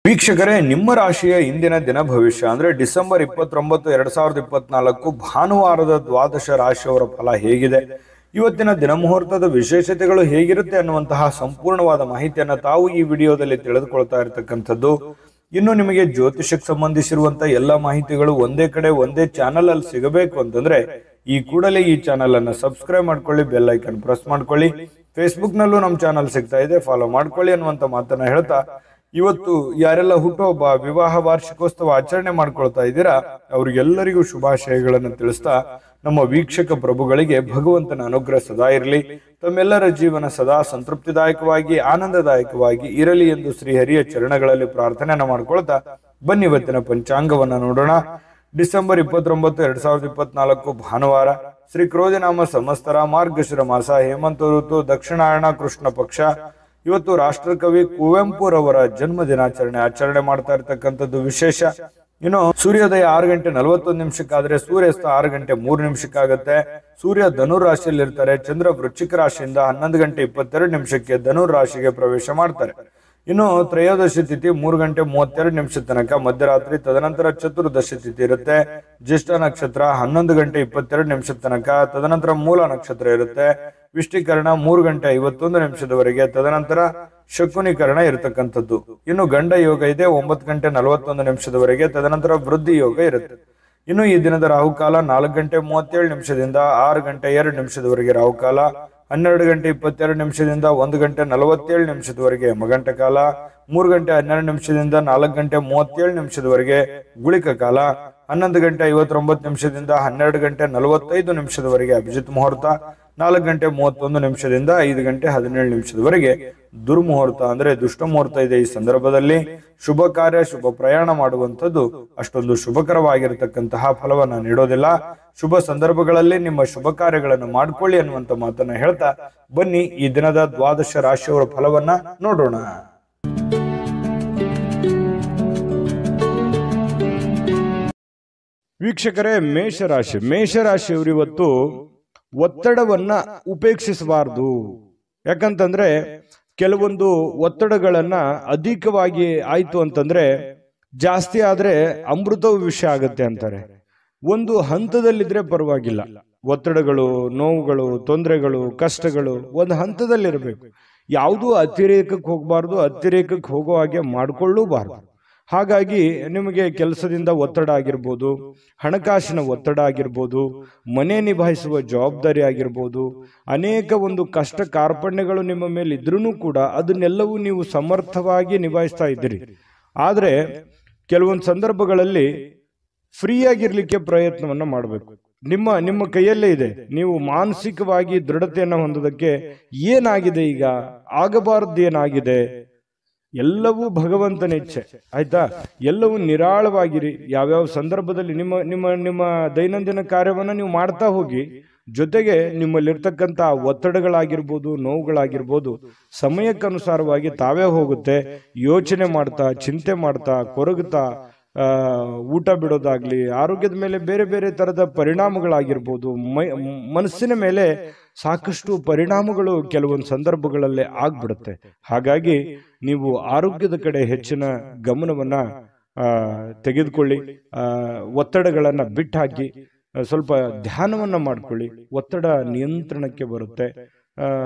ವೀಕ್ಷಕರೇ, ನಿಮ್ಮ ರಾಶಿಯ ಇಂದಿನ ದಿನ ಭವಿಷ್ಯ ಅಂದ್ರೆ ಡಿಸೆಂಬರ್ 29, 2024 ಭಾನುವಾರದ ದ್ವಾದಶ ರಾಶಿಯವರ ಫಲ ಹೇಗಿದೆ, ಇವತ್ತಿನ ದಿನ ಮುಹೂರ್ತದ ವಿಶೇಷತೆಗಳು ಹೇಗಿರುತ್ತೆ ಅನ್ನುವಂತಹ ಸಂಪೂರ್ಣವಾದ ಮಾಹಿತಿಯನ್ನು ತಾವು ಈ ವಿಡಿಯೋದಲ್ಲಿ ತಿಳಿದುಕೊಳ್ತಾ ಇರತಕ್ಕಂಥದ್ದು. ಇನ್ನು ನಿಮಗೆ ಜ್ಯೋತಿಷಕ್ಕೆ ಸಂಬಂಧಿಸಿರುವಂತಹ ಎಲ್ಲ ಮಾಹಿತಿಗಳು ಒಂದೇ ಕಡೆ ಒಂದೇ ಚಾನಲ್ ಅಲ್ಲಿ ಸಿಗಬೇಕು ಅಂತಂದ್ರೆ ಈ ಕೂಡಲೇ ಈ ಚಾನಲ್ ಅನ್ನು ಸಬ್ಸ್ಕ್ರೈಬ್ ಮಾಡ್ಕೊಳ್ಳಿ, ಬೆಲ್ ಐಕನ್ ಪ್ರೆಸ್ ಮಾಡ್ಕೊಳ್ಳಿ. ಫೇಸ್ಬುಕ್ ನಲ್ಲೂ ನಮ್ಮ ಚಾನಲ್ ಸಿಗ್ತಾ ಇದೆ, ಫಾಲೋ ಮಾಡ್ಕೊಳ್ಳಿ ಅನ್ನುವಂತ ಮಾತನ್ನ ಹೇಳ್ತಾ, ಇವತ್ತು ಯಾರೆಲ್ಲ ಹುಟ್ಟುಹಬ್ಬ, ವಿವಾಹ ವಾರ್ಷಿಕೋತ್ಸವ ಆಚರಣೆ ಮಾಡ್ಕೊಳ್ತಾ ಇದ್ದೀರಾ ಅವ್ರಿಗೆಲ್ಲರಿಗೂ ಶುಭಾಶಯಗಳನ್ನು ತಿಳಿಸ್ತಾ, ನಮ್ಮ ವೀಕ್ಷಕ ಪ್ರಭುಗಳಿಗೆ ಭಗವಂತನ ಅನುಗ್ರಹ ಸದಾ ಇರಲಿ, ತಮ್ಮೆಲ್ಲರ ಜೀವನ ಸದಾ ಸಂತೃಪ್ತಿದಾಯಕವಾಗಿ ಆನಂದದಾಯಕವಾಗಿ ಇರಲಿ ಎಂದು ಶ್ರೀಹರಿಯ ಚರಣಗಳಲ್ಲಿ ಪ್ರಾರ್ಥನೆಯನ್ನ ಮಾಡ್ಕೊಳ್ತಾ ಬನ್ನಿ ಇವತ್ತಿನ ಪಂಚಾಂಗವನ್ನ ನೋಡೋಣ. ಡಿಸೆಂಬರ್ 29, 2024 ಭಾನುವಾರ, ಶ್ರೀ ಕ್ರೋಧಿನಾಮ ಸಂವತ್ಸರ, ಮಾರ್ಗಶಿರ ಮಾಸ, ಹೇಮಂತ ಋತು, ದಕ್ಷಿಣಾಯಣ, ಕೃಷ್ಣ ಪಕ್ಷ. ಇವತ್ತು ರಾಷ್ಟ್ರಕವಿ ಕುವೆಂಪುರವರ ಜನ್ಮ ದಿನಾಚರಣೆ ಆಚರಣೆ ಮಾಡ್ತಾ ಇರ್ತಕ್ಕಂಥದ್ದು ವಿಶೇಷ. ಇನ್ನು ಸೂರ್ಯೋದಯ 6 ಗಂಟೆ 41 ನಿಮಿಷಕ್ಕಾದ್ರೆ ಸೂರ್ಯಾಸ್ತ 6 ಗಂಟೆ 3 ನಿಮಿಷಕ್ಕಾಗತ್ತೆ. ಸೂರ್ಯ ಧನುರ್ ರಾಶಿಯಲ್ಲಿ ಇರ್ತಾರೆ. ಚಂದ್ರ ವೃಶ್ಚಿಕ ರಾಶಿಯಿಂದ 11 ಗಂಟೆ 22 ನಿಮಿಷಕ್ಕೆ ಧನುರ್ ರಾಶಿಗೆ ಪ್ರವೇಶ ಮಾಡ್ತಾರೆ. ಇನ್ನು ತ್ರಯೋದಶಿ ತಿಥಿ 3 ಗಂಟೆ 32 ನಿಮಿಷ ತನಕ ಮಧ್ಯರಾತ್ರಿ, ತದನಂತರ ಚತುರ್ದಶಿ ತಿಥಿ ಇರುತ್ತೆ. ಜ್ಯೇಷ್ಠ ನಕ್ಷತ್ರ 11 ಗಂಟೆ 22 ನಿಮಿಷ ತನಕ, ತದನಂತರ ಮೂಲ ನಕ್ಷತ್ರ ಇರುತ್ತೆ. ವಿಷ್ಟಿಕರಣ 3 ಗಂಟೆ 51 ನಿಮಿಷದವರೆಗೆ, ತದನಂತರ ಶಕುನಿಕರಣ ಇರತಕ್ಕಂಥದ್ದು. ಇನ್ನು ಗಂಡ ಯೋಗ ಇದೆ 9 ಗಂಟೆ 41 ನಿಮಿಷದವರೆಗೆ, ತದನಂತರ ವೃದ್ಧಿ ಯೋಗ ಇರುತ್ತೆ. ಇನ್ನು ಈ ದಿನದ ರಾಹುಕಾಲ 4 ಗಂಟೆ 37 ನಿಮಿಷದಿಂದ 6 ಗಂಟೆ 2 ನಿಮಿಷದವರೆಗೆ ರಾಹುಕಾಲ, 12 ಗಂಟೆ 22 ನಿಮಿಷದಿಂದ 1 ಗಂಟೆ 47 ನಿಮಿಷದವರೆಗೆ ಯಮಗಂಟ ಕಾಲ, 3 ಗಂಟೆ 12 ನಿಮಿಷದಿಂದ 4 ಗಂಟೆ 37 ನಿಮಿಷದವರೆಗೆ ಗುಳಿಕ ಕಾಲ, 11 ಗಂಟೆ 59 ನಿಮಿಷದಿಂದ 12 ಗಂಟೆ 45 ನಿಮಿಷದವರೆಗೆ ಅಭಿಜಿತ್ ಮುಹೂರ್ತ, 4 ಗಂಟೆ 31 ನಿಮಿಷದಿಂದ 5 ಗಂಟೆ 17 ನಿಮಿಷದವರೆಗೆ ದುರ್ಮುಹೂರ್ತ ಅಂದ್ರೆ ದುಷ್ಟ ಮುಹೂರ್ತ ಇದೆ. ಈ ಸಂದರ್ಭದಲ್ಲಿ ಶುಭ ಕಾರ್ಯ, ಶುಭ ಪ್ರಯಾಣ ಮಾಡುವಂಥದ್ದು ಅಷ್ಟೊಂದು ಶುಭಕರವಾಗಿರತಕ್ಕಂತಹ ಫಲವನ್ನ ನೀಡೋದಿಲ್ಲ. ಶುಭ ಸಂದರ್ಭಗಳಲ್ಲಿ ನಿಮ್ಮ ಶುಭ ಕಾರ್ಯಗಳನ್ನು ಮಾಡ್ಕೊಳ್ಳಿ ಅನ್ನುವಂತ ಮಾತನ್ನ ಹೇಳ್ತಾ ಬನ್ನಿ ಈ ದಿನದ ದ್ವಾದಶ ರಾಶಿಯವರ ಫಲವನ್ನ ನೋಡೋಣ. ವೀಕ್ಷಕರೇ, ಮೇಷರಾಶಿಯವರು ಇವತ್ತು ಒತ್ತಡವನ್ನ ಉಪೇಕ್ಷಿಸಬಾರದು. ಯಾಕಂತಂದ್ರೆ ಕೆಲವೊಂದು ಒತ್ತಡಗಳನ್ನ ಅಧಿಕವಾಗಿ ಆಯ್ತು ಅಂತಂದ್ರೆ ಜಾಸ್ತಿ ಆದ್ರೆ ಅಮೃತವು ವಿಷ ಆಗತ್ತೆ ಅಂತಾರೆ. ಒಂದು ಹಂತದಲ್ಲಿದ್ರೆ ಪರವಾಗಿಲ್ಲ. ಒತ್ತಡಗಳು, ನೋವುಗಳು, ತೊಂದರೆಗಳು, ಕಷ್ಟಗಳು ಒಂದು ಹಂತದಲ್ಲಿರಬೇಕು. ಯಾವುದೂ ಅತಿರೇಕಕ್ಕೆ ಹೋಗಬಾರ್ದು, ಅತಿರೇಕಕ್ಕೆ ಹೋಗೋ ಹಾಗೆ ಮಾಡಿಕೊಳ್ಳೂಬಾರ್ದು. ಹಾಗಾಗಿ ನಿಮಗೆ ಕೆಲಸದಿಂದ ಒತ್ತಡ ಆಗಿರ್ಬೋದು, ಹಣಕಾಸಿನ ಒತ್ತಡ ಆಗಿರ್ಬೋದು, ಮನೆ ನಿಭಾಯಿಸುವ ಜವಾಬ್ದಾರಿ ಆಗಿರ್ಬೋದು, ಅನೇಕ ಒಂದು ಕಷ್ಟ ಕಾರ್ಪಣ್ಯಗಳು ನಿಮ್ಮ ಮೇಲೆ ಇದ್ರೂ ಕೂಡ ಅದನ್ನೆಲ್ಲವೂ ನೀವು ಸಮರ್ಥವಾಗಿ ನಿಭಾಯಿಸ್ತಾ ಇದ್ದೀರಿ. ಆದರೆ ಕೆಲವೊಂದು ಸಂದರ್ಭಗಳಲ್ಲಿ ಫ್ರೀಯಾಗಿರ್ಲಿಕ್ಕೆ ಪ್ರಯತ್ನವನ್ನ ಮಾಡಬೇಕು. ನಿಮ್ಮ ಕೈಯಲ್ಲೇ ಇದೆ. ನೀವು ಮಾನಸಿಕವಾಗಿ ದೃಢತೆಯನ್ನು ಹೊಂದೋದಕ್ಕೆ ಏನಾಗಿದೆ, ಈಗ ಆಗಬಾರದು ಏನಾಗಿದೆ, ಎಲ್ಲವೂ ಭಗವಂತನ ಇಚ್ಛೆ. ಆಯ್ತಾ? ಎಲ್ಲವೂ ನಿರಾಳವಾಗಿರಿ. ಯಾವ್ಯಾವ ಸಂದರ್ಭದಲ್ಲಿ ನಿಮ್ಮ ನಿಮ್ಮ ನಿಮ್ಮ ದೈನಂದಿನ ಕಾರ್ಯವನ್ನ ನೀವು ಮಾಡ್ತಾ ಹೋಗಿ. ಜೊತೆಗೆ ನಿಮ್ಮಲ್ಲಿರ್ತಕ್ಕಂಥ ಒತ್ತಡಗಳಾಗಿರ್ಬೋದು, ನೋವುಗಳಾಗಿರ್ಬೋದು ಸಮಯಕ್ಕನುಸಾರವಾಗಿ ತಾವೇ ಹೋಗುತ್ತೆ. ಯೋಚನೆ ಮಾಡ್ತಾ, ಚಿಂತೆ ಮಾಡ್ತಾ, ಕೊರಗುತ್ತಾ ಊಟ ಬಿಡೋದಾಗ್ಲಿ, ಆರೋಗ್ಯದ ಮೇಲೆ ಬೇರೆ ಬೇರೆ ತರದ ಪರಿಣಾಮಗಳಾಗಿರ್ಬೋದು, ಮನಸ್ಸಿನ ಮೇಲೆ ಸಾಕಷ್ಟು ಪರಿಣಾಮಗಳು ಕೆಲವೊಂದು ಸಂದರ್ಭಗಳಲ್ಲೇ ಆಗ್ಬಿಡುತ್ತೆ. ಹಾಗಾಗಿ ನೀವು ಆರೋಗ್ಯದ ಕಡೆ ಹೆಚ್ಚಿನ ಗಮನವನ್ನ ತೆಗೆದುಕೊಳ್ಳಿ. ಒತ್ತಡಗಳನ್ನ ಬಿಟ್ಟಾಕಿ ಸ್ವಲ್ಪ ಧ್ಯಾನವನ್ನ ಮಾಡ್ಕೊಳ್ಳಿ. ಒತ್ತಡ ನಿಯಂತ್ರಣಕ್ಕೆ ಬರುತ್ತೆ.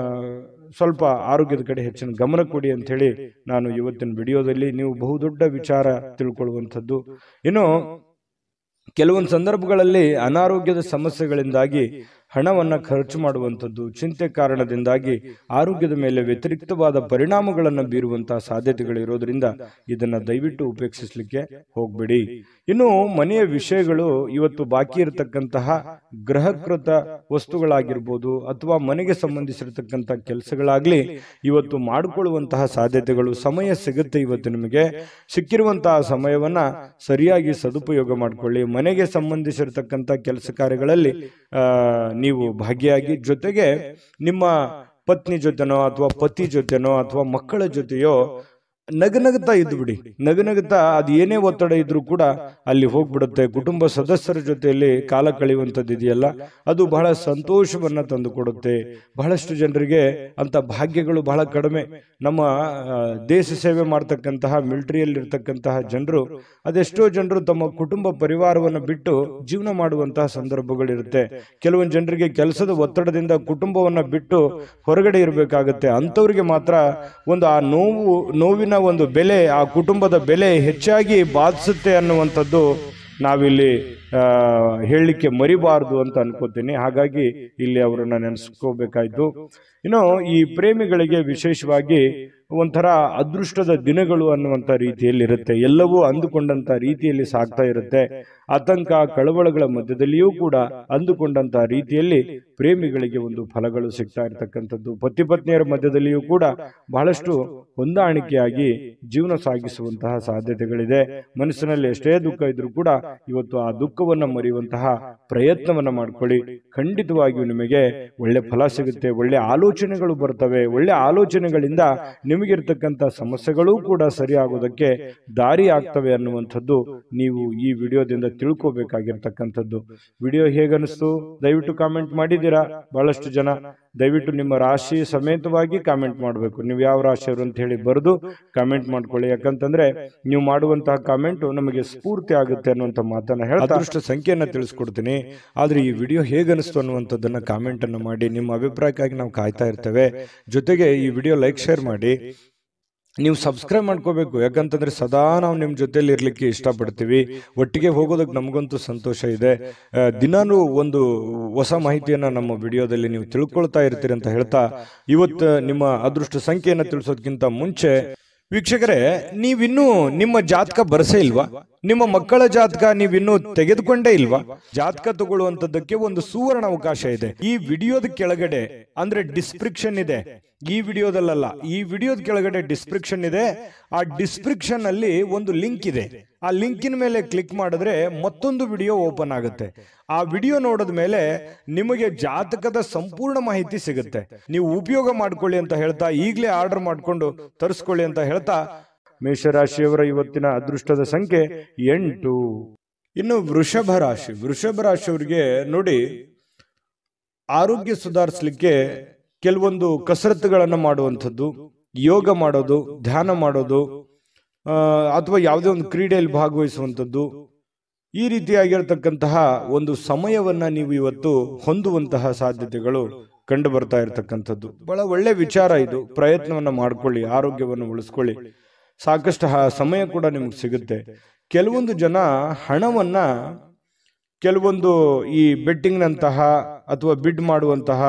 ಸ್ವಲ್ಪ ಆರೋಗ್ಯದ ಕಡೆ ಹೆಚ್ಚಿನ ಗಮನ ಕೊಡಿ ಅಂತ ಹೇಳಿ ನಾನು ಇವತ್ತಿನ ವಿಡಿಯೋದಲ್ಲಿ ನೀವು ಬಹುದೊಡ್ಡ ವಿಚಾರ ತಿಳ್ಕೊಳ್ಳುವಂಥದ್ದು. ಇನ್ನು ಕೆಲವೊಂದು ಸಂದರ್ಭಗಳಲ್ಲಿ ಅನಾರೋಗ್ಯದ ಸಮಸ್ಯೆಗಳಿಂದಾಗಿ ಹಣವನ್ನ ಖರ್ಚು ಮಾಡುವಂಥದ್ದು, ಚಿಂತೆ ಕಾರಣದಿಂದಾಗಿ ಆರೋಗ್ಯದ ಮೇಲೆ ವ್ಯತಿರಿಕ್ತವಾದ ಪರಿಣಾಮಗಳನ್ನು ಬೀರುವಂತಹ ಸಾಧ್ಯತೆಗಳಿರೋದ್ರಿಂದ ಇದನ್ನ ದಯವಿಟ್ಟು ಉಪೇಕ್ಷಿಸಲಿಕ್ಕೆ ಹೋಗ್ಬೇಡಿ. ಇನ್ನು ಮನೆಯ ವಿಷಯಗಳು ಇವತ್ತು ಬಾಕಿ ಇರತಕ್ಕಂತಹ ಗೃಹಕೃತ ವಸ್ತುಗಳಾಗಿರ್ಬೋದು ಅಥವಾ ಮನೆಗೆ ಸಂಬಂಧಿಸಿರತಕ್ಕಂಥ ಕೆಲಸಗಳಾಗ್ಲಿ ಇವತ್ತು ಮಾಡಿಕೊಳ್ಳುವಂತಹ ಸಾಧ್ಯತೆಗಳು ಸಮಯ ಸಿಗುತ್ತೆ. ಇವತ್ತು ನಿಮಗೆ ಸಿಕ್ಕಿರುವಂತಹ ಸಮಯವನ್ನ ಸರಿಯಾಗಿ ಸದುಪಯೋಗ ಮಾಡಿಕೊಳ್ಳಿ. ಮನೆಗೆ ಸಂಬಂಧಿಸಿರತಕ್ಕಂಥ ಕೆಲಸ ಕಾರ್ಯಗಳಲ್ಲಿ ನೀವು ಭಾಗಿಯಾಗಿ, ಜೊತೆಗೆ ನಿಮ್ಮ ಪತ್ನಿ ಜೊತೆನೋ ಅಥವಾ ಪತಿ ಜೊತೆನೋ ಅಥವಾ ಮಕ್ಕಳ ಜೊತೆಯೋ ನಗನಗುತ್ತಾ ಇದ್ದು ಬಿಡಿ. ನಗನಗುತ್ತಾ ಅದು ಏನೇ ಒತ್ತಡ ಇದ್ರೂ ಕೂಡ ಅಲ್ಲಿ ಹೋಗ್ಬಿಡುತ್ತೆ. ಕುಟುಂಬ ಸದಸ್ಯರ ಜೊತೆಯಲ್ಲಿ ಕಾಲ ಕಳೆಯುವಂಥದ್ದು ಇದೆಯಲ್ಲ, ಅದು ಬಹಳ ಸಂತೋಷವನ್ನ ತಂದು ಕೊಡುತ್ತೆ. ಬಹಳಷ್ಟು ಜನರಿಗೆ ಅಂತ ಭಾಗ್ಯಗಳು ಬಹಳ ಕಡಿಮೆ. ನಮ್ಮ ದೇಶ ಸೇವೆ ಮಾಡ್ತಕ್ಕಂತಹ ಮಿಲಿಟರಿಯಲ್ಲಿ ಇರ್ತಕ್ಕಂತಹ ಜನರು, ಅದೆಷ್ಟೋ ಜನರು ತಮ್ಮ ಕುಟುಂಬ ಪರಿವಾರವನ್ನು ಬಿಟ್ಟು ಜೀವನ ಮಾಡುವಂತಹ ಸಂದರ್ಭಗಳಿರುತ್ತೆ. ಕೆಲವೊಂದು ಜನರಿಗೆ ಕೆಲಸದ ಒತ್ತಡದಿಂದ ಕುಟುಂಬವನ್ನ ಬಿಟ್ಟು ಹೊರಗಡೆ ಇರಬೇಕಾಗತ್ತೆ. ಅಂಥವ್ರಿಗೆ ಮಾತ್ರ ಒಂದು ಆ ನೋವಿನ ಒಂದು ಬೆಲೆ, ಆ ಕುಟುಂಬದ ಬೆಲೆ ಹೆಚ್ಚಾಗಿ ಬಾಧಿಸುತ್ತೆ ಅನ್ನುವಂಥದ್ದು ನಾವಿಲ್ಲಿ ಹೇಳಲಿಕ್ಕೆ ಮರಿಬಾರದು ಅಂತ ಅನ್ಕೋತೀನಿ. ಹಾಗಾಗಿ ಇಲ್ಲಿ ಅವರನ್ನ ನೆನೆಸ್ಕೋಬೇಕಾಯ್ತು. ಇನ್ನು ಈ ಪ್ರೇಮಿಗಳಿಗೆ ವಿಶೇಷವಾಗಿ ಒಂಥರ ಅದೃಷ್ಟದ ದಿನಗಳು ಅನ್ನುವಂಥ ರೀತಿಯಲ್ಲಿ ಇರುತ್ತೆ. ಎಲ್ಲವೂ ಅಂದುಕೊಂಡಂತ ರೀತಿಯಲ್ಲಿ ಸಾಗ್ತಾ ಇರುತ್ತೆ. ಆತಂಕ ಕಳವಳಗಳ ಮಧ್ಯದಲ್ಲಿಯೂ ಕೂಡ ಅಂದುಕೊಂಡಂತ ರೀತಿಯಲ್ಲಿ ಪ್ರೇಮಿಗಳಿಗೆ ಒಂದು ಫಲಗಳು ಸಿಗ್ತಾ ಇರತಕ್ಕಂಥದ್ದು. ಪತಿ ಪತ್ನಿಯರ ಮಧ್ಯದಲ್ಲಿಯೂ ಕೂಡ ಬಹಳಷ್ಟು ಹೊಂದಾಣಿಕೆಯಾಗಿ ಜೀವನ ಸಾಗಿಸುವಂತಹ ಸಾಧ್ಯತೆಗಳಿದೆ. ಮನಸ್ಸಿನಲ್ಲಿ ಎಷ್ಟೇ ದುಃಖ ಇದ್ರೂ ಕೂಡ ಇವತ್ತು ಆ ದುಃಖವನ್ನ ಮರೆಯುವಂತಹ ಪ್ರಯತ್ನವನ್ನ ಮಾಡ್ಕೊಳ್ಳಿ. ಖಂಡಿತವಾಗಿಯೂ ನಿಮಗೆ ಒಳ್ಳೆ ಫಲ ಸಿಗುತ್ತೆ. ಒಳ್ಳೆ ಆಲೋಚನೆಗಳು ಬರ್ತವೆ. ಒಳ್ಳೆ ಆಲೋಚನೆಗಳಿಂದ ನಿಮಗಿರ್ತಕ್ಕಂಥ ಸಮಸ್ಯೆಗಳು ಕೂಡ ಸರಿಯಾಗೋದಕ್ಕೆ ದಾರಿ ಆಗ್ತವೆ ಅನ್ನುವಂಥದ್ದು ನೀವು ಈ ವಿಡಿಯೋದಿಂದ ತಿಳ್ಕೋಬೇಕಾಗಿರ್ತಕ್ಕಂಥದ್ದು. ವಿಡಿಯೋ ಹೇಗನಿಸ್ತು ದಯವಿಟ್ಟು ಕಾಮೆಂಟ್ ಮಾಡಿದ್ದೀರಾ. ಬಹಳಷ್ಟು ಜನ ದಯವಿಟ್ಟು ನಿಮ್ಮ ರಾಶಿ ಸಮೇತವಾಗಿ ಕಾಮೆಂಟ್ ಮಾಡಬೇಕು. ನೀವು ಯಾವ ರಾಶಿಯವರು ಅಂತ ಹೇಳಿ ಬರೆದು ಕಾಮೆಂಟ್ ಮಾಡ್ಕೊಳ್ಳಿ. ಯಾಕಂತಂದ್ರೆ ನೀವು ಮಾಡುವಂತಹ ಕಾಮೆಂಟ್ ನಮಗೆ ಸ್ಫೂರ್ತಿ ಆಗುತ್ತೆ ಅನ್ನುವಂಥ ಮಾತನ್ನ ಹೇಳಿ ಅದೃಷ್ಟ ಸಂಖ್ಯೆಯನ್ನ ತಿಳಿಸ್ಕೊಡ್ತೀನಿ. ಆದ್ರೆ ಈ ವಿಡಿಯೋ ಹೇಗನಿಸ್ತು ಅನ್ನುವಂಥದ್ದನ್ನ ಕಾಮೆಂಟ್ ಅನ್ನು ಮಾಡಿ. ನಿಮ್ಮ ಅಭಿಪ್ರಾಯಕ್ಕಾಗಿ ನಾವು ಕಾಯ್ತಾ ಇರ್ತೇವೆ. ಜೊತೆಗೆ ಈ ವಿಡಿಯೋ ಲೈಕ್ ಶೇರ್ ಮಾಡಿ. ನೀವು ಸಬ್ಸ್ಕ್ರೈಬ್ ಮಾಡ್ಕೋಬೇಕು. ಯಾಕಂತಂದ್ರೆ ಸದಾ ನಾವು ನಿಮ್ಮ ಜೊತೆಲಿ ಇರ್ಲಿಕ್ಕೆ ಇಷ್ಟಪಡ್ತೀವಿ. ಒಟ್ಟಿಗೆ ಹೋಗೋದಕ್ಕೆ ನಮಗಂತೂ ಸಂತೋಷ ಇದೆ. ದಿನಾನು ಒಂದು ಹೊಸ ಮಾಹಿತಿಯನ್ನ ನಮ್ಮ ವಿಡಿಯೋದಲ್ಲಿ ನೀವು ತಿಳ್ಕೊಳ್ತಾ ಇರ್ತೀರಿ ಅಂತ ಹೇಳ್ತಾ, ಇವತ್ತು ನಿಮ್ಮ ಅದೃಷ್ಟ ಸಂಖ್ಯೆಯನ್ನು ತಿಳಿಸೋದಕ್ಕಿಂತ ಮುಂಚೆ ವೀಕ್ಷಕರೇ, ನೀವಿನ್ನೂ ನಿಮ್ಮ ಜಾತಕ ಬರಸೇ ಇಲ್ವಾ? ನಿಮ್ಮ ಮಕ್ಕಳ ಜಾತಕ ನೀವಿನ್ನೂ ತೆಗೆದುಕೊಂಡೇ ಇಲ್ವಾ? ಜಾತಕ ತಗೊಳ್ಳುವಂತದ್ದಕ್ಕೆ ಒಂದು ಸುವರ್ಣ ಅವಕಾಶ ಇದೆ. ಈ ವಿಡಿಯೋದ ಕೆಳಗಡೆ ಅಂದ್ರೆ ಡಿಸ್ಕ್ರಿಪ್ಷನ್ ಇದೆ. ಈ ವಿಡಿಯೋದಲ್ಲ, ಈ ವಿಡಿಯೋದ ಕೆಳಗಡೆ ಡಿಸ್ಕ್ರಿಪ್ಷನ್ ಇದೆ. ಆ ಡಿಸ್ಕ್ರಿಪ್ಷನ್ ಅಲ್ಲಿ ಒಂದು ಲಿಂಕ್ ಇದೆ. ಆ ಲಿಂಕಿನ ಮೇಲೆ ಕ್ಲಿಕ್ ಮಾಡಿದ್ರೆ ಮತ್ತೊಂದು ವಿಡಿಯೋ ಓಪನ್ ಆಗುತ್ತೆ. ಆ ವಿಡಿಯೋ ನೋಡಿದ ಮೇಲೆ ನಿಮಗೆ ಜಾತಕದ ಸಂಪೂರ್ಣ ಮಾಹಿತಿ ಸಿಗುತ್ತೆ. ನೀವು ಉಪಯೋಗ ಮಾಡ್ಕೊಳ್ಳಿ ಅಂತ ಹೇಳ್ತಾ, ಈಗಲೇ ಆರ್ಡರ್ ಮಾಡ್ಕೊಂಡು ತರಿಸ್ಕೊಳ್ಳಿ ಅಂತ ಹೇಳ್ತಾ, ಮೇಷರಾಶಿಯವರ ಇವತ್ತಿನ ಅದೃಷ್ಟದ ಸಂಖ್ಯೆ 8. ಇನ್ನು ವೃಷಭ ರಾಶಿಯವರಿಗೆ ನೋಡಿ, ಆರೋಗ್ಯ ಸುಧಾರಿಸಲಿಕ್ಕೆ ಕೆಲವೊಂದು ಕಸರತ್ತುಗಳನ್ನು ಮಾಡುವಂಥದ್ದು, ಯೋಗ ಮಾಡೋದು, ಧ್ಯಾನ ಮಾಡೋದು, ಅಥವಾ ಯಾವುದೇ ಒಂದು ಕ್ರೀಡೆಯಲ್ಲಿ ಭಾಗವಹಿಸುವಂಥದ್ದು, ಈ ರೀತಿಯಾಗಿರ್ತಕ್ಕಂತಹ ಒಂದು ಸಮಯವನ್ನ ನೀವು ಇವತ್ತು ಹೊಂದುವಂತಹ ಸಾಧ್ಯತೆಗಳು ಕಂಡು ಬರ್ತಾ ಇರತಕ್ಕಂಥದ್ದು. ಬಹಳ ಒಳ್ಳೆ ವಿಚಾರ ಇದು. ಪ್ರಯತ್ನವನ್ನ ಮಾಡ್ಕೊಳ್ಳಿ, ಆರೋಗ್ಯವನ್ನು ಉಳಿಸ್ಕೊಳ್ಳಿ. ಸಾಕಷ್ಟು ಸಮಯ ಕೂಡ ನಿಮ್ಗೆ ಸಿಗುತ್ತೆ. ಕೆಲವೊಂದು ಜನ ಹಣವನ್ನ ಕೆಲವೊಂದು ಈ ಬೆಟ್ಟಿಂಗ್ನಂತಹ ಅಥವಾ ಬಿಡ್ ಮಾಡುವಂತಹ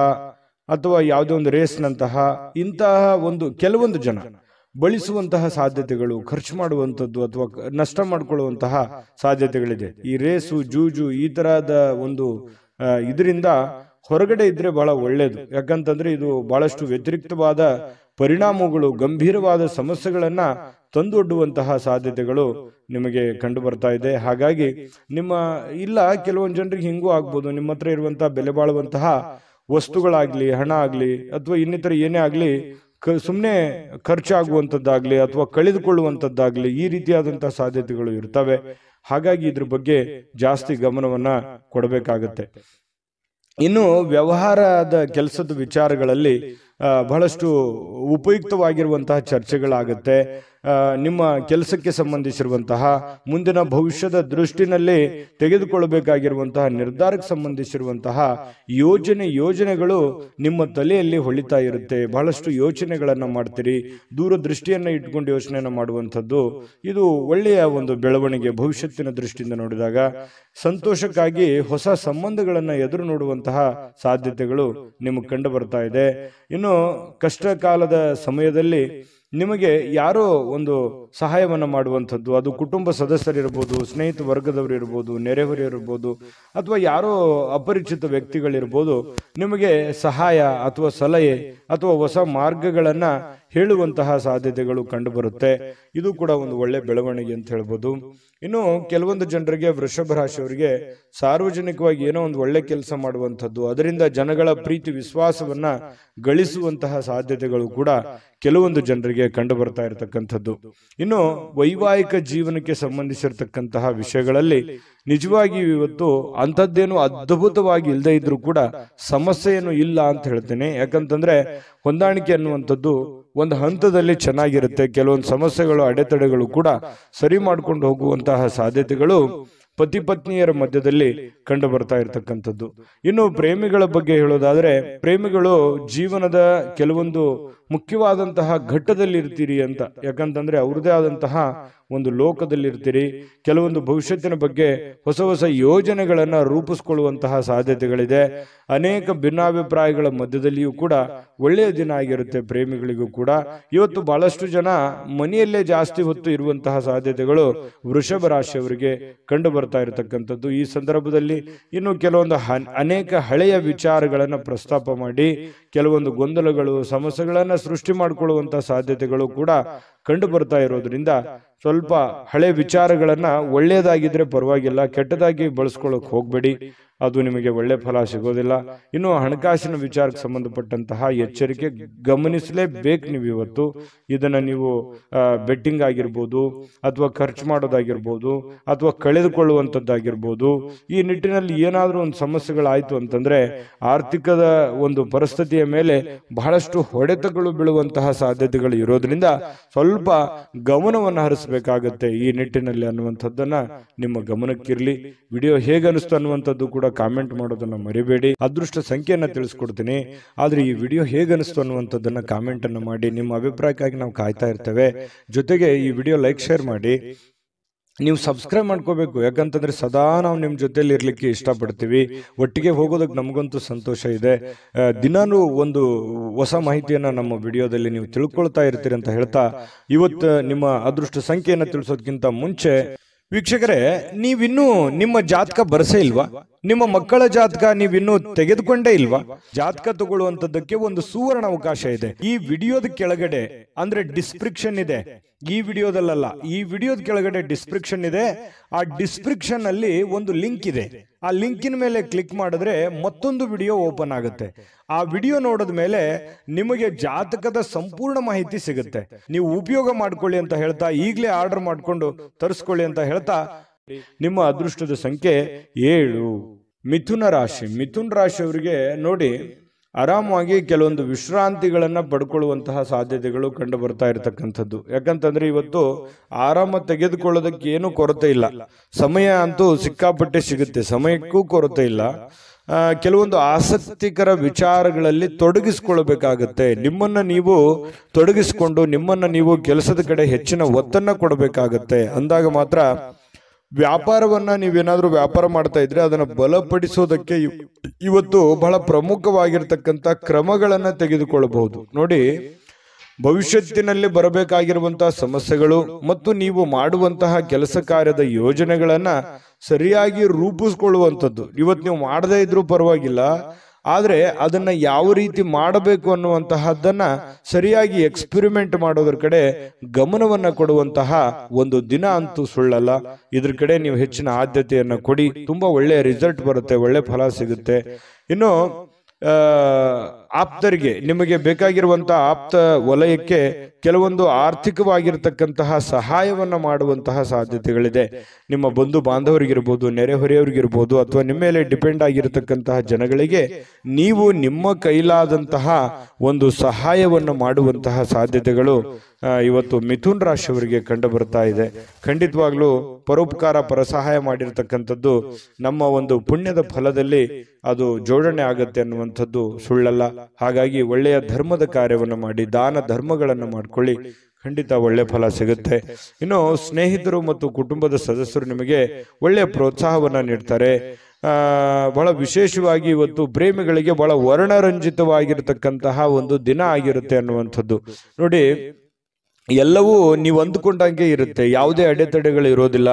ಅಥವಾ ಯಾವುದೇ ಒಂದು ರೇಸ್ನಂತಹ ಇಂತಹ ಒಂದು ಕೆಲವೊಂದು ಜನ ಬಳಸುವಂತಹ ಸಾಧ್ಯತೆಗಳು, ಖರ್ಚು ಮಾಡುವಂಥದ್ದು ಅಥವಾ ನಷ್ಟ ಮಾಡಿಕೊಳ್ಳುವಂತಹ ಸಾಧ್ಯತೆಗಳಿದೆ. ಈ ರೇಸು, ಜೂಜು, ಈ ತರಹದ ಒಂದು ಇದರಿಂದ ಹೊರಗಡೆ ಇದ್ರೆ ಬಹಳ ಒಳ್ಳೇದು. ಯಾಕಂತಂದ್ರೆ ಇದು ಬಹಳಷ್ಟು ವ್ಯತಿರಿಕ್ತವಾದ ಪರಿಣಾಮಗಳು, ಗಂಭೀರವಾದ ಸಮಸ್ಯೆಗಳನ್ನ ತಂದೊಡ್ಡುವಂತಹ ಸಾಧ್ಯತೆಗಳು ನಿಮಗೆ ಕಂಡು ಬರ್ತಾ ಇದೆ. ಹಾಗಾಗಿ ಕೆಲವೊಂದು ಜನರಿಗೆ ಹಿಂಗೂ ಆಗ್ಬೋದು, ನಿಮ್ಮ ಹತ್ರ ಇರುವಂತಹ ಬೆಲೆ ಬಾಳುವಂತಹ ವಸ್ತುಗಳಾಗ್ಲಿ, ಹಣ ಆಗ್ಲಿ, ಅಥವಾ ಇನ್ನಿತರ ಏನೇ ಆಗ್ಲಿ ಸುಮ್ಮನೆ ಖರ್ಚಾಗುವಂಥದ್ದಾಗ್ಲಿ ಅಥವಾ ಕಳೆದುಕೊಳ್ಳುವಂಥದ್ದಾಗ್ಲಿ, ಈ ರೀತಿಯಾದಂತಹ ಸಾಧ್ಯತೆಗಳು ಇರ್ತವೆ. ಹಾಗಾಗಿ ಇದ್ರ ಬಗ್ಗೆ ಜಾಸ್ತಿ ಗಮನವನ್ನ ಕೊಡಬೇಕಾಗತ್ತೆ. ಇನ್ನು ವ್ಯವಹಾರದ ಕೆಲಸದ ವಿಚಾರಗಳಲ್ಲಿ ಬಹಳಷ್ಟು ಉಪಯುಕ್ತವಾಗಿರುವಂತಹ ಚರ್ಚೆಗಳಾಗುತ್ತೆ. ನಿಮ್ಮ ಕೆಲಸಕ್ಕೆ ಸಂಬಂಧಿಸಿರುವಂತಹ ಮುಂದಿನ ಭವಿಷ್ಯದ ದೃಷ್ಟಿನಲ್ಲಿ ತೆಗೆದುಕೊಳ್ಳಬೇಕಾಗಿರುವಂತಹ ನಿರ್ಧಾರಕ್ಕೆ ಸಂಬಂಧಿಸಿರುವಂತಹ ಯೋಜನೆಗಳು ನಿಮ್ಮ ತಲೆಯಲ್ಲಿ ಹೊಳಿತಾ ಇರುತ್ತೆ. ಬಹಳಷ್ಟು ಯೋಚನೆಗಳನ್ನ ಮಾಡ್ತೀರಿ. ದೂರದೃಷ್ಟಿಯನ್ನ ಇಟ್ಕೊಂಡು ಯೋಚನೆಯನ್ನ ಮಾಡುವಂಥದ್ದು ಇದು ಒಳ್ಳೆಯ ಒಂದು ಬೆಳವಣಿಗೆ. ಭವಿಷ್ಯತ್ತಿನ ದೃಷ್ಟಿಯಿಂದ ನೋಡಿದಾಗ ಸಂತೋಷಕ್ಕಾಗಿ ಹೊಸ ಸಂಬಂಧಗಳನ್ನ ಎದುರು ನೋಡುವಂತಹ ಸಾಧ್ಯತೆಗಳು ನಿಮಗೆ ಕಂಡು ಬರ್ತಾ ಇದೆ. ಇನ್ನು ಕಷ್ಟ ಕಾಲದ ಸಮಯದಲ್ಲಿ ನಿಮಗೆ ಯಾರೋ ಒಂದು ಸಹಾಯವನ್ನ ಮಾಡುವಂಥದ್ದು, ಅದು ಕುಟುಂಬ ಸದಸ್ಯರಿರ್ಬೋದು, ಸ್ನೇಹಿತ ವರ್ಗದವರು ಇರ್ಬೋದು, ನೆರೆಹೊರೆಯರಿರ್ಬೋದು, ಅಥವಾ ಯಾರೋ ಅಪರಿಚಿತ ವ್ಯಕ್ತಿಗಳಿರ್ಬೋದು, ನಿಮಗೆ ಸಹಾಯ ಅಥವಾ ಸಲಹೆ ಅಥವಾ ಹೊಸ ಮಾರ್ಗಗಳನ್ನ ಹೇಳುವಂತಹ ಸಾಧ್ಯತೆಗಳು ಕಂಡುಬರುತ್ತೆ. ಇದು ಕೂಡ ಒಂದು ಒಳ್ಳೆ ಬೆಳವಣಿಗೆ ಅಂತ ಹೇಳ್ಬೋದು. ಇನ್ನು ಕೆಲವೊಂದು ಜನರಿಗೆ, ವೃಷಭ ರಾಶಿಯವರಿಗೆ ಸಾರ್ವಜನಿಕವಾಗಿ ಏನೋ ಒಂದು ಒಳ್ಳೆ ಕೆಲಸ ಮಾಡುವಂಥದ್ದು, ಅದರಿಂದ ಜನಗಳ ಪ್ರೀತಿ ವಿಶ್ವಾಸವನ್ನ ಗಳಿಸುವಂತಹ ಸಾಧ್ಯತೆಗಳು ಕೂಡ ಕೆಲವೊಂದು ಜನರಿಗೆ ನಿಮಗೆ ಕಂಡು ಬರ್ತಾ ಇರತಕ್ಕಂಥದ್ದು. ಇನ್ನು ವೈವಾಹಿಕ ಜೀವನಕ್ಕೆ ಸಂಬಂಧಿಸಿರ್ತಕ್ಕಂತಹ ವಿಷಯಗಳಲ್ಲಿ ನಿಜವಾಗಿಯೂ ಇವತ್ತು ಅಂಥದ್ದೇನು ಅದ್ಭುತವಾಗಿ ಇಲ್ಲದೆ ಇದ್ರೂ ಕೂಡ ಸಮಸ್ಯೆ ಏನು ಇಲ್ಲ ಅಂತ ಹೇಳ್ತೇನೆ. ಯಾಕಂತಂದ್ರೆ ಹೊಂದಾಣಿಕೆ ಅನ್ನುವಂಥದ್ದು ಒಂದು ಹಂತದಲ್ಲಿ ಚೆನ್ನಾಗಿರುತ್ತೆ. ಕೆಲವೊಂದು ಸಮಸ್ಯೆಗಳು ಅಡೆತಡೆಗಳು ಕೂಡ ಸರಿ ಮಾಡ್ಕೊಂಡು ಹೋಗುವಂತಹ ಸಾಧ್ಯತೆಗಳು ಪತಿ ಪತ್ನಿಯರ ಮಧ್ಯದಲ್ಲಿ ಕಂಡು ಬರ್ತಾ ಇರತಕ್ಕಂಥದ್ದು. ಇನ್ನು ಪ್ರೇಮಿಗಳ ಬಗ್ಗೆ ಹೇಳೋದಾದ್ರೆ, ಪ್ರೇಮಿಗಳು ಜೀವನದ ಕೆಲವೊಂದು ಮುಖ್ಯವಾದಂತಹ ಘಟ್ಟದಲ್ಲಿ ಇರ್ತೀರಿ ಅಂತ. ಯಾಕಂತಂದ್ರೆ ಅವ್ರದೇ ಆದಂತಹ ಒಂದು ಲೋಕದಲ್ಲಿ ಇರ್ತೀರಿ. ಕೆಲವೊಂದು ಭವಿಷ್ಯತ್ತಿನ ಬಗ್ಗೆ ಹೊಸ ಹೊಸ ಯೋಜನೆಗಳನ್ನ ರೂಪಿಸ್ಕೊಳ್ಳುವಂತಹ ಸಾಧ್ಯತೆಗಳಿದೆ. ಅನೇಕ ಭಿನ್ನಾಭಿಪ್ರಾಯಗಳ ಮಧ್ಯದಲ್ಲಿಯೂ ಕೂಡ ಒಳ್ಳೆಯ ದಿನ ಆಗಿರುತ್ತೆ ಪ್ರೇಮಿಗಳಿಗೂ ಕೂಡ. ಇವತ್ತು ಬಹಳಷ್ಟು ಜನ ಮನೆಯಲ್ಲೇ ಜಾಸ್ತಿ ಹೊತ್ತು ಇರುವಂತಹ ಸಾಧ್ಯತೆಗಳು ವೃಷಭ ರಾಶಿಯವರಿಗೆ ಕಂಡು ಬರ್ತಾ ಇರತಕ್ಕಂಥದ್ದು. ಈ ಸಂದರ್ಭದಲ್ಲಿ ಇನ್ನು ಕೆಲವೊಂದು ಅನೇಕ ಹಳೆಯ ವಿಚಾರಗಳನ್ನ ಪ್ರಸ್ತಾಪ ಮಾಡಿ ಕೆಲವೊಂದು ಗೊಂದಲಗಳು ಸಮಸ್ಯೆಗಳನ್ನ ಸೃಷ್ಟಿ ಮಾಡಿಕೊಳ್ಳುವಂತಹ ಸಾಧ್ಯತೆಗಳು ಕೂಡ ಕಂಡು ಬರ್ತಾ ಇರೋದ್ರಿಂದ ಸ್ವಲ್ಪ ಹಳೆ ವಿಚಾರಗಳನ್ನ ಒಳ್ಳೆಯದಾಗಿದ್ರೆ ಪರವಾಗಿಲ್ಲ, ಕೆಟ್ಟದಾಗಿ ಬಳಸ್ಕೊಳ್ಳೋಕೆ ಹೋಗ್ಬೇಡಿ, ಅದು ನಿಮಗೆ ಒಳ್ಳೆ ಫಲ ಸಿಗೋದಿಲ್ಲ. ಇನ್ನು ಹಣಕಾಸಿನ ವಿಚಾರಕ್ಕೆ ಸಂಬಂಧಪಟ್ಟಂತಹ ಎಚ್ಚರಿಕೆ ಗಮನಿಸಲೇಬೇಕು. ನೀವು ಇವತ್ತು ಇದನ್ನ ನೀವು ಬೆಟ್ಟಿಂಗ್ ಆಗಿರ್ಬೋದು ಅಥವಾ ಖರ್ಚು ಮಾಡೋದಾಗಿರ್ಬೋದು ಅಥವಾ ಕಳೆದುಕೊಳ್ಳುವಂಥದ್ದಾಗಿರ್ಬೋದು, ಈ ನಿಟ್ಟಿನಲ್ಲಿ ಏನಾದರೂ ಒಂದು ಸಮಸ್ಯೆಗಳಾಯ್ತು ಅಂತಂದ್ರೆ ಆರ್ಥಿಕದ ಒಂದು ಪರಿಸ್ಥಿತಿಯ ಮೇಲೆ ಬಹಳಷ್ಟು ಹೊಡೆತಗಳು ಬೀಳುವಂತಹ ಸಾಧ್ಯತೆಗಳು ಇರೋದ್ರಿಂದ ಸ್ವಲ್ಪ ಗಮನವನ್ನು ಹರಿಸಬೇಕಾಗತ್ತೆ ಈ ನಿಟ್ಟಿನಲ್ಲಿ ಅನ್ನುವಂಥದ್ದನ್ನ ನಿಮ್ಮ ಗಮನಕ್ಕಿರ್ಲಿ. ವಿಡಿಯೋ ಹೇಗೆ ಅನಿಸ್ತು ಅನ್ನುವಂಥದ್ದು ಕೂಡ ಕಾಮೆಂಟ್ ಮಾಡೋದನ್ನ ಮರಿಬೇಡಿ. ಅದೃಷ್ಟ ಸಂಖ್ಯೆಯನ್ನ ತಿಳಿಸ್ಕೊಡ್ತೀನಿ, ಆದ್ರೆ ಈ ವಿಡಿಯೋ ಹೇಗೆ ಅನಿಸ್ತು ಅನ್ನುವಂಥದ್ದನ್ನ ಕಾಮೆಂಟ್ ಅನ್ನು ಮಾಡಿ. ನಿಮ್ಮ ಅಭಿಪ್ರಾಯಕ್ಕಾಗಿ ನಾವು ಕಾಯ್ತಾ ಇರ್ತೇವೆ. ಜೊತೆಗೆ ಈ ವಿಡಿಯೋ ಲೈಕ್ ಶೇರ್ ಮಾಡಿ. ನೀವು ಸಬ್ಸ್ಕ್ರೈಬ್ ಮಾಡ್ಕೋಬೇಕು, ಯಾಕಂತಂದ್ರೆ ಸದಾ ನಾವು ನಿಮ್ಮ ಜೊತೆಲಿ ಇರ್ಲಿಕ್ಕೆ ಇಷ್ಟಪಡ್ತೀವಿ. ಒಟ್ಟಿಗೆ ಹೋಗೋದಕ್ಕೆ ನಮಗಂತೂ ಸಂತೋಷ ಇದೆ. ದಿನಾನು ಒಂದು ಹೊಸ ಮಾಹಿತಿಯನ್ನ ನಮ್ಮ ವಿಡಿಯೋದಲ್ಲಿ ನೀವು ತಿಳ್ಕೊಳ್ತಾ ಇರ್ತೀರಿ ಅಂತ ಹೇಳ್ತಾ, ಇವತ್ತು ನಿಮ್ಮ ಅದೃಷ್ಟ ಸಂಖ್ಯೆಯನ್ನು ತಿಳಿಸೋದಕ್ಕಿಂತ ಮುಂಚೆ ವೀಕ್ಷಕರೇ, ನೀವಿನ್ನೂ ನಿಮ್ಮ ಜಾತಕ ಬರಸೇ ಇಲ್ವಾ? ನಿಮ್ಮ ಮಕ್ಕಳ ಜಾತಕ ನೀವಿನ್ನೂ ತೆಗೆದುಕೊಂಡೇ ಇಲ್ವಾ? ಜಾತಕ ತಗೊಳ್ಳುವಂತದ್ದಕ್ಕೆ ಒಂದು ಸುವರ್ಣ ಅವಕಾಶ ಇದೆ. ಈ ವಿಡಿಯೋದ ಕೆಳಗಡೆ ಅಂದ್ರೆ ಡಿಸ್ಕ್ರಿಪ್ಷನ್ ಇದೆ, ಈ ವಿಡಿಯೋದಲ್ಲ, ಈ ವಿಡಿಯೋದ ಕೆಳಗಡೆ ಡಿಸ್ಕ್ರಿಪ್ಷನ್ ಇದೆ. ಆ ಡಿಸ್ಕ್ರಿಪ್ಷನ್ ಅಲ್ಲಿ ಒಂದು ಲಿಂಕ್ ಇದೆ. ಆ ಲಿಂಕಿನ ಮೇಲೆ ಕ್ಲಿಕ್ ಮಾಡಿದ್ರೆ ಮತ್ತೊಂದು ವಿಡಿಯೋ ಓಪನ್ ಆಗುತ್ತೆ. ಆ ವಿಡಿಯೋ ನೋಡಿದ ಮೇಲೆ ನಿಮಗೆ ಜಾತಕದ ಸಂಪೂರ್ಣ ಮಾಹಿತಿ ಸಿಗುತ್ತೆ. ನೀವು ಉಪಯೋಗ ಮಾಡ್ಕೊಳ್ಳಿ ಅಂತ ಹೇಳ್ತಾ, ಈಗಲೇ ಆರ್ಡರ್ ಮಾಡ್ಕೊಂಡು ತರಿಸ್ಕೊಳ್ಳಿ ಅಂತ ಹೇಳ್ತಾ, ನಿಮ್ಮ ಅದೃಷ್ಟದ ಸಂಖ್ಯೆ 7. ಮಿಥುನ ರಾಶಿ. ಮಿಥುನ ರಾಶಿಯವರಿಗೆ ನೋಡಿ, ಆರಾಮವಾಗಿ ಕೆಲವೊಂದು ವಿಶ್ರಾಂತಿಗಳನ್ನ ಪಡ್ಕೊಳ್ಳುವಂತಹ ಸಾಧ್ಯತೆಗಳು ಕಂಡು ಬರ್ತಾ ಇರತಕ್ಕಂಥದ್ದು. ಯಾಕಂತಂದ್ರೆ ಇವತ್ತು ಆರಾಮ ತೆಗೆದುಕೊಳ್ಳೋದಕ್ಕೆ ಏನು ಕೊರತೆ ಇಲ್ಲ, ಸಮಯ ಅಂತೂ ಸಿಕ್ಕಾಪಟ್ಟೆ ಸಿಗುತ್ತೆ, ಸಮಯಕ್ಕೂ ಕೊರತೆ ಇಲ್ಲ. ಕೆಲವೊಂದು ಆಸಕ್ತಿಕರ ವಿಚಾರಗಳಲ್ಲಿ ತೊಡಗಿಸಿಕೊಳ್ಬೇಕಾಗತ್ತೆ. ನಿಮ್ಮನ್ನ ನೀವು ತೊಡಗಿಸಿಕೊಂಡು ನಿಮ್ಮನ್ನ ನೀವು ಕೆಲಸದ ಕಡೆ ಹೆಚ್ಚಿನ ಒತ್ತನ್ನ ಕೊಡಬೇಕಾಗತ್ತೆ. ಅಂದಾಗ ಮಾತ್ರ ವ್ಯಾಪಾರವನ್ನ ನೀವೇನಾದ್ರೂ ವ್ಯಾಪಾರ ಮಾಡ್ತಾ ಇದ್ರೆ ಅದನ್ನ ಬಲಪಡಿಸೋದಕ್ಕೆ ಇವತ್ತು ಬಹಳ ಪ್ರಮುಖವಾಗಿರ್ತಕ್ಕಂಥ ಕ್ರಮಗಳನ್ನ ತೆಗೆದುಕೊಳ್ಳಬಹುದು. ನೋಡಿ, ಭವಿಷ್ಯತ್ತಿನಲ್ಲಿ ಬರಬೇಕಾಗಿರುವಂತಹ ಸಮಸ್ಯೆಗಳು ಮತ್ತು ನೀವು ಮಾಡುವಂತಹ ಕೆಲಸ ಕಾರ್ಯದ ಯೋಜನೆಗಳನ್ನ ಸರಿಯಾಗಿ ರೂಪಿಸ್ಕೊಳ್ಳುವಂಥದ್ದು. ಇವತ್ತು ನೀವು ಮಾಡದೇ ಇದ್ರೂ ಪರವಾಗಿಲ್ಲ, ಆದ್ರೆ ಅದನ್ನ ಯಾವ ರೀತಿ ಮಾಡಬೇಕು ಅನ್ನುವಂತಹದ್ದನ್ನ ಸರಿಯಾಗಿ ಎಕ್ಸ್ಪೆರಿಮೆಂಟ್ ಮಾಡೋದ್ರ ಕಡೆ ಗಮನವನ್ನ ಕೊಡುವಂತಹ ಒಂದು ದಿನ ಅಂತೂ ಸುಳ್ಳಲ್ಲ. ಇದ್ರ ಕಡೆ ನೀವು ಹೆಚ್ಚಿನ ಆದ್ಯತೆಯನ್ನ ಕೊಡಿ, ತುಂಬಾ ಒಳ್ಳೆಯ ರಿಸಲ್ಟ್ ಬರುತ್ತೆ, ಒಳ್ಳೆ ಫಲ ಸಿಗುತ್ತೆ. ಇನ್ನು ಆಪ್ತರಿಗೆ, ನಿಮಗೆ ಬೇಕಾಗಿರುವಂತಹ ಆಪ್ತ ವಲಯಕ್ಕೆ ಕೆಲವೊಂದು ಆರ್ಥಿಕವಾಗಿರ್ತಕ್ಕಂತಹ ಸಹಾಯವನ್ನ ಮಾಡುವಂತಹ ಸಾಧ್ಯತೆಗಳಿದೆ. ನಿಮ್ಮ ಬಂಧು ಬಾಂಧವರಿಗಿರ್ಬೋದು, ನೆರೆಹೊರೆಯವರಿಗಿರ್ಬೋದು, ಅಥವಾ ನಿಮ್ಮ ಮೇಲೆ ಡಿಪೆಂಡ್ ಆಗಿರತಕ್ಕಂತಹ ಜನಗಳಿಗೆ ನೀವು ನಿಮ್ಮ ಕೈಲಾದಂತಹ ಒಂದು ಸಹಾಯವನ್ನ ಮಾಡುವಂತಹ ಸಾಧ್ಯತೆಗಳು ಇವತ್ತು ಮಿಥುನ್ ರಾಶಿಯವರಿಗೆ ಕಂಡು ಬರ್ತಾ ಇದೆ. ಖಂಡಿತವಾಗ್ಲೂ ಪರೋಪಕಾರ ಪರಸಹಾಯ ಮಾಡಿರ್ತಕ್ಕಂಥದ್ದು ನಮ್ಮ ಒಂದು ಪುಣ್ಯದ ಫಲದಲ್ಲಿ ಅದು ಜೋಡಣೆ ಆಗತ್ತೆ ಅನ್ನುವಂಥದ್ದು ಸುಳ್ಳಲ್ಲ. ಹಾಗಾಗಿ ಒಳ್ಳೆಯ ಧರ್ಮದ ಕಾರ್ಯವನ್ನು ಮಾಡಿ, ದಾನ ಧರ್ಮಗಳನ್ನು ಮಾಡ್ಕೊಳ್ಳಿ, ಖಂಡಿತ ಒಳ್ಳೆ ಫಲ ಸಿಗುತ್ತೆ. ಇನ್ನು ಸ್ನೇಹಿತರು ಮತ್ತು ಕುಟುಂಬದ ಸದಸ್ಯರು ನಿಮಗೆ ಒಳ್ಳೆಯ ಪ್ರೋತ್ಸಾಹವನ್ನ ನೀಡ್ತಾರೆ. ಬಹಳ ವಿಶೇಷವಾಗಿ ಇವತ್ತು ಪ್ರೇಮಿಗಳಿಗೆ ಬಹಳ ವರ್ಣರಂಜಿತವಾಗಿರ್ತಕ್ಕಂತಹ ಒಂದು ದಿನ ಆಗಿರುತ್ತೆ ಅನ್ನುವಂಥದ್ದು. ನೋಡಿ, ಎಲ್ಲವೂ ನೀವು ಅಂದುಕೊಂಡಂಗೆ ಇರುತ್ತೆ, ಯಾವುದೇ ಅಡೆತಡೆಗಳು ಇರೋದಿಲ್ಲ.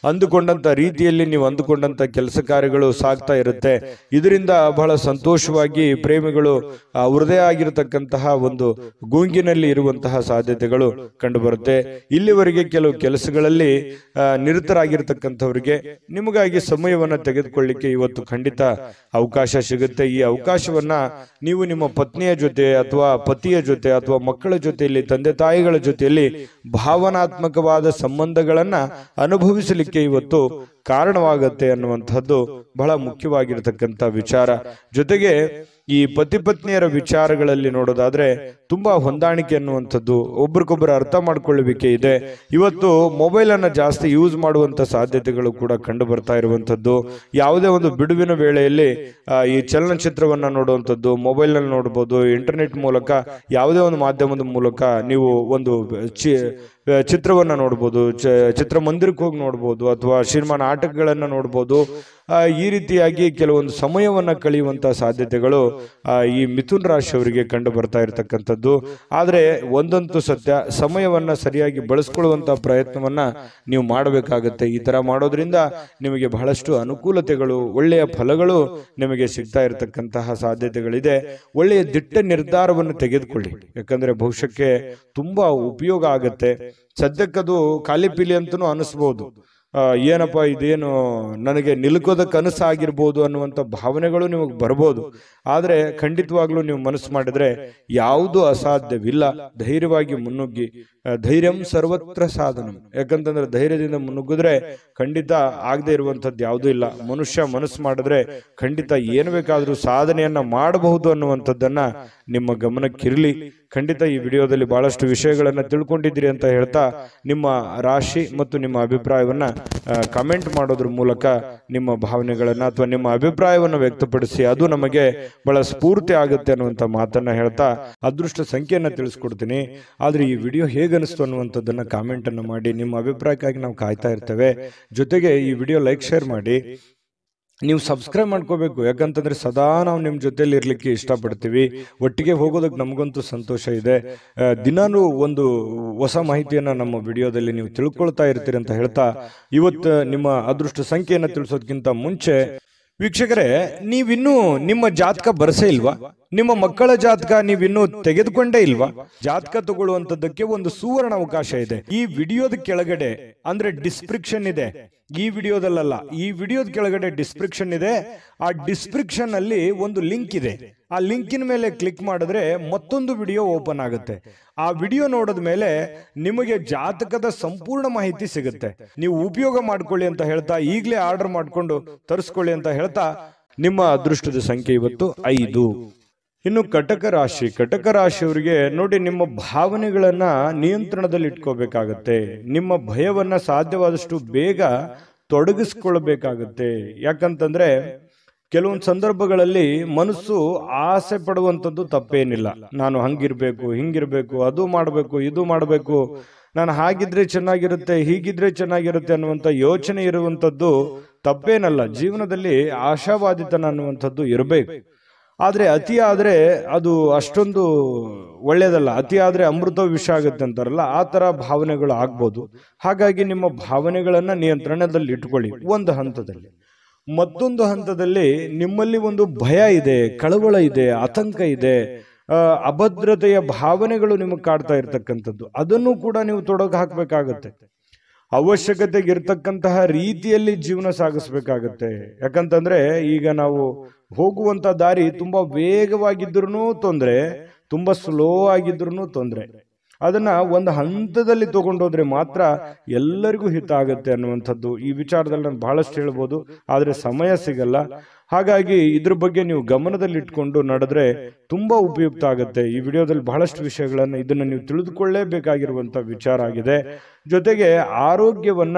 ಅಂದುಕೊಂಡಂತ ರೀತಿಯಲ್ಲಿ ನೀವು ಅಂದುಕೊಂಡಂತ ಕೆಲಸ ಕಾರ್ಯಗಳು ಸಾಗ್ತಾ ಇರುತ್ತೆ. ಇದರಿಂದ ಬಹಳ ಸಂತೋಷವಾಗಿ ಪ್ರೇಮಿಗಳು ಅವರದೇ ಆಗಿರತಕ್ಕಂತಹ ಒಂದು ಗುಂಗಿನಲ್ಲಿ ಇರುವಂತಹ ಸಾಧ್ಯತೆಗಳು ಕಂಡು ಬರುತ್ತೆ. ಇಲ್ಲಿವರೆಗೆ ಕೆಲವು ಕೆಲಸಗಳಲ್ಲಿ ನಿರತರಾಗಿರ್ತಕ್ಕಂಥವರಿಗೆ ನಿಮಗಾಗಿ ಸಮಯವನ್ನ ತೆಗೆದುಕೊಳ್ಳಿಕ್ಕೆ ಇವತ್ತು ಖಂಡಿತ ಅವಕಾಶ ಸಿಗುತ್ತೆ. ಈ ಅವಕಾಶವನ್ನ ನೀವು ನಿಮ್ಮ ಪತ್ನಿಯ ಜೊತೆ ಅಥವಾ ಪತಿಯ ಜೊತೆ ಅಥವಾ ಮಕ್ಕಳ ಜೊತೆಯಲ್ಲಿ, ತಂದೆ ತಾಯಿಗಳ ಜೊತೆಯಲ್ಲಿ ಭಾವನಾತ್ಮಕವಾದ ಸಂಬಂಧಗಳನ್ನ ಅನುಭವಿಸಲಿಕ್ಕೆ ಇವತ್ತು ಕಾರಣವಾಗತ್ತೆ ಅನ್ನುವಂಥದ್ದು ಬಹಳ ಮುಖ್ಯವಾಗಿರತಕ್ಕಂಥ ವಿಚಾರ. ಜೊತೆಗೆ ಈ ಪತಿ ಪತ್ನಿಯರ ವಿಚಾರಗಳಲ್ಲಿ ನೋಡೋದಾದ್ರೆ ತುಂಬಾ ಹೊಂದಾಣಿಕೆ ಅನ್ನುವಂಥದ್ದು, ಒಬ್ರಿಗೊಬ್ಬರು ಅರ್ಥ ಮಾಡ್ಕೊಳ್ಳುವಿಕೆ ಇದೆ. ಇವತ್ತು ಮೊಬೈಲ್ ಅನ್ನ ಜಾಸ್ತಿ ಯೂಸ್ ಮಾಡುವಂತ ಸಾಧ್ಯತೆಗಳು ಕೂಡ ಕಂಡು ಬರ್ತಾ ಇರುವಂತದ್ದು. ಯಾವುದೇ ಒಂದು ಬಿಡುವಿನ ವೇಳೆಯಲ್ಲಿ ಈ ಚಲನಚಿತ್ರವನ್ನ ನೋಡುವಂಥದ್ದು, ಮೊಬೈಲ್ ನಲ್ಲಿ ನೋಡಬಹುದು, ಇಂಟರ್ನೆಟ್ ಮೂಲಕ ಯಾವುದೇ ಒಂದು ಮಾಧ್ಯಮದ ಮೂಲಕ ನೀವು ಒಂದು ಚಿತ್ರವನ್ನ ನೋಡ್ಬೋದು, ಚಿತ್ರಮಂದಿರಕ್ಕೆ ಹೋಗಿ ನೋಡ್ಬೋದು, ಅಥವಾ ಸಿನಿಮಾ ನಾಟಕಗಳನ್ನ ನೋಡ್ಬೋದು. ಈ ರೀತಿಯಾಗಿ ಕೆಲವೊಂದು ಸಮಯವನ್ನ ಕಳೆಯುವಂತ ಸಾಧ್ಯತೆಗಳು ಈ ಮಿಥುನ್ ರಾಶಿಯವರಿಗೆ ಕಂಡು ಬರ್ತಾ ಇರತಕ್ಕಂಥದ್ದು. ಆದ್ರೆ ಒಂದಂತೂ ಸತ್ಯ, ಸಮಯವನ್ನ ಸರಿಯಾಗಿ ಬಳಸ್ಕೊಳ್ಳುವಂತ ಪ್ರಯತ್ನವನ್ನ ನೀವು ಮಾಡಬೇಕಾಗತ್ತೆ. ಈ ತರ ಮಾಡೋದ್ರಿಂದ ನಿಮಗೆ ಬಹಳಷ್ಟು ಅನುಕೂಲತೆಗಳು, ಒಳ್ಳೆಯ ಫಲಗಳು ನಿಮಗೆ ಸಿಗ್ತಾ ಇರತಕ್ಕಂತಹ ಸಾಧ್ಯತೆಗಳಿದೆ. ಒಳ್ಳೆಯ ದಿಟ್ಟ ನಿರ್ಧಾರವನ್ನು ತೆಗೆದುಕೊಳ್ಳಿ, ಯಾಕಂದ್ರೆ ಭವಿಷ್ಯಕ್ಕೆ ತುಂಬಾ ಉಪಯೋಗ ಆಗತ್ತೆ. ಸದ್ಯಕ್ಕದು ಖಾಲಿ ಪೀಲಿ ಅಂತನೂ ಅನಿಸ್ಬೋದು, ಏನಪ್ಪ ಇದೇನು ನನಗೆ ನಿಲ್ಕೋದಕ್ಕೆ ಕನಸಾಗಿರ್ಬೋದು ಅನ್ನುವಂಥ ಭಾವನೆಗಳು ನಿಮಗೆ ಬರ್ಬೋದು. ಆದರೆ ಖಂಡಿತವಾಗ್ಲೂ ನೀವು ಮನಸ್ಸು ಮಾಡಿದ್ರೆ ಯಾವುದು ಅಸಾಧ್ಯವಿಲ್ಲ. ಧೈರ್ಯವಾಗಿ ಮುನ್ನುಗ್ಗಿ, ಧೈರ್ಯಂ ಸರ್ವತ್ರ ಸಾಧನಂ. ಯಾಕಂತಂದ್ರೆ ಧೈರ್ಯದಿಂದ ಮುನ್ನುಗ್ಗಿದ್ರೆ ಖಂಡಿತ ಆಗದೆ ಇರುವಂಥದ್ದು ಯಾವುದೂ ಇಲ್ಲ. ಮನುಷ್ಯ ಮನಸ್ಸು ಮಾಡಿದ್ರೆ ಖಂಡಿತ ಏನು ಬೇಕಾದ್ರೂ ಸಾಧನೆಯನ್ನ ಮಾಡಬಹುದು ಅನ್ನುವಂಥದ್ದನ್ನ ನಿಮ್ಮ ಗಮನಕ್ಕಿರಲಿ. ಖಂಡಿತ ಈ ವಿಡಿಯೋದಲ್ಲಿ ಬಹಳಷ್ಟು ವಿಷಯಗಳನ್ನ ತಿಳ್ಕೊಂಡಿದ್ದೀರಿ ಅಂತ ಹೇಳ್ತಾ, ನಿಮ್ಮ ರಾಶಿ ಮತ್ತು ನಿಮ್ಮ ಅಭಿಪ್ರಾಯವನ್ನ ಕಮೆಂಟ್ ಮಾಡೋದ್ರ ಮೂಲಕ ನಿಮ್ಮ ಭಾವನೆಗಳನ್ನ ಅಥವಾ ನಿಮ್ಮ ಅಭಿಪ್ರಾಯವನ್ನು ವ್ಯಕ್ತಪಡಿಸಿ, ಅದು ನಮಗೆ ಬಹಳ ಸ್ಫೂರ್ತಿ ಆಗುತ್ತೆ ಅನ್ನುವಂಥ ಮಾತನ್ನ ಹೇಳ್ತಾ ಅದೃಷ್ಟ ಸಂಖ್ಯೆಯನ್ನ ತಿಳಿಸ್ಕೊಡ್ತೀನಿ. ಆದ್ರೆ ಈ ವಿಡಿಯೋ ಹೇಗನಿಸ್ತು ಅನ್ನುವಂಥದ್ದನ್ನ ಕಾಮೆಂಟ್ ಅನ್ನು ಮಾಡಿ. ನಿಮ್ಮ ಅಭಿಪ್ರಾಯಕ್ಕಾಗಿ ನಾವು ಕಾಯ್ತಾ ಇರ್ತೇವೆ. ಜೊತೆಗೆ ಈ ವಿಡಿಯೋ ಲೈಕ್, ಶೇರ್ ಮಾಡಿ. ನೀವು ಸಬ್ಸ್ಕ್ರೈಬ್ ಮಾಡ್ಕೋಬೇಕು, ಯಾಕಂತಂದ್ರೆ ಸದಾ ನಾವು ನಿಮ್ಮ ಜೊತೆಲಿ ಇರ್ಲಿಕ್ಕೆ ಇಷ್ಟಪಡ್ತೀವಿ. ಒಟ್ಟಿಗೆ ಹೋಗೋದಕ್ಕೆ ನಮಗಂತೂ ಸಂತೋಷ ಇದೆ. ದಿನಾನು ಒಂದು ಹೊಸ ಮಾಹಿತಿಯನ್ನ ನಮ್ಮ ವಿಡಿಯೋದಲ್ಲಿ ನೀವು ತಿಳ್ಕೊಳ್ತಾ ಇರ್ತೀರಿ ಅಂತ ಹೇಳ್ತಾ, ಇವತ್ತು ನಿಮ್ಮ ಅದೃಷ್ಟ ಸಂಖ್ಯೆಯನ್ನು ತಿಳಿಸೋದಕ್ಕಿಂತ ಮುಂಚೆ ವೀಕ್ಷಕರೇ, ನೀವಿನ್ನೂ ನಿಮ್ಮ ಜಾತಕ ಬರಸೇ ಇಲ್ವಾ? ನಿಮ್ಮ ಮಕ್ಕಳ ಜಾತಕ ನೀವಿನ್ನೂ ತೆಗೆದುಕೊಂಡೇ ಇಲ್ವಾ? ಜಾತಕ ತಗೊಳ್ಳುವಂತದ್ದಕ್ಕೆ ಒಂದು ಸುವರ್ಣ ಅವಕಾಶ ಇದೆ. ಈ ವಿಡಿಯೋದ ಕೆಳಗಡೆ ಅಂದ್ರೆ ಡಿಸ್ಕ್ರಿಪ್ಷನ್ ಇದೆ, ಈ ವಿಡಿಯೋದಲ್ಲ, ಈ ವಿಡಿಯೋದ ಕೆಳಗಡೆ ಡಿಸ್ಕ್ರಿಪ್ಷನ್ ಇದೆ. ಆ ಡಿಸ್ಕ್ರಿಪ್ಷನ್ ಅಲ್ಲಿ ಒಂದು ಲಿಂಕ್ ಇದೆ. ಆ ಲಿಂಕಿನ ಮೇಲೆ ಕ್ಲಿಕ್ ಮಾಡಿದ್ರೆ ಮತ್ತೊಂದು ವಿಡಿಯೋ ಓಪನ್ ಆಗುತ್ತೆ. ಆ ವಿಡಿಯೋ ನೋಡಿದ ಮೇಲೆ ನಿಮಗೆ ಜಾತಕದ ಸಂಪೂರ್ಣ ಮಾಹಿತಿ ಸಿಗುತ್ತೆ. ನೀವು ಉಪಯೋಗ ಮಾಡ್ಕೊಳ್ಳಿ ಅಂತ ಹೇಳ್ತಾ, ಈಗಲೇ ಆರ್ಡರ್ ಮಾಡ್ಕೊಂಡು ತರಿಸ್ಕೊಳ್ಳಿ ಅಂತ ಹೇಳ್ತಾ, ನಿಮ್ಮ ಅದೃಷ್ಟದ ಸಂಖ್ಯೆ ಇವತ್ತು 5. ಇನ್ನು ಕಟಕ ರಾಶಿ, ಕಟಕ ರಾಶಿಯವರಿಗೆ ನೋಡಿ, ನಿಮ್ಮ ಭಾವನೆಗಳನ್ನ ನಿಯಂತ್ರಣದಲ್ಲಿ ಇಟ್ಕೋಬೇಕಾಗತ್ತೆ. ನಿಮ್ಮ ಭಯವನ್ನ ಸಾಧ್ಯವಾದಷ್ಟು ಬೇಗ ತೊಡಗಿಸ್ಕೊಳ್ಬೇಕಾಗತ್ತೆ. ಯಾಕಂತಂದ್ರೆ ಕೆಲವೊಂದು ಸಂದರ್ಭಗಳಲ್ಲಿ ಮನಸ್ಸು ಆಸೆ ಪಡುವಂಥದ್ದು ತಪ್ಪೇನಿಲ್ಲ. ನಾನು ಹಂಗಿರ್ಬೇಕು, ಹಿಂಗಿರ್ಬೇಕು, ಅದು ಮಾಡಬೇಕು, ಇದು ಮಾಡಬೇಕು, ನಾನು ಹಾಗಿದ್ರೆ ಚೆನ್ನಾಗಿರುತ್ತೆ, ಹೀಗಿದ್ರೆ ಚೆನ್ನಾಗಿರುತ್ತೆ ಅನ್ನುವಂಥ ಯೋಚನೆ ಇರುವಂಥದ್ದು ತಪ್ಪೇನಲ್ಲ. ಜೀವನದಲ್ಲಿ ಆಶಾವಾದಿತನ ಅನ್ನುವಂಥದ್ದು ಇರಬೇಕು. ಆದ್ರೆ ಅತಿ ಆದ್ರೆ ಅದು ಅಷ್ಟೊಂದು ಒಳ್ಳೇದಲ್ಲ. ಅತಿ ಆದ್ರೆ ಅಮೃತ ವಿಷ ಆಗುತ್ತೆ ಅಂತಾರಲ್ಲ, ಆ ತರ ಭಾವನೆಗಳು ಆಗ್ಬೋದು. ಹಾಗಾಗಿ ನಿಮ್ಮ ಭಾವನೆಗಳನ್ನ ನಿಯಂತ್ರಣದಲ್ಲಿ ಇಟ್ಕೊಳ್ಳಿ ಒಂದು ಹಂತದಲ್ಲಿ. ಮತ್ತೊಂದು ಹಂತದಲ್ಲಿ ನಿಮ್ಮಲ್ಲಿ ಒಂದು ಭಯ ಇದೆ, ಕಳವಳ ಇದೆ, ಆತಂಕ ಇದೆ, ಅಭದ್ರತೆಯ ಭಾವನೆಗಳು ನಿಮಗೆ ಕಾಡ್ತಾ ಇರ್ತಕ್ಕಂಥದ್ದು, ಅದನ್ನು ಕೂಡ ನೀವು ತೊಡಗು ಹಾಕ್ಬೇಕಾಗತ್ತೆ. ಅವಶ್ಯಕತೆಗೆ ಇರ್ತಕ್ಕಂತಹ ರೀತಿಯಲ್ಲಿ ಜೀವನ ಸಾಗಿಸ್ಬೇಕಾಗತ್ತೆ. ಯಾಕಂತಂದ್ರೆ ಈಗ ನಾವು ಹೋಗುವಂತ ದಾರಿ ತುಂಬಾ ವೇಗವಾಗಿದ್ರು ತೊಂದ್ರೆ, ತುಂಬಾ ಸ್ಲೋ ಆಗಿದ್ರು ತೊಂದ್ರೆ. ಅದನ್ನ ಒಂದು ಹಂತದಲ್ಲಿ ತಗೊಂಡೋದ್ರೆ ಮಾತ್ರ ಎಲ್ಲರಿಗೂ ಹಿತ ಆಗುತ್ತೆ ಅನ್ನುವಂಥದ್ದು. ಈ ವಿಚಾರದಲ್ಲಿ ನಾನು ಬಹಳಷ್ಟು ಹೇಳ್ಬೋದು, ಆದ್ರೆ ಸಮಯ ಸಿಗಲ್ಲ. ಹಾಗಾಗಿ ಇದ್ರ ಬಗ್ಗೆ ನೀವು ಗಮನದಲ್ಲಿ ಇಟ್ಕೊಂಡು ನಡೆದ್ರೆ ತುಂಬಾ ಉಪಯುಕ್ತ ಆಗುತ್ತೆ. ಈ ವಿಡಿಯೋದಲ್ಲಿ ಬಹಳಷ್ಟು ವಿಷಯಗಳನ್ನ ಇದನ್ನ ನೀವು ತಿಳಿದುಕೊಳ್ಳೇಬೇಕಾಗಿರುವಂತ ವಿಚಾರ ಆಗಿದೆ. ಜೊತೆಗೆ ಆರೋಗ್ಯವನ್ನ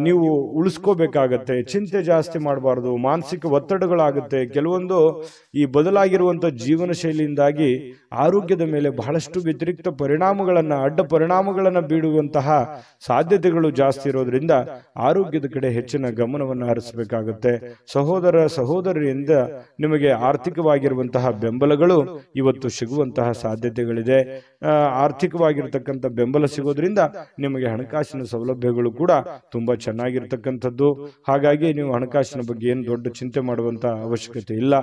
ನೀವು ಉಳಿಸ್ಕೋಬೇಕಾಗತ್ತೆ. ಚಿಂತೆ ಜಾಸ್ತಿ ಮಾಡಬಾರ್ದು, ಮಾನಸಿಕ ಒತ್ತಡಗಳಾಗುತ್ತೆ. ಕೆಲವೊಂದು ಈ ಬದಲಾಗಿರುವಂಥ ಜೀವನ ಶೈಲಿಯಿಂದಾಗಿ ಆರೋಗ್ಯದ ಮೇಲೆ ಬಹಳಷ್ಟು ವ್ಯತಿರಿಕ್ತ ಪರಿಣಾಮಗಳನ್ನು, ಅಡ್ಡ ಪರಿಣಾಮಗಳನ್ನು ಬೀಳುವಂತಹ ಸಾಧ್ಯತೆಗಳು ಜಾಸ್ತಿ ಇರೋದ್ರಿಂದ ಆರೋಗ್ಯದ ಕಡೆ ಹೆಚ್ಚಿನ ಗಮನವನ್ನು ಹರಿಸಬೇಕಾಗುತ್ತೆ. ಸಹೋದರಿಯಿಂದ ನಿಮಗೆ ಆರ್ಥಿಕವಾಗಿರುವಂತಹ ಬೆಂಬಲಗಳು ಇವತ್ತು ಸಿಗುವಂತಹ ಸಾಧ್ಯತೆಗಳಿದೆ. ಆರ್ಥಿಕವಾಗಿರ್ತಕ್ಕಂಥ ಬೆಂಬಲ ಸಿಗೋದ್ರಿಂದ ನಿಮಗೆ ಹಣಕಾಸಿನ ಸೌಲಭ್ಯಗಳು ಕೂಡ ತುಂಬಾ ಚೆನ್ನಾಗಿರ್ತಕ್ಕಂಥದ್ದು. ಹಾಗಾಗಿ ನೀವು ಹಣಕಾಸಿನ ಬಗ್ಗೆ ಏನು ದೊಡ್ಡ ಚಿಂತೆ ಮಾಡುವಂತ ಅವಶ್ಯಕತೆ ಇಲ್ಲ.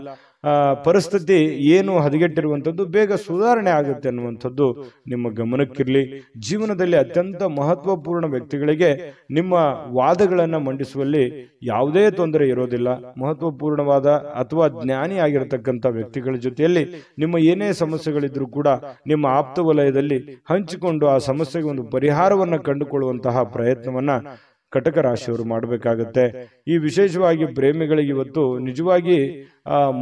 ಪರಿಸ್ಥಿತಿ ಏನು ಹದಗೆಟ್ಟಿರುವಂಥದ್ದು ಬೇಗ ಸುಧಾರಣೆ ಆಗುತ್ತೆ ಅನ್ನುವಂಥದ್ದು ನಿಮ್ಮ ಗಮನಕ್ಕಿರಲಿ. ಜೀವನದಲ್ಲಿ ಅತ್ಯಂತ ಮಹತ್ವಪೂರ್ಣ ವ್ಯಕ್ತಿಗಳಿಗೆ ನಿಮ್ಮ ವಾದಗಳನ್ನು ಮಂಡಿಸುವಲ್ಲಿ ಯಾವುದೇ ತೊಂದರೆ ಇರೋದಿಲ್ಲ. ಮಹತ್ವಪೂರ್ಣವಾದ ಅಥವಾ ಜ್ಞಾನಿ ಆಗಿರತಕ್ಕಂಥ ವ್ಯಕ್ತಿಗಳ ಜೊತೆಯಲ್ಲಿ ನಿಮ್ಮ ಏನೇ ಸಮಸ್ಯೆಗಳಿದ್ರೂ ಕೂಡ ನಿಮ್ಮ ಆಪ್ತ ವಲಯದಲ್ಲಿ ಹಂಚಿಕೊಂಡು ಆ ಸಮಸ್ಯೆಗೆ ಒಂದು ಪರಿಹಾರವನ್ನು ಕಂಡುಕೊಳ್ಳುವಂತಹ ಪ್ರಯತ್ನವನ್ನ ಕಟಕ ರಾಶಿಯವರು ಮಾಡಬೇಕಾಗತ್ತೆ. ಈ ವಿಶೇಷವಾಗಿ ಪ್ರೇಮಿಗಳಿಗೆ ಇವತ್ತು ನಿಜವಾಗಿ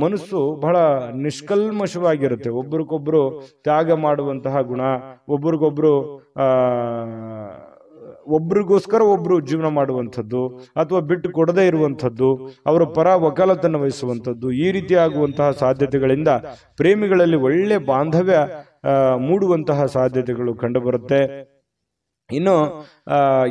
ಮನಸ್ಸು ಬಹಳ ನಿಷ್ಕಲ್ಮಶವಾಗಿರುತ್ತೆ. ಒಬ್ರಿಗೊಬ್ರು ತ್ಯಾಗ ಮಾಡುವಂತಹ ಗುಣ, ಒಬ್ರಿಗೋಸ್ಕರ ಒಬ್ರು ಜೀವನ ಮಾಡುವಂಥದ್ದು ಅಥವಾ ಬಿಟ್ಟು ಕೊಡದೇ ಇರುವಂಥದ್ದು, ಅವರ ಪರ ವಕಾಲತನ್ನು ವಹಿಸುವಂಥದ್ದು, ಈ ರೀತಿ ಆಗುವಂತಹ ಸಾಧ್ಯತೆಗಳಿಂದ ಪ್ರೇಮಿಗಳಲ್ಲಿ ಒಳ್ಳೆ ಬಾಂಧವ್ಯ ಮೂಡುವಂತಹ ಸಾಧ್ಯತೆಗಳು ಕಂಡುಬರುತ್ತೆ. ಇನ್ನು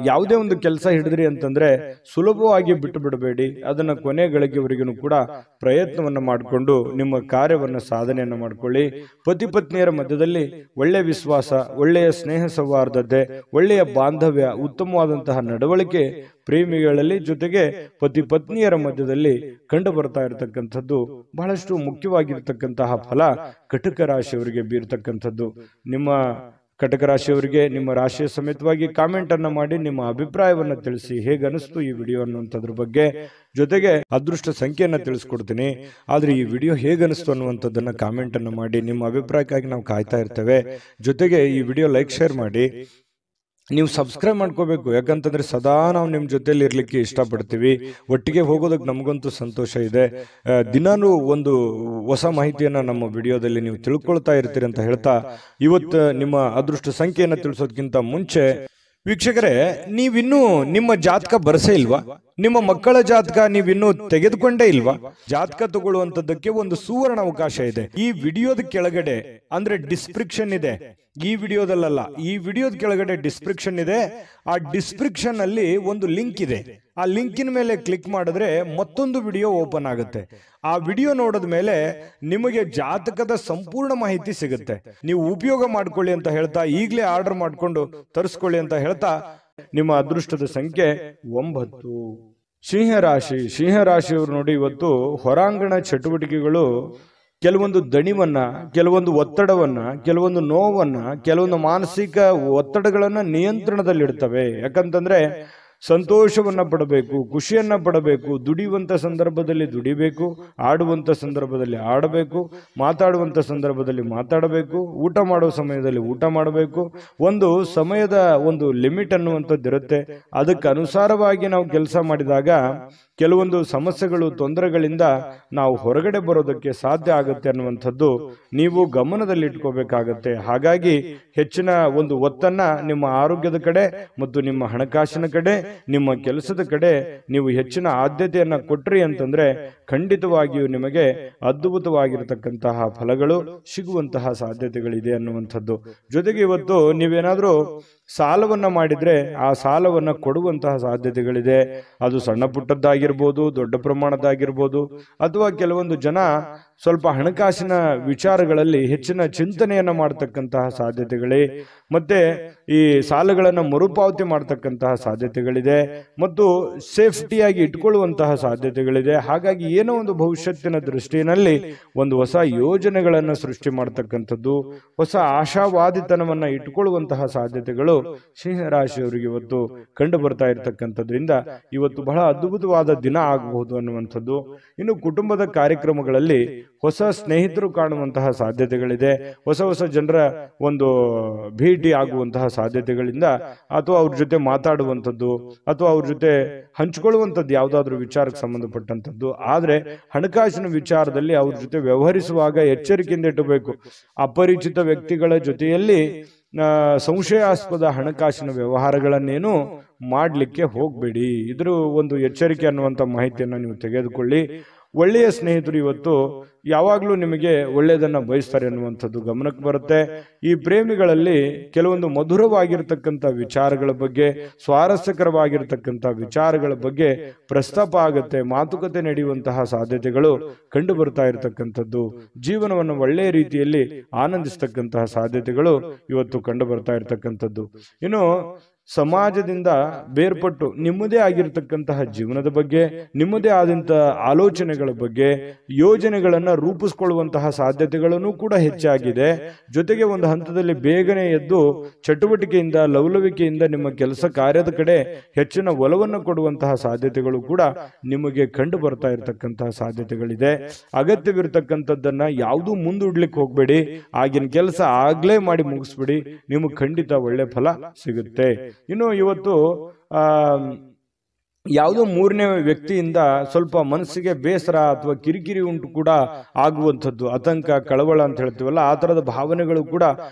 ಯಾವುದೇ ಒಂದು ಕೆಲಸ ಹಿಡಿದ್ರಿ ಅಂತಂದ್ರೆ ಸುಲಭವಾಗಿ ಬಿಟ್ಟು ಬಿಡಬೇಡಿ. ಅದನ್ನ ಕೊನೆ ಗಳಿಗೆವರೆಗೂ ಕೂಡ ಪ್ರಯತ್ನವನ್ನ ಮಾಡಿಕೊಂಡು ನಿಮ್ಮ ಕಾರ್ಯವನ್ನ ಸಾಧನೆಯನ್ನ ಮಾಡ್ಕೊಳ್ಳಿ. ಪತಿ ಪತ್ನಿಯರ ಮಧ್ಯದಲ್ಲಿ ಒಳ್ಳೆಯ ವಿಶ್ವಾಸ, ಒಳ್ಳೆಯ ಸ್ನೇಹ ಸೌಹಾರ್ದತೆ, ಒಳ್ಳೆಯ ಬಾಂಧವ್ಯ, ಉತ್ತಮವಾದಂತಹ ನಡವಳಿಕೆ ಪ್ರೇಮಿಗಳಲ್ಲಿ ಜೊತೆಗೆ ಪತಿ ಪತ್ನಿಯರ ಮಧ್ಯದಲ್ಲಿ ಕಂಡು ಬರ್ತಾ ಇರತಕ್ಕಂಥದ್ದು ಬಹಳಷ್ಟು ಮುಖ್ಯವಾಗಿರ್ತಕ್ಕಂತಹ ಫಲ ಕಟಕ ರಾಶಿಯವರಿಗೆ ಬೀರ್ತಕ್ಕಂಥದ್ದು. ನಿಮ್ಮ ಕಟಕ ರಾಶಿಯವರಿಗೆ ನಿಮ್ಮ ರಾಶಿಯ ಸಮೇತವಾಗಿ ಕಾಮೆಂಟ್ ಅನ್ನ ಮಾಡಿ ನಿಮ್ಮ ಅಭಿಪ್ರಾಯವನ್ನ ತಿಳಿಸಿ. ಹೇಗೆ ಅನಿಸ್ತು ಈ ವಿಡಿಯೋ ಅನ್ನುವಂಥದ್ರ ಬಗ್ಗೆ, ಜೊತೆಗೆ ಅದೃಷ್ಟ ಸಂಖ್ಯೆಯನ್ನ ತಿಳಿಸ್ಕೊಡ್ತೀನಿ. ಆದ್ರೆ ಈ ವಿಡಿಯೋ ಹೇಗೆ ಅನಿಸ್ತು ಅನ್ನುವಂಥದ್ದನ್ನ ಕಾಮೆಂಟ್ ಅನ್ನ ಮಾಡಿ. ನಿಮ್ಮ ಅಭಿಪ್ರಾಯಕ್ಕಾಗಿ ನಾವು ಕಾಯ್ತಾ ಇರ್ತೇವೆ. ಜೊತೆಗೆ ಈ ವಿಡಿಯೋ ಲೈಕ್, ಶೇರ್ ಮಾಡಿ. ನೀವು ಸಬ್ಸ್ಕ್ರೈಬ್ ಮಾಡ್ಕೋಬೇಕು, ಯಾಕಂತಂದ್ರೆ ಸದಾ ನಾವು ನಿಮ್ಮ ಜೊತೆಲಿ ಇರ್ಲಿಕ್ಕೆ ಇಷ್ಟಪಡ್ತೀವಿ. ಒಟ್ಟಿಗೆ ಹೋಗೋದಕ್ಕೆ ನಮಗಂತೂ ಸಂತೋಷ ಇದೆ. ದಿನಾನು ಒಂದು ಹೊಸ ಮಾಹಿತಿಯನ್ನ ನಮ್ಮ ವಿಡಿಯೋದಲ್ಲಿ ನೀವು ತಿಳ್ಕೊಳ್ತಾ ಇರ್ತೀರಿ ಅಂತ ಹೇಳ್ತಾ, ಇವತ್ತು ನಿಮ್ಮ ಅದೃಷ್ಟ ಸಂಖ್ಯೆಯನ್ನು ತಿಳಿಸೋದಕ್ಕಿಂತ ಮುಂಚೆ ವೀಕ್ಷಕರೇ, ನೀವಿನ್ನೂ ನಿಮ್ಮ ಜಾತಕ ಬರಸೇ ಇಲ್ವಾ? ನಿಮ್ಮ ಮಕ್ಕಳ ಜಾತಕ ನೀವಿನ್ನೂ ತೆಗೆದುಕೊಂಡೇ ಇಲ್ವಾ? ಜಾತಕ ತಗೊಳ್ಳುವಂತದ್ದಕ್ಕೆ ಒಂದು ಸುವರ್ಣ ಅವಕಾಶ ಇದೆ. ಈ ವಿಡಿಯೋದ ಕೆಳಗಡೆ ಅಂದ್ರೆ ಡಿಸ್ಕ್ರಿಪ್ಷನ್ ಇದೆ. ಈ ವಿಡಿಯೋದಲ್ಲ, ಈ ವಿಡಿಯೋದ ಕೆಳಗಡೆ ಡಿಸ್ಕ್ರಿಪ್ಷನ್ ಇದೆ. ಆ ಡಿಸ್ಕ್ರಿಪ್ಷನ್ ಅಲ್ಲಿ ಒಂದು ಲಿಂಕ್ ಇದೆ. ಆ ಲಿಂಕಿನ ಮೇಲೆ ಕ್ಲಿಕ್ ಮಾಡಿದ್ರೆ ಮತ್ತೊಂದು ವಿಡಿಯೋ ಓಪನ್ ಆಗುತ್ತೆ. ಆ ವಿಡಿಯೋ ನೋಡಿದ ಮೇಲೆ ನಿಮಗೆ ಜಾತಕದ ಸಂಪೂರ್ಣ ಮಾಹಿತಿ ಸಿಗುತ್ತೆ. ನೀವು ಉಪಯೋಗ ಮಾಡ್ಕೊಳ್ಳಿ ಅಂತ ಹೇಳ್ತಾ, ಈಗಲೇ ಆರ್ಡರ್ ಮಾಡ್ಕೊಂಡು ತರಿಸ್ಕೊಳ್ಳಿ ಅಂತ ಹೇಳ್ತಾ, ನಿಮ್ಮ ಅದೃಷ್ಟದ ಸಂಖ್ಯೆ 9. ಸಿಂಹರಾಶಿ. ಸಿಂಹರಾಶಿಯವರು ನೋಡಿ, ಇವತ್ತು ಹೊರಾಂಗಣ ಚಟುವಟಿಕೆಗಳು ಕೆಲವೊಂದು ದಣಿವನ್ನ, ಕೆಲವೊಂದು ಒತ್ತಡವನ್ನ, ಕೆಲವೊಂದು ನೋವನ್ನ, ಕೆಲವೊಂದು ಮಾನಸಿಕ ಒತ್ತಡಗಳನ್ನ ನಿಯಂತ್ರಣದಲ್ಲಿಡ್ತವೆ. ಯಾಕಂತಂದ್ರೆ ಸಂತೋಷವನ್ನ ಪಡಬೇಕು, ಖುಷಿಯನ್ನ ಪಡಬೇಕು, ದುಡಿಯುವಂತ ಸಂದರ್ಭದಲ್ಲಿ ದುಡಿಬೇಕು, ಆಡುವಂತ ಸಂದರ್ಭದಲ್ಲಿ ಆಡಬೇಕು, ಮಾತಾಡುವಂತ ಸಂದರ್ಭದಲ್ಲಿ ಮಾತಾಡಬೇಕು, ಊಟ ಮಾಡುವ ಸಮಯದಲ್ಲಿ ಊಟ ಮಾಡಬೇಕು. ಒಂದು ಸಮಯದ ಒಂದು ಲಿಮಿಟ್ ಅನ್ನುವಂಥದ್ದು ಇರುತ್ತೆ. ಅದಕ್ಕೆ ಅನುಸಾರವಾಗಿ ನಾವು ಕೆಲಸ ಮಾಡಿದಾಗ ಕೆಲವೊಂದು ಸಮಸ್ಯೆಗಳು, ತೊಂದರೆಗಳಿಂದ ನಾವು ಹೊರಗಡೆ ಬರೋದಕ್ಕೆ ಸಾಧ್ಯ ಆಗುತ್ತೆ ಅನ್ನುವಂಥದ್ದು ನೀವು ಗಮನದಲ್ಲಿ ಇಟ್ಕೋಬೇಕಾಗತ್ತೆ. ಹಾಗಾಗಿ ಹೆಚ್ಚಿನ ಒಂದು ಒತ್ತನ್ನ ನಿಮ್ಮ ಆರೋಗ್ಯದ ಕಡೆ ಮತ್ತು ನಿಮ್ಮ ಹಣಕಾಸಿನ ಕಡೆ, ನಿಮ್ಮ ಕೆಲಸದ ಕಡೆ ನೀವು ಹೆಚ್ಚಿನ ಆದ್ಯತೆಯನ್ನ ಕೊಟ್ರಿ ಅಂತಂದ್ರೆ ಖಂಡಿತವಾಗಿಯೂ ನಿಮಗೆ ಅದ್ಭುತವಾಗಿರತಕ್ಕಂತಹ ಫಲಗಳು ಸಿಗುವಂತಹ ಸಾಧ್ಯತೆಗಳಿದೆ ಅನ್ನುವಂಥದ್ದು. ಜೊತೆಗೆ ಇವತ್ತು ನೀವೇನಾದ್ರೂ ಸಾಲವನ್ನ ಮಾಡಿದ್ರೆ ಆ ಸಾಲವನ್ನ ಕೊಡುವಂತಹ ಸಾಧ್ಯತೆಗಳಿದೆ. ಅದು ಸಣ್ಣ ಪುಟ್ಟದ್ದಾಗಿರ್ಬೋದು, ದೊಡ್ಡ ಪ್ರಮಾಣದಾಗಿರ್ಬೋದು, ಅಥವಾ ಕೆಲವೊಂದು ಜನ ಸ್ವಲ್ಪ ಹಣಕಾಸಿನ ವಿಚಾರಗಳಲ್ಲಿ ಹೆಚ್ಚಿನ ಚಿಂತನೆಯನ್ನ ಮಾಡತಕ್ಕಂತಹ ಸಾಧ್ಯತೆಗಳೇ, ಮತ್ತೆ ಈ ಸಾಲಗಳನ್ನ ಮರುಪಾವತಿ ಮಾಡತಕ್ಕಂತಹ ಸಾಧ್ಯತೆಗಳಿದೆ, ಮತ್ತು ಸೇಫ್ಟಿಯಾಗಿ ಇಟ್ಕೊಳ್ಳುವಂತಹ ಸಾಧ್ಯತೆಗಳಿದೆ. ಹಾಗಾಗಿ ಏನೋ ಒಂದು ಭವಿಷ್ಯತ್ತಿನ ದೃಷ್ಟಿಯಲ್ಲಿ ಒಂದು ಹೊಸ ಯೋಜನೆಗಳನ್ನ ಸೃಷ್ಟಿ ಮಾಡತಕ್ಕಂಥದ್ದು, ಹೊಸ ಆಶಾವಾದಿತನವನ್ನ ಇಟ್ಕೊಳ್ಳುವಂತಹ ಸಾಧ್ಯತೆಗಳು ಸಿಂಹರಾಶಿಯವರಿಗೆ ಇವತ್ತು ಕಂಡು ಬರ್ತಾ ಇರತಕ್ಕಂಥದ್ರಿಂದ ಇವತ್ತು ಬಹಳ ಅದ್ಭುತವಾದ ದಿನ ಆಗಬಹುದು ಅನ್ನುವಂಥದ್ದು. ಇನ್ನು ಕುಟುಂಬದ ಕಾರ್ಯಕ್ರಮಗಳಲ್ಲಿ ಹೊಸ ಸ್ನೇಹಿತರು ಕಾಣುವಂತಹ ಸಾಧ್ಯತೆಗಳಿದೆ. ಹೊಸ ಹೊಸ ಜನರ ಒಂದು ಭೇಟಿ ಆಗುವಂತಹ ಸಾಧ್ಯತೆಗಳಿಂದ, ಅಥವಾ ಅವ್ರ ಜೊತೆ ಮಾತಾಡುವಂಥದ್ದು, ಅಥವಾ ಅವ್ರ ಜೊತೆ ಹಂಚಿಕೊಳ್ಳುವಂಥದ್ದು ಯಾವುದಾದ್ರೂ ವಿಚಾರಕ್ಕೆ ಸಂಬಂಧಪಟ್ಟಂಥದ್ದು. ಆದ್ರೆ ಹಣಕಾಸಿನ ವಿಚಾರದಲ್ಲಿ ಅವ್ರ ಜೊತೆ ವ್ಯವಹರಿಸುವಾಗ ಎಚ್ಚರಿಕೆಯಿಂದ ಇಟ್ಟಬೇಕು. ಅಪರಿಚಿತ ವ್ಯಕ್ತಿಗಳ ಜೊತೆಯಲ್ಲಿ ಸಂಶಯಾಸ್ಪದ ಹಣಕಾಸಿನ ವ್ಯವಹಾರಗಳನ್ನೇನು ಮಾಡಲಿಕ್ಕೆ ಹೋಗಬೇಡಿ. ಇದ್ರ ಒಂದು ಎಚ್ಚರಿಕೆ ಅನ್ನುವಂಥ ಮಾಹಿತಿಯನ್ನು ನೀವು ತೆಗೆದುಕೊಳ್ಳಿ. ಒಳ್ಳೆಯ ಸ್ನೇಹಿತರು ಇವತ್ತು ಯಾವಾಗಲೂ ನಿಮಗೆ ಒಳ್ಳೆಯದನ್ನು ಬಯಸ್ತಾರೆ ಅನ್ನುವಂಥದ್ದು ಗಮನಕ್ಕೆ ಬರುತ್ತೆ. ಈ ಪ್ರೇಮಿಗಳಲ್ಲಿ ಕೆಲವೊಂದು ಮಧುರವಾಗಿರ್ತಕ್ಕಂಥ ವಿಚಾರಗಳ ಬಗ್ಗೆ, ಸ್ವಾರಸ್ಯಕರವಾಗಿರ್ತಕ್ಕಂಥ ವಿಚಾರಗಳ ಬಗ್ಗೆ ಪ್ರಸ್ತಾಪ ಆಗುತ್ತೆ, ಮಾತುಕತೆ ನಡೆಯುವಂತಹ ಸಾಧ್ಯತೆಗಳು ಕಂಡು ಬರ್ತಾ ಇರತಕ್ಕಂಥದ್ದು, ಜೀವನವನ್ನು ಒಳ್ಳೆಯ ರೀತಿಯಲ್ಲಿ ಆನಂದಿಸ್ತಕ್ಕಂತಹ ಸಾಧ್ಯತೆಗಳು ಇವತ್ತು ಕಂಡು ಬರ್ತಾ ಇರತಕ್ಕಂಥದ್ದು. ಇನ್ನು ಸಮಾಜದಿಂದ ಬೇರ್ಪಟ್ಟು ನಿಮ್ಮದೇ ಆಗಿರತಕ್ಕಂತಹ ಜೀವನದ ಬಗ್ಗೆ, ನಿಮ್ಮದೇ ಆದಂತಹ ಆಲೋಚನೆಗಳ ಬಗ್ಗೆ, ಯೋಜನೆಗಳನ್ನು ರೂಪಿಸಿಕೊಳ್ಳುವಂತಹ ಸಾಧ್ಯತೆಗಳನ್ನು ಕೂಡ ಹೆಚ್ಚಾಗಿದೆ. ಜೊತೆಗೆ ಒಂದು ಹಂತದಲ್ಲಿ ಬೇಗನೆ ಎದ್ದು ಚಟುವಟಿಕೆಯಿಂದ, ಲವಲವಿಕೆಯಿಂದ ನಿಮ್ಮ ಕೆಲಸ ಕಾರ್ಯದ ಕಡೆ ಹೆಚ್ಚಿನ ಒಲವನ್ನು ಕೊಡುವಂತಹ ಸಾಧ್ಯತೆಗಳು ಕೂಡ ನಿಮಗೆ ಕಂಡು ಬರ್ತಾ ಇರತಕ್ಕಂತಹ ಸಾಧ್ಯತೆಗಳಿದೆ. ಅಗತ್ಯವಿರತಕ್ಕಂಥದ್ದನ್ನ ಯಾವುದೂ ಮುಂದೂಡ್ಲಿಕ್ಕೆ ಹೋಗ್ಬೇಡಿ. ಆಗಿನ ಕೆಲಸ ಆಗ್ಲೇ ಮಾಡಿ ಮುಗಿಸ್ಬಿಡಿ, ನಿಮಗೆ ಖಂಡಿತ ಒಳ್ಳೆ ಫಲ ಸಿಗುತ್ತೆ. ಇನ್ನು ಇವತ್ತು ಯಾವುದೋ ಮೂರನೇ ವ್ಯಕ್ತಿಯಿಂದ ಸ್ವಲ್ಪ ಮನಸ್ಸಿಗೆ ಬೇಸರ ಅಥವಾ ಕಿರಿಕಿರಿ ಉಂಟು ಕೂಡ ಆಗುವಂಥದ್ದು, ಆತಂಕ, ಕಳವಳ ಅಂತ ಹೇಳ್ತೀವಲ್ಲ, ಆ ಥರದ ಭಾವನೆಗಳು ಕೂಡ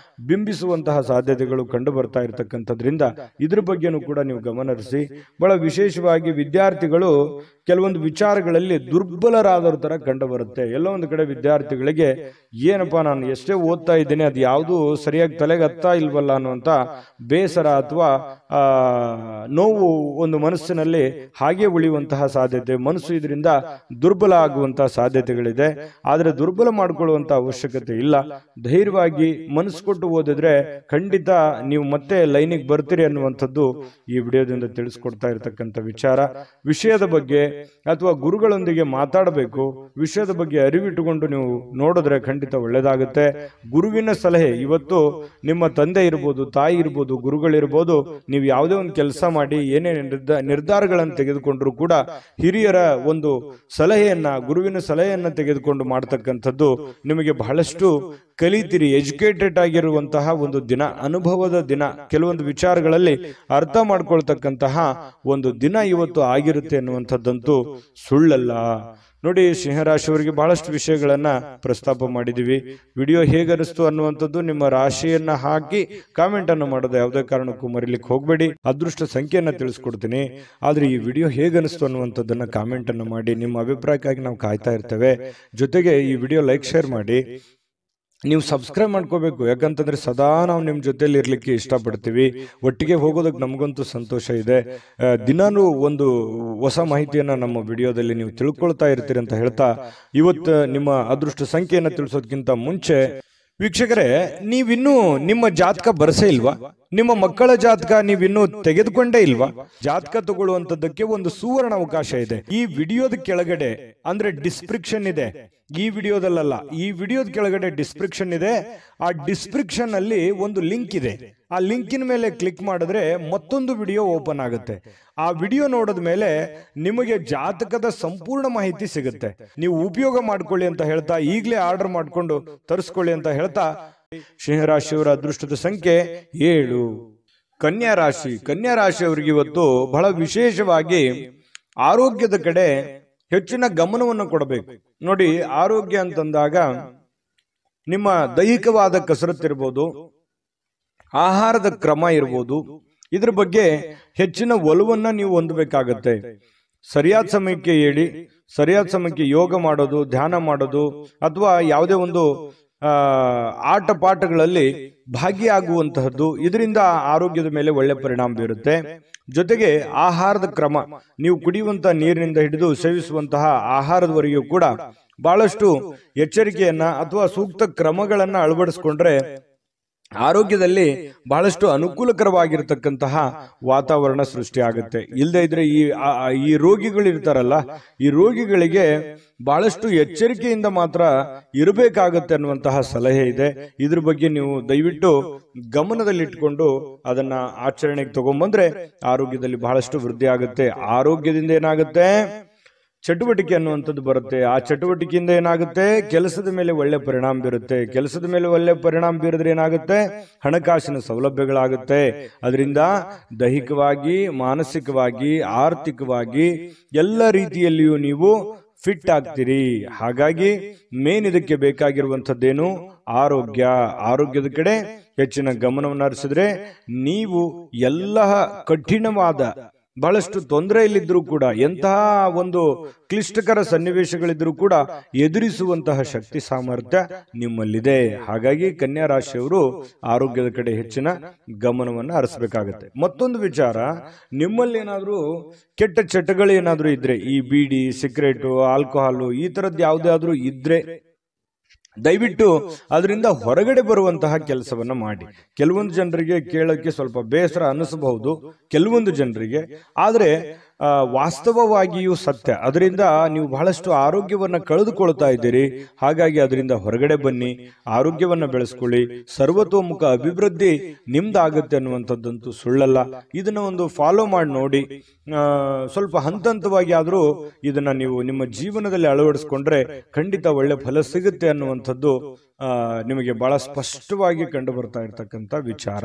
ಬಿಂಬಿಸುವಂತಹ ಸಾಧ್ಯತೆಗಳು ಕಂಡು ಬರ್ತಾ ಇರತಕ್ಕಂಥದ್ರಿಂದ ಇದ್ರ ಬಗ್ಗೆನೂ ಕೂಡ ನೀವು ಗಮನಹರಿಸಿ. ಬಹಳ ವಿಶೇಷವಾಗಿ ವಿದ್ಯಾರ್ಥಿಗಳು ಕೆಲವೊಂದು ವಿಚಾರಗಳಲ್ಲಿ ದುರ್ಬಲರಾದವ್ರ ತರ ಕಂಡು ಬರುತ್ತೆ. ಎಲ್ಲೋ ಒಂದು ಕಡೆ ವಿದ್ಯಾರ್ಥಿಗಳಿಗೆ ಏನಪ್ಪಾ ನಾನು ಎಷ್ಟೇ ಓದ್ತಾ ಇದ್ದೇನೆ ಅದು ಯಾವುದು ಸರಿಯಾಗಿ ತಲೆಗೆ ಹತ್ತಾ ಇಲ್ವಲ್ಲ ಅನ್ನುವಂಥ ಬೇಸರ ಅಥವಾ ನೋವು ಒಂದು ಮನಸ್ಸಿನಲ್ಲಿ ಹಾಗೆ ಉಳಿಯುವಂತಹ ಸಾಧ್ಯತೆ, ಮನಸ್ಸು ಇದರಿಂದ ದುರ್ಬಲ ಆಗುವಂತಹ ಸಾಧ್ಯತೆಗಳಿದೆ. ಆದರೆ ದುರ್ಬಲ ಮಾಡಿಕೊಳ್ಳುವಂತ ಅವಶ್ಯಕತೆ ಇಲ್ಲ. ಧೈರ್ಯವಾಗಿ ಮನಸ್ಸು ಕೊಟ್ಟು ಓದಿದ್ರೆ ಖಂಡಿತ ನೀವು ಮತ್ತೆ ಲೈನಿಗೆ ಬರ್ತೀರಿ ಅನ್ನುವಂಥದ್ದು ಈ ವಿಡಿಯೋದಿಂದ ತಿಳಿಸ್ಕೊಡ್ತಾ ಇರತಕ್ಕಂಥ ವಿಚಾರ. ವಿಷಯದ ಬಗ್ಗೆ ಅಥವಾ ಗುರುಗಳೊಂದಿಗೆ ಮಾತಾಡಬೇಕು, ವಿಷಯದ ಬಗ್ಗೆ ಅರಿವಿಟ್ಟುಕೊಂಡು ನೀವು ನೋಡಿದ್ರೆ ಖಂಡಿತ ಒಳ್ಳೇದಾಗುತ್ತೆ. ಗುರುವಿನ ಸಲಹೆ, ಇವತ್ತು ನಿಮ್ಮ ತಂದೆ ಇರ್ಬೋದು, ತಾಯಿ ಇರ್ಬೋದು, ಗುರುಗಳಿರ್ಬೋದು, ನೀವು ಯಾವುದೇ ಒಂದು ಕೆಲಸ ಮಾಡಿ ಏನೇ ನಿರ್ಧಾರಗಳನ್ನು ತೆಗೆದುಕೊಂಡ್ರು ಕೂಡ ಹಿರಿಯರ ಒಂದು ಸಲಹೆಯನ್ನ, ಗುರುವಿನ ಸಲಹೆಯನ್ನ ತೆಗೆದುಕೊಂಡು ಮಾಡತಕ್ಕಂಥದ್ದು ನಿಮಗೆ ಬಹಳಷ್ಟು ಕಲಿತೀರಿ. ಎಜುಕೇಟೆಡ್ ಆಗಿರುವಂತಹ ಒಂದು ದಿನ, ಅನುಭವದ ದಿನ, ಕೆಲವೊಂದು ವಿಚಾರಗಳಲ್ಲಿ ಅರ್ಥ ಮಾಡ್ಕೊಳ್ತಕ್ಕಂತಹ ಒಂದು ದಿನ ಇವತ್ತು ಆಗಿರುತ್ತೆ ಅನ್ನುವಂಥದ್ದಂತೂ ಸುಳ್ಳಲ್ಲ. ನೋಡಿ, ಸಿಂಹರಾಶಿಯವರಿಗೆ ಬಹಳಷ್ಟು ವಿಷಯಗಳನ್ನ ಪ್ರಸ್ತಾಪ ಮಾಡಿದೀವಿ. ವಿಡಿಯೋ ಹೇಗನಿಸ್ತು ಅನ್ನುವಂಥದ್ದು ನಿಮ್ಮ ರಾಶಿಯನ್ನ ಹಾಕಿ ಕಾಮೆಂಟ್ ಅನ್ನು ಮಾಡೋದು ಯಾವುದೇ ಕಾರಣಕ್ಕೂ ಮರಿಲಿಕ್ಕೆ ಹೋಗಬೇಡಿ. ಅದೃಷ್ಟ ಸಂಖ್ಯೆಯನ್ನ ತಿಳಿಸ್ಕೊಡ್ತೀನಿ, ಆದ್ರೆ ಈ ವಿಡಿಯೋ ಹೇಗನಿಸ್ತು ಅನ್ನುವಂಥದ್ದನ್ನ ಕಾಮೆಂಟ್ ಅನ್ನು ಮಾಡಿ. ನಿಮ್ಮ ಅಭಿಪ್ರಾಯಕ್ಕಾಗಿ ನಾವು ಕಾಯ್ತಾ ಇರ್ತೇವೆ. ಜೊತೆಗೆ ಈ ವಿಡಿಯೋ ಲೈಕ್, ಶೇರ್ ಮಾಡಿ. ನೀವು ಸಬ್ಸ್ಕ್ರೈಬ್ ಮಾಡ್ಕೋಬೇಕು, ಯಾಕಂತಂದ್ರೆ ಸದಾ ನಾವು ನಿಮ್ಮ ಜೊತೆಲಿ ಇರ್ಲಿಕ್ಕೆ ಇಷ್ಟಪಡ್ತೀವಿ. ಒಟ್ಟಿಗೆ ಹೋಗೋದಕ್ಕೆ ನಮಗಂತೂ ಸಂತೋಷ ಇದೆ. ದಿನಾನೂ ಒಂದು ಹೊಸ ಮಾಹಿತಿಯನ್ನ ನಮ್ಮ ವಿಡಿಯೋದಲ್ಲಿ ನೀವು ತಿಳ್ಕೊಳ್ತಾ ಇರ್ತೀರಿ ಅಂತ ಹೇಳ್ತಾ, ಇವತ್ತು ನಿಮ್ಮ ಅದೃಷ್ಟ ಸಂಖ್ಯೆಯನ್ನು ತಿಳಿಸೋದಕ್ಕಿಂತ ಮುಂಚೆ ವೀಕ್ಷಕರೇ, ನೀವಿನ್ನೂ ನಿಮ್ಮ ಜಾತಕ ಬರಸೇ ಇಲ್ವಾ? ನಿಮ್ಮ ಮಕ್ಕಳ ಜಾತಕ ನೀವಿನ್ನೂ ತೆಗೆದುಕೊಂಡೇ ಇಲ್ವಾ? ಜಾತಕ ತಗೊಳ್ಳುವಂತದ್ದಕ್ಕೆ ಒಂದು ಸುವರ್ಣ ಅವಕಾಶ ಇದೆ. ಈ ವಿಡಿಯೋದ ಕೆಳಗಡೆ ಅಂದ್ರೆ ಡಿಸ್ಕ್ರಿಪ್ಷನ್ ಇದೆ, ಈ ವಿಡಿಯೋದಲ್ಲ, ಈ ವಿಡಿಯೋದ ಕೆಳಗಡೆ ಡಿಸ್ಕ್ರಿಪ್ಷನ್ ಇದೆ. ಆ ಡಿಸ್ಕ್ರಿಪ್ಷನ್ ಅಲ್ಲಿ ಒಂದು ಲಿಂಕ್ ಇದೆ. ಆ ಲಿಂಕಿನ ಮೇಲೆ ಕ್ಲಿಕ್ ಮಾಡಿದ್ರೆ ಮತ್ತೊಂದು ವಿಡಿಯೋ ಓಪನ್ ಆಗುತ್ತೆ. ಆ ವಿಡಿಯೋ ನೋಡಿದ ಮೇಲೆ ನಿಮಗೆ ಜಾತಕದ ಸಂಪೂರ್ಣ ಮಾಹಿತಿ ಸಿಗುತ್ತೆ. ನೀವು ಉಪಯೋಗ ಮಾಡ್ಕೊಳ್ಳಿ ಅಂತ ಹೇಳ್ತಾ, ಈಗಲೇ ಆರ್ಡರ್ ಮಾಡ್ಕೊಂಡು ತರಿಸ್ಕೊಳ್ಳಿ ಅಂತ ಹೇಳ್ತಾ, ಸಿಂಹರಾಶಿಯವರ ಅದೃಷ್ಟದ ಸಂಖ್ಯೆ 7. ಕನ್ಯಾ ರಾಶಿ. ಕನ್ಯಾ ರಾಶಿಯವರಿಗೆ ಇವತ್ತು ಬಹಳ ವಿಶೇಷವಾಗಿ ಆರೋಗ್ಯದ ಕಡೆ ಹೆಚ್ಚಿನ ಗಮನವನ್ನು ಕೊಡಬೇಕು. ನೋಡಿ, ಆರೋಗ್ಯ ಅಂತಂದಾಗ ನಿಮ್ಮ ದೈಹಿಕವಾದ ಕಸರತ್ತಿರ್ಬೋದು, ಆಹಾರದ ಕ್ರಮ ಇರ್ಬೋದು, ಇದ್ರ ಬಗ್ಗೆ ಹೆಚ್ಚಿನ ಒಲವನ್ನ ನೀವು ಹೊಂದಬೇಕಾಗತ್ತೆ. ಸರಿಯಾದ ಸಮಯಕ್ಕೆ ಹೇಳಿ, ಸರಿಯಾದ ಸಮಯಕ್ಕೆ ಯೋಗ ಮಾಡೋದು, ಧ್ಯಾನ ಮಾಡೋದು, ಅಥವಾ ಯಾವುದೇ ಒಂದು ಆಟ ಪಾಠಗಳಲ್ಲಿ ಭಾಗಿಯಾಗುವಂತಹದ್ದು, ಇದರಿಂದ ಆರೋಗ್ಯದ ಮೇಲೆ ಒಳ್ಳೆ ಪರಿಣಾಮ ಬೀರುತ್ತೆ. ಜೊತೆಗೆ ಆಹಾರದ ಕ್ರಮ, ನೀವು ಕುಡಿಯುವಂತಹ ನೀರಿನಿಂದ ಹಿಡಿದು ಸೇವಿಸುವಂತಹ ಆಹಾರದವರೆಗೂ ಕೂಡ ಬಹಳಷ್ಟು ಎಚ್ಚರಿಕೆಯನ್ನ ಅಥವಾ ಸೂಕ್ತ ಕ್ರಮಗಳನ್ನ ಅಳವಡಿಸಿಕೊಂಡ್ರೆ ಆರೋಗ್ಯದಲ್ಲಿ ಬಹಳಷ್ಟು ಅನುಕೂಲಕರವಾಗಿರತಕ್ಕಂತಹ ವಾತಾವರಣ ಸೃಷ್ಟಿ ಆಗುತ್ತೆ. ಇಲ್ಲದೆ ಇದ್ರೆ ಈ ರೋಗಿಗಳು ಇರ್ತಾರಲ್ಲ, ಈ ರೋಗಿಗಳಿಗೆ ಬಹಳಷ್ಟು ಎಚ್ಚರಿಕೆಯಿಂದ ಮಾತ್ರ ಇರಬೇಕಾಗತ್ತೆ ಅನ್ನುವಂತಹ ಸಲಹೆ ಇದೆ. ಇದ್ರ ಬಗ್ಗೆ ನೀವು ದಯವಿಟ್ಟು ಗಮನದಲ್ಲಿಟ್ಕೊಂಡು ಅದನ್ನ ಆಚರಣೆಗೆ ತಗೊಂಡ್ಬಂದ್ರೆ ಆರೋಗ್ಯದಲ್ಲಿ ಬಹಳಷ್ಟು ವೃದ್ಧಿ ಆಗುತ್ತೆ. ಆರೋಗ್ಯದಿಂದ ಏನಾಗುತ್ತೆ, ಚಟುವಟಿಕೆ ಅನ್ನುವಂಥದ್ದು ಬರುತ್ತೆ. ಆ ಚಟುವಟಿಕೆಯಿಂದ ಏನಾಗುತ್ತೆ, ಕೆಲಸದ ಮೇಲೆ ಒಳ್ಳೆ ಪರಿಣಾಮ ಬೀರುತ್ತೆ. ಕೆಲಸದ ಮೇಲೆ ಒಳ್ಳೆ ಪರಿಣಾಮ ಬೀರಿದ್ರೆ ಏನಾಗುತ್ತೆ, ಹಣಕಾಸಿನ ಸೌಲಭ್ಯಗಳಾಗುತ್ತೆ. ಅದರಿಂದ ದೈಹಿಕವಾಗಿ, ಮಾನಸಿಕವಾಗಿ, ಆರ್ಥಿಕವಾಗಿ ಎಲ್ಲ ರೀತಿಯಲ್ಲಿಯೂ ನೀವು ಫಿಟ್ ಆಗ್ತೀರಿ. ಹಾಗಾಗಿ ಮೇನ್ ಇದಕ್ಕೆ ಬೇಕಾಗಿರುವಂಥದ್ದೇನು, ಆರೋಗ್ಯ. ಆರೋಗ್ಯದ ಕಡೆ ಹೆಚ್ಚಿನ ಗಮನವನ್ನು ಹರಿಸಿದ್ರೆ ನೀವು ಎಲ್ಲ ಕಠಿಣವಾದ ಬಹಳಷ್ಟು ತೊಂದರೆಯಲ್ಲಿದ್ದರೂ ಕೂಡ ಎಂತಹ ಒಂದು ಕ್ಲಿಷ್ಟಕರ ಸನ್ನಿವೇಶಗಳಿದ್ರೂ ಕೂಡ ಎದುರಿಸುವಂತಹ ಶಕ್ತಿ ಸಾಮರ್ಥ್ಯ ನಿಮ್ಮಲ್ಲಿದೆ. ಹಾಗಾಗಿ ಕನ್ಯಾ ರಾಶಿಯವರು ಆರೋಗ್ಯದ ಕಡೆ ಹೆಚ್ಚಿನ ಗಮನವನ್ನು ಹರಿಸಬೇಕಾಗತ್ತೆ. ಮತ್ತೊಂದು ವಿಚಾರ, ನಿಮ್ಮಲ್ಲಿ ಏನಾದರೂ ಕೆಟ್ಟ ಚಟಗಳು ಏನಾದರೂ ಇದ್ರೆ, ಈ ಬೀಡಿ, ಸಿಗರೇಟು, ಆಲ್ಕೋಹಾಲು ಈ ತರದ್ದು ಯಾವುದಾದ್ರೂ ಇದ್ರೆ ದಯವಿಟ್ಟು ಅದರಿಂದ ಹೊರಗಡೆ ಬರುವಂತಹ ಕೆಲಸವನ್ನ ಮಾಡಿ. ಕೆಲವೊಂದು ಜನರಿಗೆ ಕೇಳೋಕ್ಕೆ ಸ್ವಲ್ಪ ಬೇಸರ ಅನಿಸಬಹುದು, ಕೆಲವೊಂದು ಜನರಿಗೆ, ಆದರೆ ವಾಸ್ತವವಾಗಿಯೂ ಸತ್ಯ. ಅದರಿಂದ ನೀವು ಬಹಳಷ್ಟು ಆರೋಗ್ಯವನ್ನ ಕಳೆದುಕೊಳ್ತಾ ಇದ್ದೀರಿ. ಹಾಗಾಗಿ ಅದರಿಂದ ಹೊರಗಡೆ ಬನ್ನಿ, ಆರೋಗ್ಯವನ್ನ ಬೆಳೆಸ್ಕೊಳ್ಳಿ, ಸರ್ವತೋಮುಖ ಅಭಿವೃದ್ಧಿ ನಿಮ್ದಾಗುತ್ತೆ ಅನ್ನುವಂಥದ್ದಂತೂ ಸುಳ್ಳಲ್ಲ. ಇದನ್ನ ಒಂದು ಫಾಲೋ ಮಾಡಿ ನೋಡಿ. ಸ್ವಲ್ಪ ಹಂತವಾಗಿ ಆದರೂ ಇದನ್ನ ನೀವು ನಿಮ್ಮ ಜೀವನದಲ್ಲಿ ಅಳವಡಿಸ್ಕೊಂಡ್ರೆ ಖಂಡಿತ ಒಳ್ಳೆ ಫಲ ಸಿಗುತ್ತೆ ಅನ್ನುವಂಥದ್ದು ನಿಮಗೆ ಬಹಳ ಸ್ಪಷ್ಟವಾಗಿ ಕಂಡು ಬರ್ತಾ ಇರ್ತಕ್ಕಂಥ ವಿಚಾರ.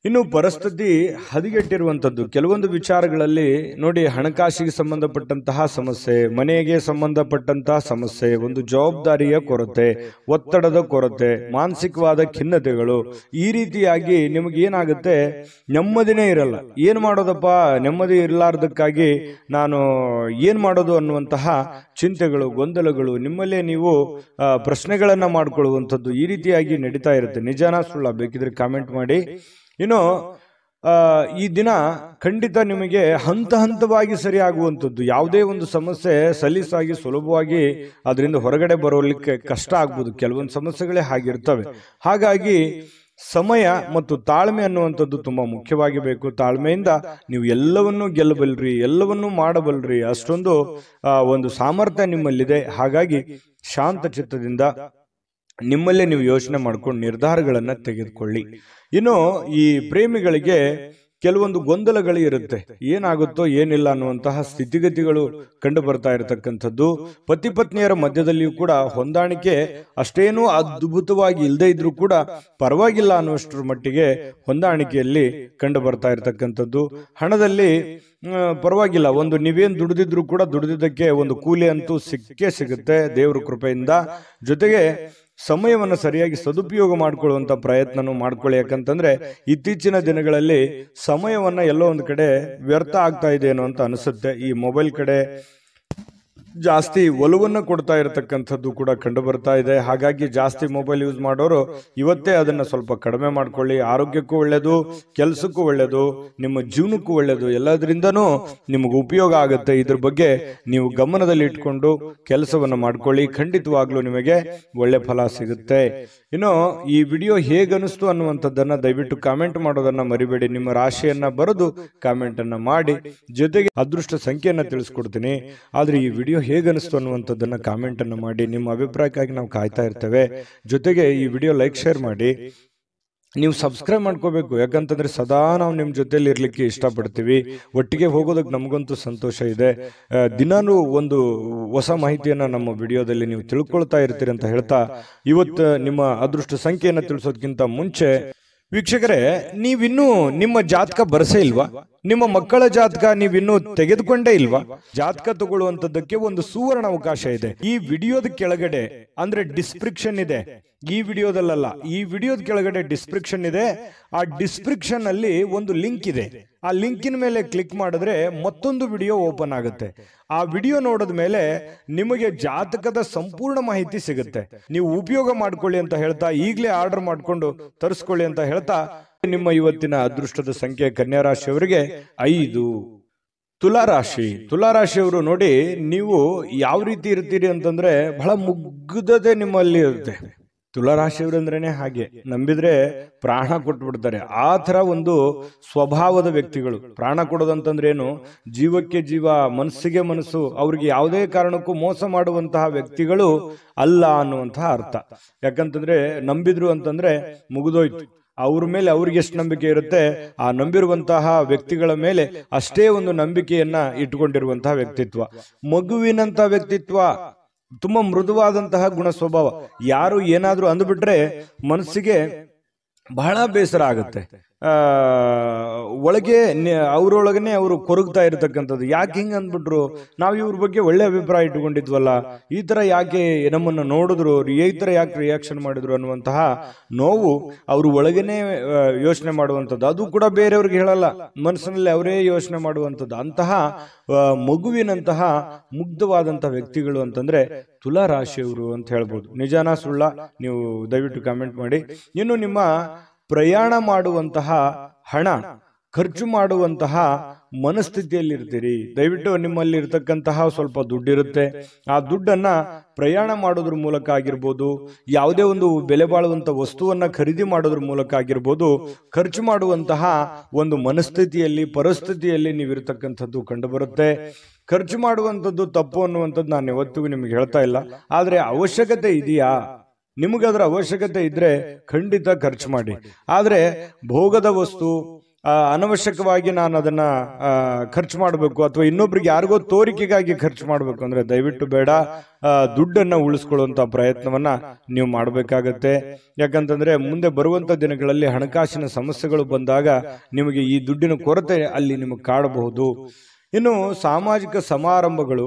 ಇನ್ನು ಪರಿಸ್ಥಿತಿ ಹದಗೆಟ್ಟಿರುವಂಥದ್ದು ಕೆಲವೊಂದು ವಿಚಾರಗಳಲ್ಲಿ ನೋಡಿ, ಹಣಕಾಸಿಗೆ ಸಂಬಂಧಪಟ್ಟಂತಹ ಸಮಸ್ಯೆ, ಮನೆಗೆ ಸಂಬಂಧಪಟ್ಟಂತಹ ಸಮಸ್ಯೆ, ಒಂದು ಜವಾಬ್ದಾರಿಯ ಕೊರತೆ, ಒತ್ತಡದ ಕೊರತೆ, ಮಾನಸಿಕವಾದ ಖಿನ್ನತೆಗಳು, ಈ ರೀತಿಯಾಗಿ ನಿಮಗೆ ಏನಾಗುತ್ತೆ, ನೆಮ್ಮದಿನೇ ಇರಲ್ಲ. ಏನ್ ಮಾಡೋದಪ್ಪ, ನೆಮ್ಮದಿ ಇರಲಾರ್ದಕ್ಕಾಗಿ ನಾನು ಏನ್ ಮಾಡೋದು ಅನ್ನುವಂತಹ ಚಿಂತೆಗಳು, ಗೊಂದಲಗಳು, ನಿಮ್ಮಲ್ಲೇ ನೀವು ಪ್ರಶ್ನೆಗಳನ್ನ ಮಾಡ್ಕೊಳ್ಳುವಂಥದ್ದು ಈ ರೀತಿಯಾಗಿ ನಡೀತಾ ಇರುತ್ತೆ. ನಿಜಾನ ಸುಳ್ಳ ಬೇಕಿದ್ರೆ ಕಾಮೆಂಟ್ ಮಾಡಿ. ಇನ್ನು ಈ ದಿನ ಖಂಡಿತ ನಿಮಗೆ ಹಂತ ಹಂತವಾಗಿ ಸರಿಯಾಗುವಂಥದ್ದು. ಯಾವುದೇ ಒಂದು ಸಮಸ್ಯೆ ಸಲೀಸಾಗಿ ಸುಲಭವಾಗಿ ಅದರಿಂದ ಹೊರಗಡೆ ಬರೋಲಿಕ್ಕೆ ಕಷ್ಟ ಆಗ್ಬೋದು. ಕೆಲವೊಂದು ಸಮಸ್ಯೆಗಳೇ ಹಾಗಿರ್ತವೆ. ಹಾಗಾಗಿ ಸಮಯ ಮತ್ತು ತಾಳ್ಮೆ ಅನ್ನುವಂಥದ್ದು ತುಂಬಾ ಮುಖ್ಯವಾಗಿ ಬೇಕು. ತಾಳ್ಮೆಯಿಂದ ನೀವು ಎಲ್ಲವನ್ನೂ ಗೆಲ್ಲಬಲ್ರಿ, ಎಲ್ಲವನ್ನೂ ಮಾಡಬಲ್ರಿ, ಅಷ್ಟೊಂದು ಒಂದು ಸಾಮರ್ಥ್ಯ ನಿಮ್ಮಲ್ಲಿದೆ. ಹಾಗಾಗಿ ಶಾಂತ ಚಿತ್ತದಿಂದ ನಿಮ್ಮಲ್ಲೇ ನೀವು ಯೋಚನೆ ಮಾಡ್ಕೊಂಡು ನಿರ್ಧಾರಗಳನ್ನ ತೆಗೆದುಕೊಳ್ಳಿ. ಇನ್ನು ಈ ಪ್ರೇಮಿಗಳಿಗೆ ಕೆಲವೊಂದು ಗೊಂದಲಗಳು ಇರುತ್ತೆ, ಏನಾಗುತ್ತೋ ಏನಿಲ್ಲ ಅನ್ನುವಂತಹ ಸ್ಥಿತಿಗತಿಗಳು ಕಂಡು ಬರ್ತಾ ಇರತಕ್ಕಂಥದ್ದು. ಪತಿ ಪತ್ನಿಯರ ಮಧ್ಯದಲ್ಲಿಯೂ ಕೂಡ ಹೊಂದಾಣಿಕೆ ಅಷ್ಟೇನೂ ಅದ್ಭುತವಾಗಿ ಇಲ್ಲದೆ ಇದ್ರೂ ಕೂಡ ಪರವಾಗಿಲ್ಲ ಅನ್ನುವಷ್ಟರ ಮಟ್ಟಿಗೆ ಹೊಂದಾಣಿಕೆಯಲ್ಲಿ ಕಂಡು ಬರ್ತಾ ಇರತಕ್ಕಂಥದ್ದು. ಹಣದಲ್ಲಿ ಪರವಾಗಿಲ್ಲ, ಒಂದು ನೀವೇನು ದುಡಿದಿದ್ರು ಕೂಡ ದುಡಿದಿದ್ದಕ್ಕೆ ಒಂದು ಕೂಲಿ ಅಂತೂ ಸಿಕ್ಕೇ ಸಿಗುತ್ತೆ ದೇವರ ಕೃಪೆಯಿಂದ. ಜೊತೆಗೆ ಸಮಯವನ್ನು ಸರಿಯಾಗಿ ಸದುಪಯೋಗ ಮಾಡಿಕೊಳ್ಳುವಂತ ಪ್ರಯತ್ನನೂ ಮಾಡ್ಕೊಳ್ಳಿ. ಯಾಕಂತಂದ್ರೆ ಇತ್ತೀಚಿನ ದಿನಗಳಲ್ಲಿ ಸಮಯವನ್ನ ಎಲ್ಲೋ ಒಂದು ಕಡೆ ವ್ಯರ್ಥ ಆಗ್ತಾ ಇದೆ ಏನೋ ಅಂತ ಅನಿಸುತ್ತೆ. ಈ ಮೊಬೈಲ್ ಕಡೆ ಜಾಸ್ತಿ ಒಲವನ್ನು ಕೊಡ್ತಾ ಇರತಕ್ಕಂಥದ್ದು ಕೂಡ ಕಂಡು ಬರ್ತಾ ಇದೆ. ಹಾಗಾಗಿ ಜಾಸ್ತಿ ಮೊಬೈಲ್ ಯೂಸ್ ಮಾಡೋರು ಇವತ್ತೇ ಅದನ್ನ ಸ್ವಲ್ಪ ಕಡಿಮೆ ಮಾಡ್ಕೊಳ್ಳಿ. ಆರೋಗ್ಯಕ್ಕೂ ಒಳ್ಳೇದು, ಕೆಲಸಕ್ಕೂ ಒಳ್ಳೇದು, ನಿಮ್ಮ ಜೀವನಕ್ಕೂ ಒಳ್ಳೇದು, ಎಲ್ಲದರಿಂದನೂ ನಿಮಗೆ ಉಪಯೋಗ ಆಗುತ್ತೆ. ಇದ್ರ ಬಗ್ಗೆ ನೀವು ಗಮನದಲ್ಲಿ ಇಟ್ಕೊಂಡು ಕೆಲಸವನ್ನ ಮಾಡ್ಕೊಳ್ಳಿ, ಖಂಡಿತವಾಗ್ಲೂ ನಿಮಗೆ ಒಳ್ಳೆ ಫಲ ಸಿಗುತ್ತೆ. ಇನ್ನು ಈ ವಿಡಿಯೋ ಹೇಗನಿಸ್ತು ಅನ್ನುವಂಥದ್ದನ್ನ ದಯವಿಟ್ಟು ಕಾಮೆಂಟ್ ಮಾಡೋದನ್ನ ಮರಿಬೇಡಿ. ನಿಮ್ಮ ರಾಶಿಯನ್ನ ಬರೆದು ಕಾಮೆಂಟ್ ಅನ್ನ ಮಾಡಿ, ಜೊತೆಗೆ ಅದೃಷ್ಟ ಸಂಖ್ಯೆಯನ್ನ ತಿಳಿಸ್ಕೊಡ್ತೀನಿ. ಆದ್ರೆ ಈ ವಿಡಿಯೋ ಹೇಗನಿಸ್ತು ಅನ್ನುವಂಥದ್ದನ್ನ ಕಾಮೆಂಟ್ ಅನ್ನು ಮಾಡಿ. ನಿಮ್ಮ ಅಭಿಪ್ರಾಯಕ್ಕಾಗಿ ನಾವು ಕಾಯ್ತಾ ಇರ್ತೇವೆ. ಜೊತೆಗೆ ಈ ವಿಡಿಯೋ ಲೈಕ್, ಶೇರ್ ಮಾಡಿ. ನೀವು ಸಬ್ಸ್ಕ್ರೈಬ್ ಮಾಡ್ಕೋಬೇಕು, ಯಾಕಂತಂದ್ರೆ ಸದಾ ನಾವು ನಿಮ್ಮ ಜೊತೆಲಿ ಇರ್ಲಿಕ್ಕೆ ಇಷ್ಟಪಡ್ತೀವಿ. ಒಟ್ಟಿಗೆ ಹೋಗೋದಕ್ಕೆ ನಮಗಂತೂ ಸಂತೋಷ ಇದೆ. ದಿನಾನು ಒಂದು ಹೊಸ ಮಾಹಿತಿಯನ್ನ ನಮ್ಮ ವಿಡಿಯೋದಲ್ಲಿ ನೀವು ತಿಳ್ಕೊಳ್ತಾ ಇರ್ತೀರಿ ಅಂತ ಹೇಳ್ತಾ, ಇವತ್ತು ನಿಮ್ಮ ಅದೃಷ್ಟ ಸಂಖ್ಯೆಯನ್ನು ತಿಳಿಸೋದಕ್ಕಿಂತ ಮುಂಚೆ ವೀಕ್ಷಕರೇ, ನೀವಿನ್ನೂ ನಿಮ್ಮ ಜಾತಕ ಬರಸೇ ಇಲ್ವಾ? ನಿಮ್ಮ ಮಕ್ಕಳ ಜಾತಕ ನೀವಿನ್ನೂ ತೆಗೆದುಕೊಂಡೇ ಇಲ್ವಾ? ಜಾತಕ ತಗೊಳ್ಳುವಂತದ್ದಕ್ಕೆ ಒಂದು ಸುವರ್ಣ ಅವಕಾಶ ಇದೆ. ಈ ವಿಡಿಯೋದ ಕೆಳಗಡೆ ಅಂದ್ರೆ ಡಿಸ್ಕ್ರಿಪ್ಷನ್ ಇದೆ, ಈ ವಿಡಿಯೋದಲ್ಲ, ಈ ವಿಡಿಯೋದ ಕೆಳಗಡೆ ಡಿಸ್ಕ್ರಿಪ್ಷನ್ ಇದೆ. ಆ ಡಿಸ್ಕ್ರಿಪ್ಷನ್ ಅಲ್ಲಿ ಒಂದು ಲಿಂಕ್ ಇದೆ. ಆ ಲಿಂಕಿನ ಮೇಲೆ ಕ್ಲಿಕ್ ಮಾಡಿದ್ರೆ ಮತ್ತೊಂದು ವಿಡಿಯೋ ಓಪನ್ ಆಗುತ್ತೆ. ಆ ವಿಡಿಯೋ ನೋಡಿದ ಮೇಲೆ ನಿಮಗೆ ಜಾತಕದ ಸಂಪೂರ್ಣ ಮಾಹಿತಿ ಸಿಗುತ್ತೆ. ನೀವು ಉಪಯೋಗ ಮಾಡ್ಕೊಳ್ಳಿ ಅಂತ ಹೇಳ್ತಾ, ಈಗಲೇ ಆರ್ಡರ್ ಮಾಡ್ಕೊಂಡು ತರಿಸ್ಕೊಳ್ಳಿ ಅಂತ ಹೇಳ್ತಾ, ನಿಮ್ಮ ಇವತ್ತಿನ ಅದೃಷ್ಟದ ಸಂಖ್ಯೆ ಕನ್ಯಾ ರಾಶಿಯವರಿಗೆ 5. ತುಲಾರಾಶಿಯವರು ನೋಡಿ, ನೀವು ಯಾವ ರೀತಿ ಇರ್ತೀರಿ ಅಂತಂದ್ರೆ ಬಹಳ ಮುಗ್ಧತೆ ನಿಮ್ಮಲ್ಲಿ ಇರುತ್ತೆ. ತುಲಾರಾಶಿಯವರು ಅಂದ್ರೇನೆ ಹಾಗೆ, ನಂಬಿದ್ರೆ ಪ್ರಾಣ ಕೊಟ್ಬಿಡ್ತಾರೆ. ಆ ತರ ಒಂದು ಸ್ವಭಾವದ ವ್ಯಕ್ತಿಗಳು. ಪ್ರಾಣ ಕೊಡೋದಂತಂದ್ರೆ ಏನು, ಜೀವಕ್ಕೆ ಜೀವ, ಮನಸ್ಸಿಗೆ ಮನಸ್ಸು, ಅವ್ರಿಗೆ ಯಾವುದೇ ಕಾರಣಕ್ಕೂ ಮೋಸ ಮಾಡುವಂತಹ ವ್ಯಕ್ತಿಗಳು ಅಲ್ಲ ಅನ್ನುವಂತಹ ಅರ್ಥ. ಯಾಕಂತಂದ್ರೆ ನಂಬಿದ್ರು ಅಂತಂದ್ರೆ ಮುಗಿದೋಯ್ತು. ಅವ್ರ ಮೇಲೆ ಅವ್ರಿಗೆ ಎಷ್ಟು ನಂಬಿಕೆ ಇರುತ್ತೆ, ಆ ನಂಬಿರುವಂತಹ ವ್ಯಕ್ತಿಗಳ ಮೇಲೆ ಅಷ್ಟೇ ಒಂದು ನಂಬಿಕೆಯನ್ನ ಇಟ್ಟುಕೊಂಡಿರುವಂತಹ ವ್ಯಕ್ತಿತ್ವ. ಮಗುವಿನಂತ ವ್ಯಕ್ತಿತ್ವ, ತುಂಬಾ ಮೃದುವಾದಂತಹ ಗುಣ ಸ್ವಭಾವ. ಯಾರು ಏನಾದ್ರೂ ಅಂದ್ಬಿಟ್ರೆ ಮನಸ್ಸಿಗೆ ಬಹಳ ಬೇಸರ ಆಗುತ್ತೆ. ಒಳಗೆ ಅವರೊಳಗನೆ ಅವರು ಕೊರಗ್ತಾ ಇರತಕ್ಕಂಥದ್ದು. ಯಾಕೆ ಹಿಂಗೆ ಅಂದ್ಬಿಟ್ರು, ನಾವು ಇವ್ರ ಬಗ್ಗೆ ಒಳ್ಳೆ ಅಭಿಪ್ರಾಯ ಇಟ್ಕೊಂಡಿದ್ವಲ್ಲ, ಈ ಥರ ಯಾಕೆ ನಮ್ಮನ್ನು ನೋಡಿದ್ರು, ಈ ಥರ ಯಾಕೆ ರಿಯಾಕ್ಷನ್ ಮಾಡಿದ್ರು ಅನ್ನುವಂತಹ ನೋವು ಅವರು ಒಳಗನೆ ಯೋಚನೆ ಮಾಡುವಂಥದ್ದು. ಅದು ಕೂಡ ಬೇರೆಯವ್ರಿಗೆ ಹೇಳಲ್ಲ, ಮನಸ್ಸಿನಲ್ಲಿ ಅವರೇ ಯೋಚನೆ ಮಾಡುವಂಥದ್ದು. ಅಂತಹ ಮಗುವಿನಂತಹ ಮುಗ್ಧವಾದಂತಹ ವ್ಯಕ್ತಿಗಳು ಅಂತಂದ್ರೆ ತುಲಾ ರಾಶಿಯವರು ಅಂತ ಹೇಳ್ಬೋದು. ನಿಜಾನ ಸುಳ್ಳ ನೀವು ದಯವಿಟ್ಟು ಕಾಮೆಂಟ್ ಮಾಡಿ. ಇನ್ನು ನಿಮ್ಮ ಪ್ರಯಾಣ ಮಾಡುವಂತಹ ಹಣ, ಖರ್ಚು ಮಾಡುವಂತಹ ಮನಸ್ಥಿತಿಯಲ್ಲಿರ್ತೀರಿ. ದಯವಿಟ್ಟು ನಿಮ್ಮಲ್ಲಿ ಇರ್ತಕ್ಕಂತಹ ಸ್ವಲ್ಪ ದುಡ್ಡಿರುತ್ತೆ, ಆ ದುಡ್ಡನ್ನ ಪ್ರಯಾಣ ಮಾಡೋದ್ರ ಮೂಲಕ ಆಗಿರ್ಬೋದು, ಯಾವುದೇ ಒಂದು ಬೆಲೆ ಬಾಳುವಂತ ವಸ್ತುವನ್ನ ಖರೀದಿ ಮಾಡೋದ್ರ ಮೂಲಕ ಆಗಿರ್ಬೋದು, ಖರ್ಚು ಮಾಡುವಂತಹ ಒಂದು ಮನಸ್ಥಿತಿಯಲ್ಲಿ, ಪರಿಸ್ಥಿತಿಯಲ್ಲಿ ನೀವಿರ್ತಕ್ಕಂಥದ್ದು ಕಂಡು ಬರುತ್ತೆ. ಖರ್ಚು ಮಾಡುವಂಥದ್ದು ತಪ್ಪು ಅನ್ನುವಂಥದ್ದು ನಾನು ಯಾವತ್ತಿಗೂ ನಿಮಗೆ ಹೇಳ್ತಾ ಇಲ್ಲ. ಆದ್ರೆ ಅವಶ್ಯಕತೆ ಇದೆಯಾ, ನಿಮಗದರ ಅವಶ್ಯಕತೆ ಇದ್ರೆ ಖಂಡಿತ ಖರ್ಚು ಮಾಡಿ. ಆದ್ರೆ ಭೋಗದ ವಸ್ತು, ಅನವಶ್ಯಕವಾಗಿ ನಾನು ಅದನ್ನ ಖರ್ಚು ಮಾಡಬೇಕು ಅಥವಾ ಇನ್ನೊಬ್ರಿಗೆ ಯಾರಿಗೋ ತೋರಿಕೆಗಾಗಿ ಖರ್ಚು ಮಾಡಬೇಕು ಅಂದ್ರೆ ದಯವಿಟ್ಟು ಬೇಡ. ದುಡ್ಡನ್ನ ಉಳಿಸ್ಕೊಳ್ಳುವಂತ ಪ್ರಯತ್ನವನ್ನ ನೀವು ಮಾಡಬೇಕಾಗತ್ತೆ. ಯಾಕಂತಂದ್ರೆ ಮುಂದೆ ಬರುವಂತ ದಿನಗಳಲ್ಲಿ ಹಣಕಾಸಿನ ಸಮಸ್ಯೆಗಳು ಬಂದಾಗ ನಿಮಗೆ ಈ ದುಡ್ಡಿನ ಕೊರತೆ ಅಲ್ಲಿ ನಿಮಗೆ ಕಾಡಬಹುದು. ಇನ್ನು ಸಾಮಾಜಿಕ ಸಮಾರಂಭಗಳು,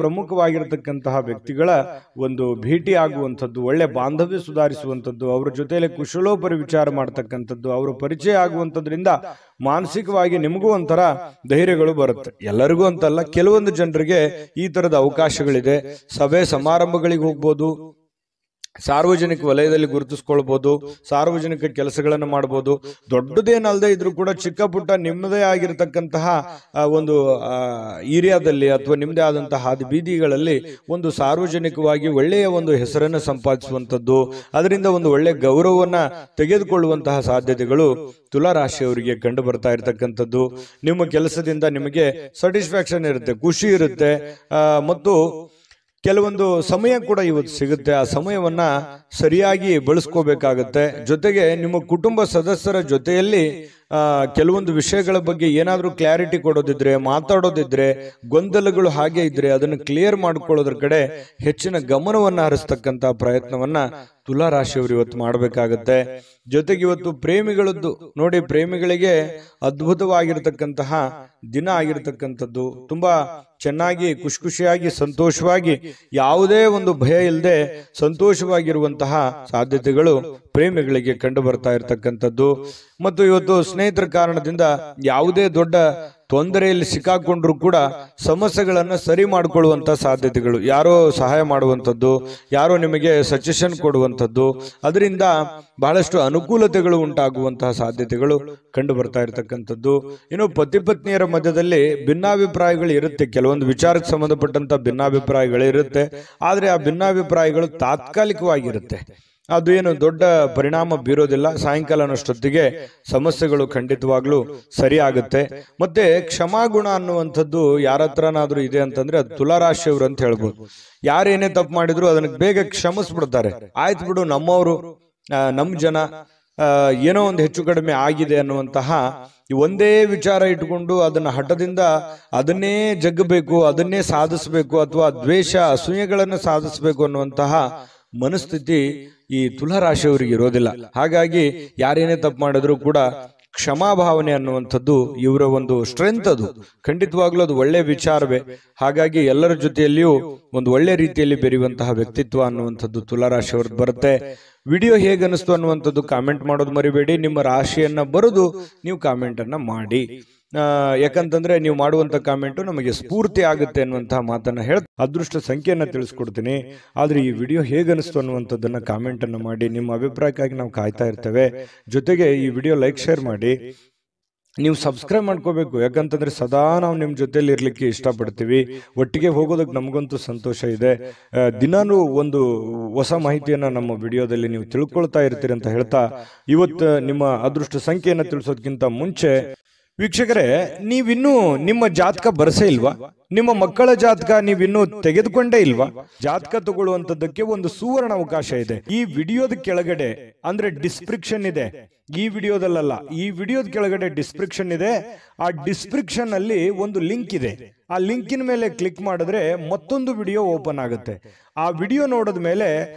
ಪ್ರಮುಖವಾಗಿರತಕ್ಕಂತಹ ವ್ಯಕ್ತಿಗಳ ಒಂದು ಭೇಟಿ ಆಗುವಂಥದ್ದು, ಒಳ್ಳೆ ಬಾಂಧವ್ಯ ಸುಧಾರಿಸುವಂಥದ್ದು, ಅವ್ರ ಜೊತೆಯಲ್ಲಿ ಕುಶಲೋಪರಿ ವಿಚಾರ ಮಾಡ್ತಕ್ಕಂಥದ್ದು, ಅವರು ಪರಿಚಯ ಆಗುವಂಥದ್ರಿಂದ ಮಾನಸಿಕವಾಗಿ ನಿಮಗೂ ಒಂಥರ ಧೈರ್ಯಗಳು ಬರುತ್ತೆ. ಎಲ್ಲರಿಗೂ ಅಂತಲ್ಲ, ಕೆಲವೊಂದು ಜನರಿಗೆ ಈ ತರದ ಅವಕಾಶಗಳಿದೆ. ಸಭೆ ಸಮಾರಂಭಗಳಿಗೆ ಹೋಗ್ಬೋದು, ಸಾರ್ವಜನಿಕ ವಲಯದಲ್ಲಿ ಗುರುತಿಸ್ಕೊಳ್ಬಹುದು, ಸಾರ್ವಜನಿಕ ಕೆಲಸಗಳನ್ನು ಮಾಡಬಹುದು. ದೊಡ್ಡದೇನಲ್ಲದೆ ಇದ್ರೂ ಕೂಡ ಚಿಕ್ಕ ಪುಟ್ಟ ನಿಮ್ಮದೇ ಆಗಿರತಕ್ಕಂತಹ ಒಂದು ಏರಿಯಾದಲ್ಲಿ ಅಥವಾ ನಿಮ್ಮದೇ ಆದಂತಹ ಹಾದಿ ಬೀದಿಗಳಲ್ಲಿ ಒಂದು ಸಾರ್ವಜನಿಕವಾಗಿ ಒಳ್ಳೆಯ ಒಂದು ಹೆಸರನ್ನು ಸಂಪಾದಿಸುವಂಥದ್ದು, ಅದರಿಂದ ಒಂದು ಒಳ್ಳೆಯ ಗೌರವವನ್ನ ತೆಗೆದುಕೊಳ್ಳುವಂತಹ ಸಾಧ್ಯತೆಗಳು ತುಲಾ ರಾಶಿಯವರಿಗೆ ಕಂಡು ಬರ್ತಾ ಇರತಕ್ಕಂಥದ್ದು. ನಿಮ್ಮ ಕೆಲಸದಿಂದ ನಿಮಗೆ ಸ್ಯಾಟಿಸ್ಫ್ಯಾಕ್ಷನ್ ಇರುತ್ತೆ, ಖುಷಿ ಇರುತ್ತೆ, ಮತ್ತು ಕೆಲವೊಂದು ಸಮಯ ಕೂಡ ಇವತ್ತು ಸಿಗುತ್ತೆ. ಆ ಸಮಯವನ್ನ ಸರಿಯಾಗಿ ಬಳಸ್ಕೋಬೇಕಾಗತ್ತೆ. ಜೊತೆಗೆ ನಿಮ್ಮ ಕುಟುಂಬ ಸದಸ್ಯರ ಜೊತೆಯಲ್ಲಿ ಕೆಲವೊಂದು ವಿಷಯಗಳ ಬಗ್ಗೆ ಏನಾದರೂ ಕ್ಲಾರಿಟಿ ಕೊಡೋದಿದ್ರೆ, ಮಾತಾಡೋದಿದ್ರೆ, ಗೊಂದಲಗಳು ಹಾಗೆ ಇದ್ರೆ ಅದನ್ನು ಕ್ಲಿಯರ್ ಮಾಡ್ಕೊಳ್ಳೋದ್ರ ಕಡೆ ಹೆಚ್ಚಿನ ಗಮನವನ್ನ ಹರಿಸ್ತಕ್ಕಂತ ಪ್ರಯತ್ನವನ್ನ ತುಲಾ ರಾಶಿಯವರು ಇವತ್ತು ಮಾಡಬೇಕಾಗತ್ತೆ. ಜೊತೆಗೆ ಇವತ್ತು ಪ್ರೇಮಿಗಳದ್ದು ನೋಡಿ, ಪ್ರೇಮಿಗಳಿಗೆ ಅದ್ಭುತವಾಗಿರ್ತಕ್ಕಂತಹ ದಿನ ಆಗಿರ್ತಕ್ಕಂಥದ್ದು. ತುಂಬಾ ಚೆನ್ನಾಗಿ ಖುಷಿಯಾಗಿ ಸಂತೋಷವಾಗಿ ಯಾವುದೇ ಒಂದು ಭಯ ಇಲ್ಲದೆ ಸಂತೋಷವಾಗಿರುವಂತಹ ಸಾಧ್ಯತೆಗಳು ಪ್ರೇಮಿಗಳಿಗೆ ಕಂಡು ಬರ್ತಾ ಇರತಕ್ಕಂಥದ್ದು. ಮತ್ತು ಇವತ್ತು ಸ್ನೇಹಿತರ ಕಾರಣದಿಂದ ಯಾವುದೇ ದೊಡ್ಡ ತೊಂದರೆಯಲ್ಲಿ ಸಿಕ್ಕಾಕೊಂಡ್ರು ಕೂಡ ಸಮಸ್ಯೆಗಳನ್ನು ಸರಿ ಮಾಡಿಕೊಳ್ಳುವಂತ ಸಾಧ್ಯತೆಗಳು, ಯಾರೋ ಸಹಾಯ ಮಾಡುವಂಥದ್ದು, ಯಾರೋ ನಿಮಗೆ ಸಜೆಷನ್ ಕೊಡುವಂಥದ್ದು, ಅದರಿಂದ ಬಹಳಷ್ಟು ಅನುಕೂಲತೆಗಳು ಉಂಟಾಗುವಂತಹ ಸಾಧ್ಯತೆಗಳು ಕಂಡು ಬರ್ತಾ ಇರತಕ್ಕಂಥದ್ದು. ಇನ್ನು ಪತಿ ಪತ್ನಿಯರ ಮಧ್ಯದಲ್ಲಿ ಭಿನ್ನಾಭಿಪ್ರಾಯಗಳು ಇರುತ್ತೆ, ಕೆಲವೊಂದು ವಿಚಾರಕ್ಕೆ ಸಂಬಂಧಪಟ್ಟಂತ ಭಿನ್ನಾಭಿಪ್ರಾಯಗಳು ಇರುತ್ತೆ. ಆದ್ರೆ ಆ ಭಿನ್ನಾಭಿಪ್ರಾಯಗಳು ತಾತ್ಕಾಲಿಕವಾಗಿರುತ್ತೆ, ಅದು ಏನು ದೊಡ್ಡ ಪರಿಣಾಮ ಬೀರೋದಿಲ್ಲ. ಸಾಯಂಕಾಲ ಅನ್ನೋಷ್ಟೊತ್ತಿಗೆ ಸಮಸ್ಯೆಗಳು ಖಂಡಿತವಾಗ್ಲೂ ಸರಿ ಆಗುತ್ತೆ. ಮತ್ತೆ ಕ್ಷಮಾಗುಣ ಅನ್ನುವಂಥದ್ದು ಯಾರ ಹತ್ರನಾದ್ರೂ ಇದೆ ಅಂತಂದ್ರೆ ಅದು ತುಲಾ ರಾಶಿಯವರು ಅಂತ ಹೇಳ್ಬೋದು. ಯಾರೇನೇ ತಪ್ಪು ಮಾಡಿದ್ರು ಅದನ್ನ ಬೇಗ ಕ್ಷಮಿಸ್ಬಿಡ್ತಾರೆ. ಆಯ್ತು ಬಿಡು, ನಮ್ಮವರು, ನಮ್ಮ ಜನ, ಏನೋ ಒಂದು ಹೆಚ್ಚು ಕಡಿಮೆ ಆಗಿದೆ ಅನ್ನುವಂತಹ ಒಂದೇ ವಿಚಾರ ಇಟ್ಕೊಂಡು ಅದನ್ನ ಹಠದಿಂದ ಅದನ್ನೇ ಜಗ್ಗಬೇಕು, ಅದನ್ನೇ ಸಾಧಿಸಬೇಕು, ಅಥವಾ ದ್ವೇಷ ಅಸೂಯೆಗಳನ್ನು ಸಾಧಿಸಬೇಕು ಅನ್ನುವಂತಹ ಮನಸ್ಥಿತಿ ಈ ತುಲಾ ರಾಶಿಯವರಿಗೆ ಇರೋದಿಲ್ಲ. ಹಾಗಾಗಿ ಯಾರೇನೇ ತಪ್ಪು ಮಾಡಿದ್ರು ಕೂಡ ಕ್ಷಮಾಭಾವನೆ ಅನ್ನುವಂಥದ್ದು ಇವರ ಒಂದು ಸ್ಟ್ರೆಂತ್. ಅದು ಖಂಡಿತವಾಗ್ಲೂ ಅದು ಒಳ್ಳೆ ವಿಚಾರವೇ. ಹಾಗಾಗಿ ಎಲ್ಲರ ಜೊತೆಯಲ್ಲಿಯೂ ಒಂದು ಒಳ್ಳೆ ರೀತಿಯಲ್ಲಿ ಬೆರೆಯುವಂತಹ ವ್ಯಕ್ತಿತ್ವ ಅನ್ನುವಂಥದ್ದು ತುಲಾ ರಾಶಿಯವ್ರದ್ದು ಬರುತ್ತೆ. ವಿಡಿಯೋ ಹೇಗೆ ಅನಿಸ್ತು ಅನ್ನುವಂಥದ್ದು ಕಾಮೆಂಟ್ ಮಾಡೋದು ಮರಿಬೇಡಿ. ನಿಮ್ಮ ರಾಶಿಯನ್ನ ಬರೆದು ನೀವು ಕಾಮೆಂಟ್ ಅನ್ನ ಮಾಡಿ. ಯಾಕಂತಂದ್ರೆ ನೀವು ಮಾಡುವಂತ ಕಾಮೆಂಟು ನಮಗೆ ಸ್ಫೂರ್ತಿ ಆಗುತ್ತೆ ಅನ್ನುವಂತಹ ಮಾತನ್ನ ಹೇಳ ಅದೃಷ್ಟ ಸಂಖ್ಯೆಯನ್ನ ತಿಳಿಸ್ಕೊಡ್ತೀನಿ. ಆದ್ರೆ ಈ ವಿಡಿಯೋ ಹೇಗೆ ಅನಿಸ್ತು ಅನ್ನುವಂಥದ್ದನ್ನ ಕಾಮೆಂಟ್ ಅನ್ನ ಮಾಡಿ. ನಿಮ್ಮ ಅಭಿಪ್ರಾಯಕ್ಕಾಗಿ ನಾವು ಕಾಯ್ತಾ ಇರ್ತೇವೆ. ಜೊತೆಗೆ ಈ ವಿಡಿಯೋ ಲೈಕ್, ಶೇರ್ ಮಾಡಿ. ನೀವು ಸಬ್ಸ್ಕ್ರೈಬ್ ಮಾಡ್ಕೋಬೇಕು, ಯಾಕಂತಂದ್ರೆ ಸದಾ ನಾವು ನಿಮ್ಮ ಜೊತೆಲಿ ಇರ್ಲಿಕ್ಕೆ ಇಷ್ಟಪಡ್ತೀವಿ. ಒಟ್ಟಿಗೆ ಹೋಗೋದಕ್ಕೆ ನಮಗಂತೂ ಸಂತೋಷ ಇದೆ. ದಿನಾನು ಒಂದು ಹೊಸ ಮಾಹಿತಿಯನ್ನ ನಮ್ಮ ವಿಡಿಯೋದಲ್ಲಿ ನೀವು ತಿಳ್ಕೊಳ್ತಾ ಇರ್ತೀರಿ ಅಂತ ಹೇಳ್ತಾ, ಇವತ್ತು ನಿಮ್ಮ ಅದೃಷ್ಟ ಸಂಖ್ಯೆಯನ್ನು ತಿಳಿಸೋದಕ್ಕಿಂತ ಮುಂಚೆ ವೀಕ್ಷಕರೇ, ನೀವಿನ್ನೂ ನಿಮ್ಮ ಜಾತಕ ಬರಸೇ ಇಲ್ವಾ? ನಿಮ್ಮ ಮಕ್ಕಳ ಜಾತಕ ನೀವಿನ್ನೂ ತೆಗೆದುಕೊಂಡೇ ಇಲ್ವಾ? ಜಾತಕ ತಗೊಳ್ಳುವಂತದ್ದಕ್ಕೆ ಒಂದು ಸುವರ್ಣ ಅವಕಾಶ ಇದೆ. ಈ ವಿಡಿಯೋದ ಕೆಳಗಡೆ ಅಂದ್ರೆ ಡಿಸ್ಕ್ರಿಪ್ಷನ್ ಇದೆ, ಈ ವಿಡಿಯೋದಲ್ಲ, ಈ ವಿಡಿಯೋದ ಕೆಳಗಡೆ ಡಿಸ್ಕ್ರಿಪ್ಷನ್ ಇದೆ. ಆ ಡಿಸ್ಕ್ರಿಪ್ಷನ್ ಅಲ್ಲಿ ಒಂದು ಲಿಂಕ್ ಇದೆ. ಆ ಲಿಂಕಿನ ಮೇಲೆ ಕ್ಲಿಕ್ ಮಾಡಿದ್ರೆ ಮತ್ತೊಂದು ವಿಡಿಯೋ ಓಪನ್ ಆಗುತ್ತೆ. ಆ ವಿಡಿಯೋ ನೋಡಿದ ಮೇಲೆ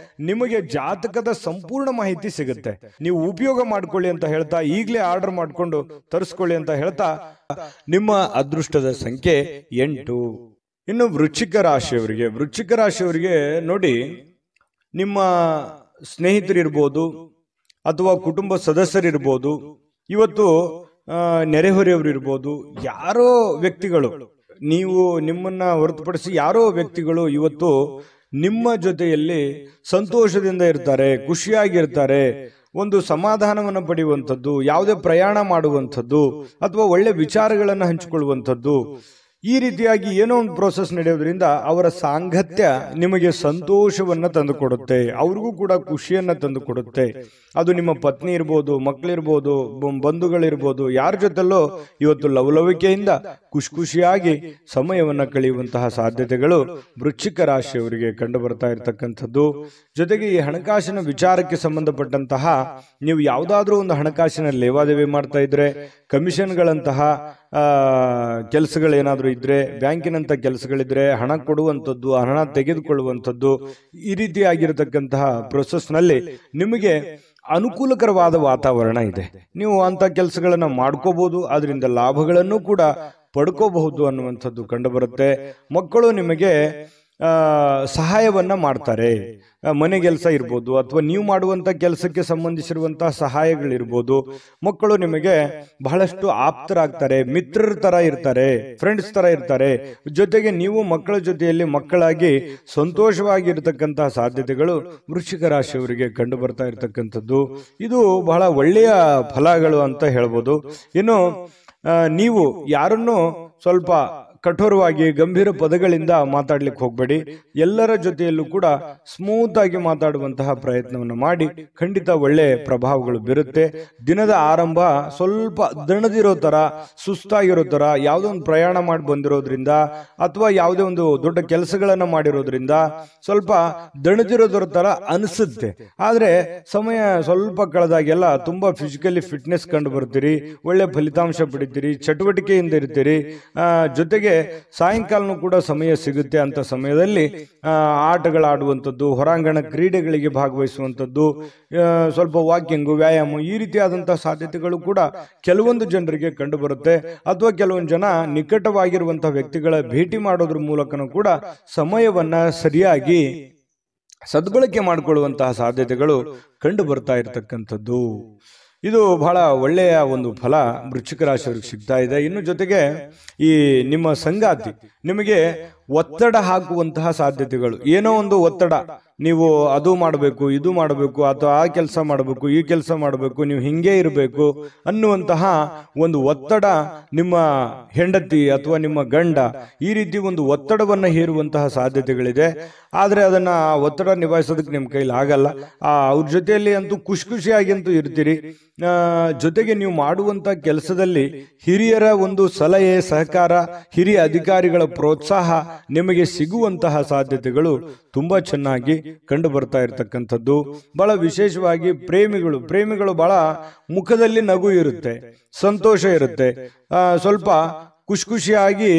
ನಿಮಗೆ ಜಾತಕದ ಸಂಪೂರ್ಣ ಮಾಹಿತಿ ಸಿಗುತ್ತೆ. ನೀವು ಉಪಯೋಗ ಮಾಡ್ಕೊಳ್ಳಿ ಅಂತ ಹೇಳ್ತಾ, ಈಗಲೇ ಆರ್ಡರ್ ಮಾಡಿಕೊಂಡು ತರಿಸ್ಕೊಳ್ಳಿ ಅಂತ ಹೇಳ್ತಾ, ನಿಮ್ಮ ಅದೃಷ್ಟದ ಸಂಖ್ಯೆ 8. ಇನ್ನು ವೃಶ್ಚಿಕ ರಾಶಿಯವರಿಗೆ ನೋಡಿ, ನಿಮ್ಮ ಸ್ನೇಹಿತರಿರ್ಬೋದು ಅಥವಾ ಕುಟುಂಬ ಸದಸ್ಯರಿರ್ಬೋದು, ಇವತ್ತು ನೆರೆಹೊರೆಯವರು ಇರ್ಬೋದು, ಯಾರೋ ವ್ಯಕ್ತಿಗಳು, ನೀವು ನಿಮ್ಮನ್ನ ಹೊರತುಪಡಿಸಿ ಯಾರೋ ವ್ಯಕ್ತಿಗಳು ಇವತ್ತು ನಿಮ್ಮ ಜೊತೆಯಲ್ಲಿ ಸಂತೋಷದಿಂದ ಇರ್ತಾರೆ, ಖುಷಿಯಾಗಿರ್ತಾರೆ, ಒಂದು ಸಮಾಧಾನವನ್ನು ಪಡೆಯುವಂಥದ್ದು, ಯಾವುದೇ ಪ್ರಯಾಣ ಮಾಡುವಂಥದ್ದು ಅಥವಾ ಒಳ್ಳೆ ವಿಚಾರಗಳನ್ನು ಹಂಚಿಕೊಳ್ಳುವಂಥದ್ದು, ಈ ರೀತಿಯಾಗಿ ಏನೋ ಒಂದು ಪ್ರೋಸೆಸ್ ನಡೆಯೋದ್ರಿಂದ ಅವರ ಸಾಂಗತ್ಯ ನಿಮಗೆ ಸಂತೋಷವನ್ನ ತಂದುಕೊಡುತ್ತೆ, ಅವ್ರಿಗೂ ಕೂಡ ಖುಷಿಯನ್ನ ತಂದುಕೊಡುತ್ತೆ. ಅದು ನಿಮ್ಮ ಪತ್ನಿ ಇರ್ಬೋದು, ಮಕ್ಕಳಿರ್ಬೋದು, ಬಂಧುಗಳಿರ್ಬೋದು, ಯಾರ ಜೊತೆಲ್ಲೋ ಇವತ್ತು ಲವಲವಿಕೆಯಿಂದ ಖುಷಿಯಾಗಿ ಸಮಯವನ್ನ ಕಳೆಯುವಂತಹ ಸಾಧ್ಯತೆಗಳು ವೃಶ್ಚಿಕ ರಾಶಿಯವರಿಗೆ ಕಂಡು ಬರ್ತಾ ಇರತಕ್ಕಂಥದ್ದು. ಜೊತೆಗೆ ಈ ಹಣಕಾಸಿನ ವಿಚಾರಕ್ಕೆ ಸಂಬಂಧಪಟ್ಟಂತಹ ನೀವು ಯಾವುದಾದ್ರೂ ಒಂದು ಹಣಕಾಸಿನ ಲೇವಾದೇವಿ ಮಾಡ್ತಾ ಇದ್ರೆ, ಕಮಿಷನ್ಗಳಂತಹ ಕೆಲಸಗಳೇನಾದ್ರೂ ಇದ್ರೆ, ಬ್ಯಾಂಕಿನಂತ ಕೆಲಸಗಳಿದ್ರೆ, ಹಣ ಕೊಡುವಂಥದ್ದು, ಹಣ ತೆಗೆದುಕೊಳ್ಳುವಂಥದ್ದು, ಈ ರೀತಿಯಾಗಿರತಕ್ಕಂತಹ ಪ್ರೊಸೆಸ್ ನಲ್ಲಿ ನಿಮಗೆ ಅನುಕೂಲಕರವಾದ ವಾತಾವರಣ ಇದೆ. ನೀವು ಅಂತ ಕೆಲಸಗಳನ್ನ ಮಾಡ್ಕೋಬಹುದು, ಅದರಿಂದ ಲಾಭಗಳನ್ನು ಕೂಡ ಪಡ್ಕೋಬಹುದು ಅನ್ನುವಂಥದ್ದು ಕಂಡು ಬರುತ್ತೆ. ಮಕ್ಕಳು ನಿಮಗೆ ಸಹಾಯವನ್ನ ಮಾಡ್ತಾರೆ, ಮನೆ ಕೆಲಸ ಇರ್ಬೋದು ಅಥವಾ ನೀವು ಮಾಡುವಂತ ಕೆಲಸಕ್ಕೆ ಸಂಬಂಧಿಸಿರುವಂತಹ ಸಹಾಯಗಳಿರ್ಬೋದು. ಮಕ್ಕಳು ನಿಮಗೆ ಬಹಳಷ್ಟು ಆಪ್ತರಾಗ್ತಾರೆ, ಮಿತ್ರರ ತರ ಇರ್ತಾರೆ, ಫ್ರೆಂಡ್ಸ್ ತರ ಇರ್ತಾರೆ. ಜೊತೆಗೆ ನೀವು ಮಕ್ಕಳ ಜೊತೆಯಲ್ಲಿ ಮಕ್ಕಳಾಗಿ ಸಂತೋಷವಾಗಿರ್ತಕ್ಕಂತಹ ಸಾಧ್ಯತೆಗಳು ವೃಶ್ಚಿಕ ರಾಶಿಯವರಿಗೆ ಕಂಡು ಬರ್ತಾ ಇರತಕ್ಕಂಥದ್ದು. ಇದು ಬಹಳ ಒಳ್ಳೆಯ ಫಲಗಳು ಅಂತ ಹೇಳ್ಬೋದು. ಇನ್ನು ನೀವು ಯಾರನ್ನು ಸ್ವಲ್ಪ ಕಠೋರವಾಗಿ ಗಂಭೀರ ಪದಗಳಿಂದ ಮಾತಾಡ್ಲಿಕ್ಕೆ ಹೋಗ್ಬೇಡಿ. ಎಲ್ಲರ ಜೊತೆಯಲ್ಲೂ ಕೂಡ ಸ್ಮೂತ್ ಆಗಿ ಮಾತಾಡುವಂತಹ ಪ್ರಯತ್ನವನ್ನು ಮಾಡಿ, ಖಂಡಿತ ಒಳ್ಳೆ ಪ್ರಭಾವಗಳು ಬೀರುತ್ತೆ. ದಿನದ ಆರಂಭ ಸ್ವಲ್ಪ ದಣದಿರೋ ತರ, ಸುಸ್ತಾಗಿರೋ ತರ, ಯಾವುದೋ ಒಂದು ಪ್ರಯಾಣ ಮಾಡಿ ಬಂದಿರೋದ್ರಿಂದ ಅಥವಾ ಯಾವುದೇ ಒಂದು ದೊಡ್ಡ ಕೆಲಸಗಳನ್ನ ಮಾಡಿರೋದ್ರಿಂದ ಸ್ವಲ್ಪ ದಣದಿರೋದ್ರ ತರ ಅನಿಸುತ್ತೆ. ಆದ್ರೆ ಸಮಯ ಸ್ವಲ್ಪ ಕಳೆದಾಗೆಲ್ಲ ತುಂಬಾ ಫಿಸಿಕಲಿ ಫಿಟ್ನೆಸ್ ಕಂಡು ಬರ್ತೀರಿ, ಒಳ್ಳೆ ಫಲಿತಾಂಶ ಪಡಿತೀರಿ, ಚಟುವಟಿಕೆಯಿಂದ ಇರ್ತೀರಿ. ಜೊತೆಗೆ ಸಾಯಂಕಾಲನೂ ಕೂಡ ಸಮಯ ಸಿಗುತ್ತೆ. ಅಂತ ಸಮಯದಲ್ಲಿ ಆಟಗಳಾಡುವಂಥದ್ದು, ಹೊರಾಂಗಣ ಕ್ರೀಡೆಗಳಿಗೆ ಭಾಗವಹಿಸುವಂಥದ್ದು, ಸ್ವಲ್ಪ ವಾಕಿಂಗು, ವ್ಯಾಯಾಮ, ಈ ರೀತಿಯಾದಂತಹ ಸಾಧ್ಯತೆಗಳು ಕೂಡ ಕೆಲವೊಂದು ಜನರಿಗೆ ಕಂಡು ಬರುತ್ತೆ. ಅಥವಾ ಕೆಲವೊಂದು ಜನ ನಿಕಟವಾಗಿರುವಂತಹ ವ್ಯಕ್ತಿಗಳ ಭೇಟಿ ಮಾಡೋದ್ರ ಮೂಲಕನೂ ಕೂಡ ಸಮಯವನ್ನ ಸರಿಯಾಗಿ ಸದ್ಬಳಕೆ ಮಾಡಿಕೊಳ್ಳುವಂತಹ ಸಾಧ್ಯತೆಗಳು ಕಂಡು ಬರ್ತಾ ಇರತಕ್ಕಂಥದ್ದು. ಇದು ಬಹಳ ಒಳ್ಳೆಯ ಒಂದು ಫಲ ವೃಶ್ಚಿಕ ರಾಶಿಯವರಿಗೆ ಸಿಗ್ತಾ ಇದೆ. ಇನ್ನು ಜೊತೆಗೆ ಈ ನಿಮ್ಮ ಸಂಗಾತಿ ನಿಮಗೆ ಒತ್ತಡ ಹಾಕುವಂತಹ ಸಾಧ್ಯತೆಗಳು, ಏನೋ ಒಂದು ಒತ್ತಡ, ನೀವು ಅದು ಮಾಡಬೇಕು, ಇದು ಮಾಡಬೇಕು, ಅಥವಾ ಆ ಕೆಲಸ ಮಾಡಬೇಕು, ಈ ಕೆಲಸ ಮಾಡಬೇಕು, ನೀವು ಹಿಂಗೆ ಇರಬೇಕು ಅನ್ನುವಂತಹ ಒಂದು ಒತ್ತಡ ನಿಮ್ಮ ಹೆಂಡತಿ ಅಥವಾ ನಿಮ್ಮ ಗಂಡ ಈ ರೀತಿ ಒಂದು ಒತ್ತಡವನ್ನು ಹೇರುವಂತಹ ಸಾಧ್ಯತೆಗಳಿದೆ. ಆದರೆ ಅದನ್ನ ಒತ್ತಡ ನಿಭಾಯಿಸೋದಕ್ಕೆ ನಿಮ್ಮ ಕೈಲಿ ಆಗಲ್ಲ. ಅವ್ರ ಜೊತೆಯಲ್ಲಿ ಅಂತೂ ಖುಷಿಯಾಗಿ ಅಂತೂ ಇರ್ತೀರಿ. ಜೊತೆಗೆ ನೀವು ಮಾಡುವಂತ ಕೆಲಸದಲ್ಲಿ ಹಿರಿಯರ ಒಂದು ಸಲಹೆ, ಸಹಕಾರ, ಹಿರಿಯ ಅಧಿಕಾರಿಗಳ ಪ್ರೋತ್ಸಾಹ ನಿಮಗೆ ಸಿಗುವಂತಹ ಸಾಧ್ಯತೆಗಳು ತುಂಬಾ ಚೆನ್ನಾಗಿ ಕಂಡು ಬರ್ತಾ ಇರತಕ್ಕಂಥದ್ದು. ಬಹಳ ವಿಶೇಷವಾಗಿ ಪ್ರೇಮಿಗಳು ಬಹಳ ಮುಖದಲ್ಲಿ ನಗು ಇರುತ್ತೆ, ಸಂತೋಷ ಇರುತ್ತೆ, ಸ್ವಲ್ಪ ಖುಷಿಯಾಗಿ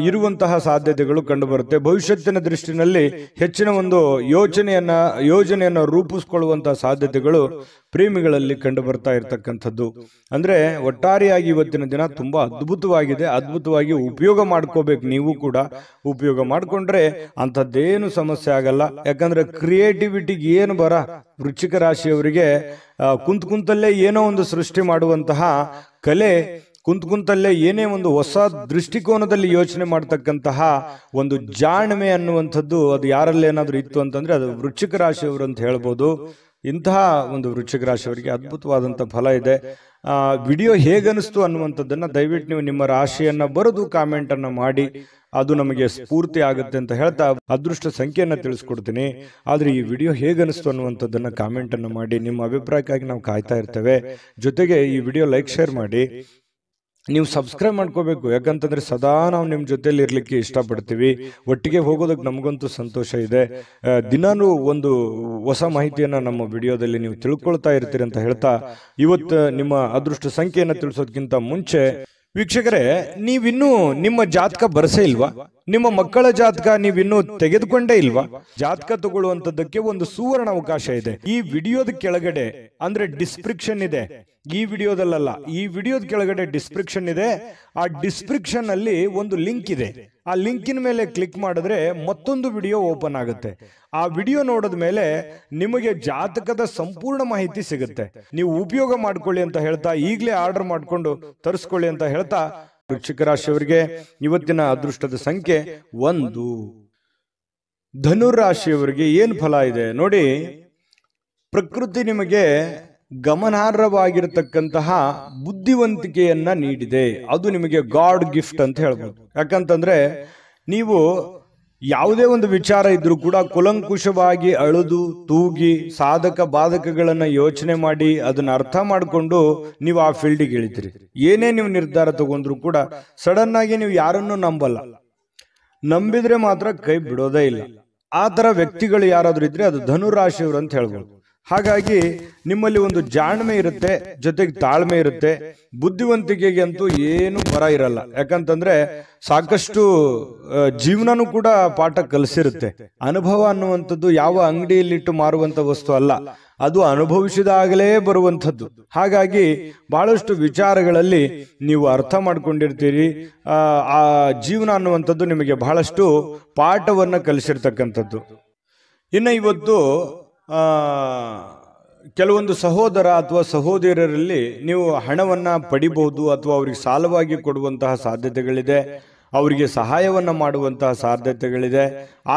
ಇರುವಂತಹ ಸಾಧ್ಯತೆಗಳು ಕಂಡು ಬರುತ್ತೆ. ಭವಿಷ್ಯತ್ತಿನ ದೃಷ್ಟಿನಲ್ಲಿ ಹೆಚ್ಚಿನ ಒಂದು ಯೋಜನೆಯನ್ನ ರೂಪಿಸಿಕೊಳ್ಳುವಂತಹ ಸಾಧ್ಯತೆಗಳು ಪ್ರೇಮಿಗಳಲ್ಲಿ ಕಂಡು ಬರ್ತಾ ಇರತಕ್ಕಂಥದ್ದು. ಅಂದ್ರೆ ಒಟ್ಟಾರೆಯಾಗಿ ಇವತ್ತಿನ ದಿನ ತುಂಬಾ ಅದ್ಭುತವಾಗಿ ಉಪಯೋಗ ಮಾಡ್ಕೋಬೇಕು. ನೀವು ಕೂಡ ಉಪಯೋಗ ಮಾಡ್ಕೊಂಡ್ರೆ ಅಂಥದ್ದೇನು ಸಮಸ್ಯೆ ಆಗಲ್ಲ. ಯಾಕಂದ್ರೆ ಕ್ರಿಯೇಟಿವಿಟಿಗೆ ಏನು ಬರ ವೃಶ್ಚಿಕ ರಾಶಿಯವರಿಗೆ ಕುಂತಲ್ಲೇ ಏನೋ ಒಂದು ಸೃಷ್ಟಿ ಮಾಡುವಂತಹ ಕಲೆ, ಕುಂತಲ್ಲೇ ಏನೇ ಒಂದು ಹೊಸ ದೃಷ್ಟಿಕೋನದಲ್ಲಿ ಯೋಚನೆ ಮಾಡ್ತಕ್ಕಂತಹ ಒಂದು ಜಾಣ್ಮೆ ಅನ್ನುವಂಥದ್ದು ಅದು ಯಾರಲ್ಲೇನಾದ್ರೂ ಇತ್ತು ಅಂತಂದ್ರೆ ಅದು ವೃಶ್ಚಿಕ ರಾಶಿಯವರು ಅಂತ ಹೇಳ್ಬೋದು. ಇಂತಹ ಒಂದು ವೃಶ್ಚಿಕ ರಾಶಿಯವರಿಗೆ ಅದ್ಭುತವಾದಂಥ ಫಲ ಇದೆ. ವಿಡಿಯೋ ಹೇಗನಿಸ್ತು ಅನ್ನುವಂಥದ್ದನ್ನ ದಯವಿಟ್ಟು ನೀವು ನಿಮ್ಮ ರಾಶಿಯನ್ನ ಬರೆದು ಕಾಮೆಂಟ್ ಅನ್ನ ಮಾಡಿ, ಅದು ನಮಗೆ ಸ್ಫೂರ್ತಿ ಆಗುತ್ತೆ ಅಂತ ಹೇಳ್ತಾ ಅದೃಷ್ಟ ಸಂಖ್ಯೆಯನ್ನ ತಿಳಿಸ್ಕೊಡ್ತೀನಿ. ಆದ್ರೆ ಈ ವಿಡಿಯೋ ಹೇಗನಿಸ್ತು ಅನ್ನುವಂಥದ್ದನ್ನ ಕಾಮೆಂಟ್ ಅನ್ನ ಮಾಡಿ, ನಿಮ್ಮ ಅಭಿಪ್ರಾಯಕ್ಕಾಗಿ ನಾವು ಕಾಯ್ತಾ ಇರ್ತೇವೆ. ಜೊತೆಗೆ ಈ ವಿಡಿಯೋ ಲೈಕ್, ಶೇರ್ ಮಾಡಿ. ನೀವು ಸಬ್ಸ್ಕ್ರೈಬ್ ಮಾಡ್ಕೋಬೇಕು. ಯಾಕಂತಂದ್ರೆ ಸದಾ ನಾವು ನಿಮ್ಮ ಜೊತೆಲಿ ಇರ್ಲಿಕ್ಕೆ ಇಷ್ಟಪಡ್ತೀವಿ. ಒಟ್ಟಿಗೆ ಹೋಗೋದಕ್ಕೆ ನಮಗಂತೂ ಸಂತೋಷ ಇದೆ. ದಿನಾನೂ ಒಂದು ಹೊಸ ಮಾಹಿತಿಯನ್ನ ನಮ್ಮ ವಿಡಿಯೋದಲ್ಲಿ ನೀವು ತಿಳ್ಕೊಳ್ತಾ ಇರ್ತೀರಿ ಅಂತ ಹೇಳ್ತಾ, ಇವತ್ತು ನಿಮ್ಮ ಅದೃಷ್ಟ ಸಂಖ್ಯೆಯನ್ನು ತಿಳಿಸೋದಕ್ಕಿಂತ ಮುಂಚೆ ವೀಕ್ಷಕರೇ, ನೀವಿನ್ನೂ ನಿಮ್ಮ ಜಾತಕ ಬರಸೇ ಇಲ್ವಾ? ನಿಮ್ಮ ಮಕ್ಕಳ ಜಾತಕ ನೀವಿನ್ನೂ ತೆಗೆದುಕೊಂಡೇ ಇಲ್ವಾ? ಜಾತಕ ತಗೊಳ್ಳುವಂತದ್ದಕ್ಕೆ ಒಂದು ಸುವರ್ಣ ಅವಕಾಶ ಇದೆ. ಈ ವಿಡಿಯೋದ ಕೆಳಗಡೆ ಅಂದ್ರೆ ಡಿಸ್ಕ್ರಿಪ್ಷನ್ ಇದೆ. ಈ ವಿಡಿಯೋದಲ್ಲ, ಈ ವಿಡಿಯೋದ ಕೆಳಗಡೆ ಡಿಸ್ಕ್ರಿಪ್ಷನ್ ಇದೆ. ಆ ಡಿಸ್ಕ್ರಿಪ್ಷನ್ ಅಲ್ಲಿ ಒಂದು ಲಿಂಕ್ ಇದೆ. ಆ ಲಿಂಕಿನ ಮೇಲೆ ಕ್ಲಿಕ್ ಮಾಡಿದ್ರೆ ಮತ್ತೊಂದು ವಿಡಿಯೋ ಓಪನ್ ಆಗುತ್ತೆ. ಆ ವಿಡಿಯೋ ನೋಡಿದ ಮೇಲೆ ನಿಮಗೆ ಜಾತಕದ ಸಂಪೂರ್ಣ ಮಾಹಿತಿ ಸಿಗುತ್ತೆ. ನೀವು ಉಪಯೋಗ ಮಾಡ್ಕೊಳ್ಳಿ ಅಂತ ಹೇಳ್ತಾ, ಈಗಲೇ ಆರ್ಡರ್ ಮಾಡ್ಕೊಂಡು ತರಿಸ್ಕೊಳ್ಳಿ ಅಂತ ಹೇಳ್ತಾ, ವೃಶ್ಚಿಕ ರಾಶಿಯವರಿಗೆ ಇವತ್ತಿನ ಅದೃಷ್ಟದ ಸಂಖ್ಯೆ 1. ಧನುರಾಶಿಯವರಿಗೆ ಏನ್ ಫಲ ಇದೆ ನೋಡಿ. ಪ್ರಕೃತಿ ನಿಮಗೆ ಗಮನಾರ್ಹವಾಗಿರತಕ್ಕಂತಹ ಬುದ್ಧಿವಂತಿಕೆಯನ್ನ ನೀಡಿದೆ. ಅದು ನಿಮಗೆ ಗಾಡ್ ಗಿಫ್ಟ್ ಅಂತ ಹೇಳ್ಬೋದು. ಯಾಕಂತಂದ್ರೆ ನೀವು ಯಾವುದೇ ಒಂದು ವಿಚಾರ ಇದ್ರೂ ಕೂಡ ಕುಲಂಕುಷವಾಗಿ ಅಳುದು ತೂಗಿ ಸಾಧಕ ಬಾಧಕಗಳನ್ನ ಯೋಚನೆ ಮಾಡಿ ಅದನ್ನ ಅರ್ಥ ಮಾಡಿಕೊಂಡು ನೀವು ಆ ಫೀಲ್ಡಿಗೆ ಇಳಿತೀರಿ. ಏನೇ ನೀವು ನಿರ್ಧಾರ ತಗೊಂಡ್ರು ಕೂಡ ಸಡನ್ ಆಗಿ ನೀವು ಯಾರನ್ನು ನಂಬಲ್ಲ. ನಂಬಿದ್ರೆ ಮಾತ್ರ ಕೈ ಬಿಡೋದೇ ಇಲ್ಲ. ಆ ತರ ವ್ಯಕ್ತಿಗಳು ಯಾರಾದ್ರೂ ಇದ್ರೆ ಅದು ಧನುರಾಶಿಯವರು ಅಂತ ಹೇಳ್ಬೋದು. ಹಾಗಾಗಿ ನಿಮ್ಮಲ್ಲಿ ಒಂದು ಜಾಣ್ಮೆ ಇರುತ್ತೆ, ಜೊತೆಗೆ ತಾಳ್ಮೆ ಇರುತ್ತೆ. ಬುದ್ಧಿವಂತಿಕೆಗೆ ಅಂತೂ ಏನು ಬರ ಇರಲ್ಲ. ಯಾಕಂತಂದ್ರೆ ಸಾಕಷ್ಟು ಜೀವನನೂ ಕೂಡ ಪಾಠ ಕಲಿಸಿರುತ್ತೆ. ಅನುಭವ ಅನ್ನುವಂಥದ್ದು ಯಾವ ಅಂಗಡಿಯಲ್ಲಿಟ್ಟು ಮಾರುವಂತ ವಸ್ತು ಅಲ್ಲ, ಅದು ಅನುಭವಿಸಿದಾಗಲೇ ಬರುವಂಥದ್ದು. ಹಾಗಾಗಿ ಬಹಳಷ್ಟು ವಿಚಾರಗಳಲ್ಲಿ ನೀವು ಅರ್ಥ ಮಾಡ್ಕೊಂಡಿರ್ತೀರಿ. ಆ ಜೀವನ ಅನ್ನುವಂಥದ್ದು ನಿಮಗೆ ಬಹಳಷ್ಟು ಪಾಠವನ್ನ ಕಲಿಸಿರ್ತಕ್ಕಂಥದ್ದು. ಇನ್ನು ಇವತ್ತು ಕೆಲವೊಂದು ಸಹೋದರ ಅಥವಾ ಸಹೋದರರಲ್ಲಿ ನೀವು ಹಣವನ್ನ ಪಡಿಬಹುದು, ಅಥವಾ ಅವರಿಗೆ ಸಾಲವಾಗಿ ಕೊಡುವಂತಹ ಸಾಧ್ಯತೆಗಳಿದೆ. ಅವರಿಗೆ ಸಹಾಯವನ್ನ ಮಾಡುವಂತಹ ಸಾಧ್ಯತೆಗಳಿದೆ.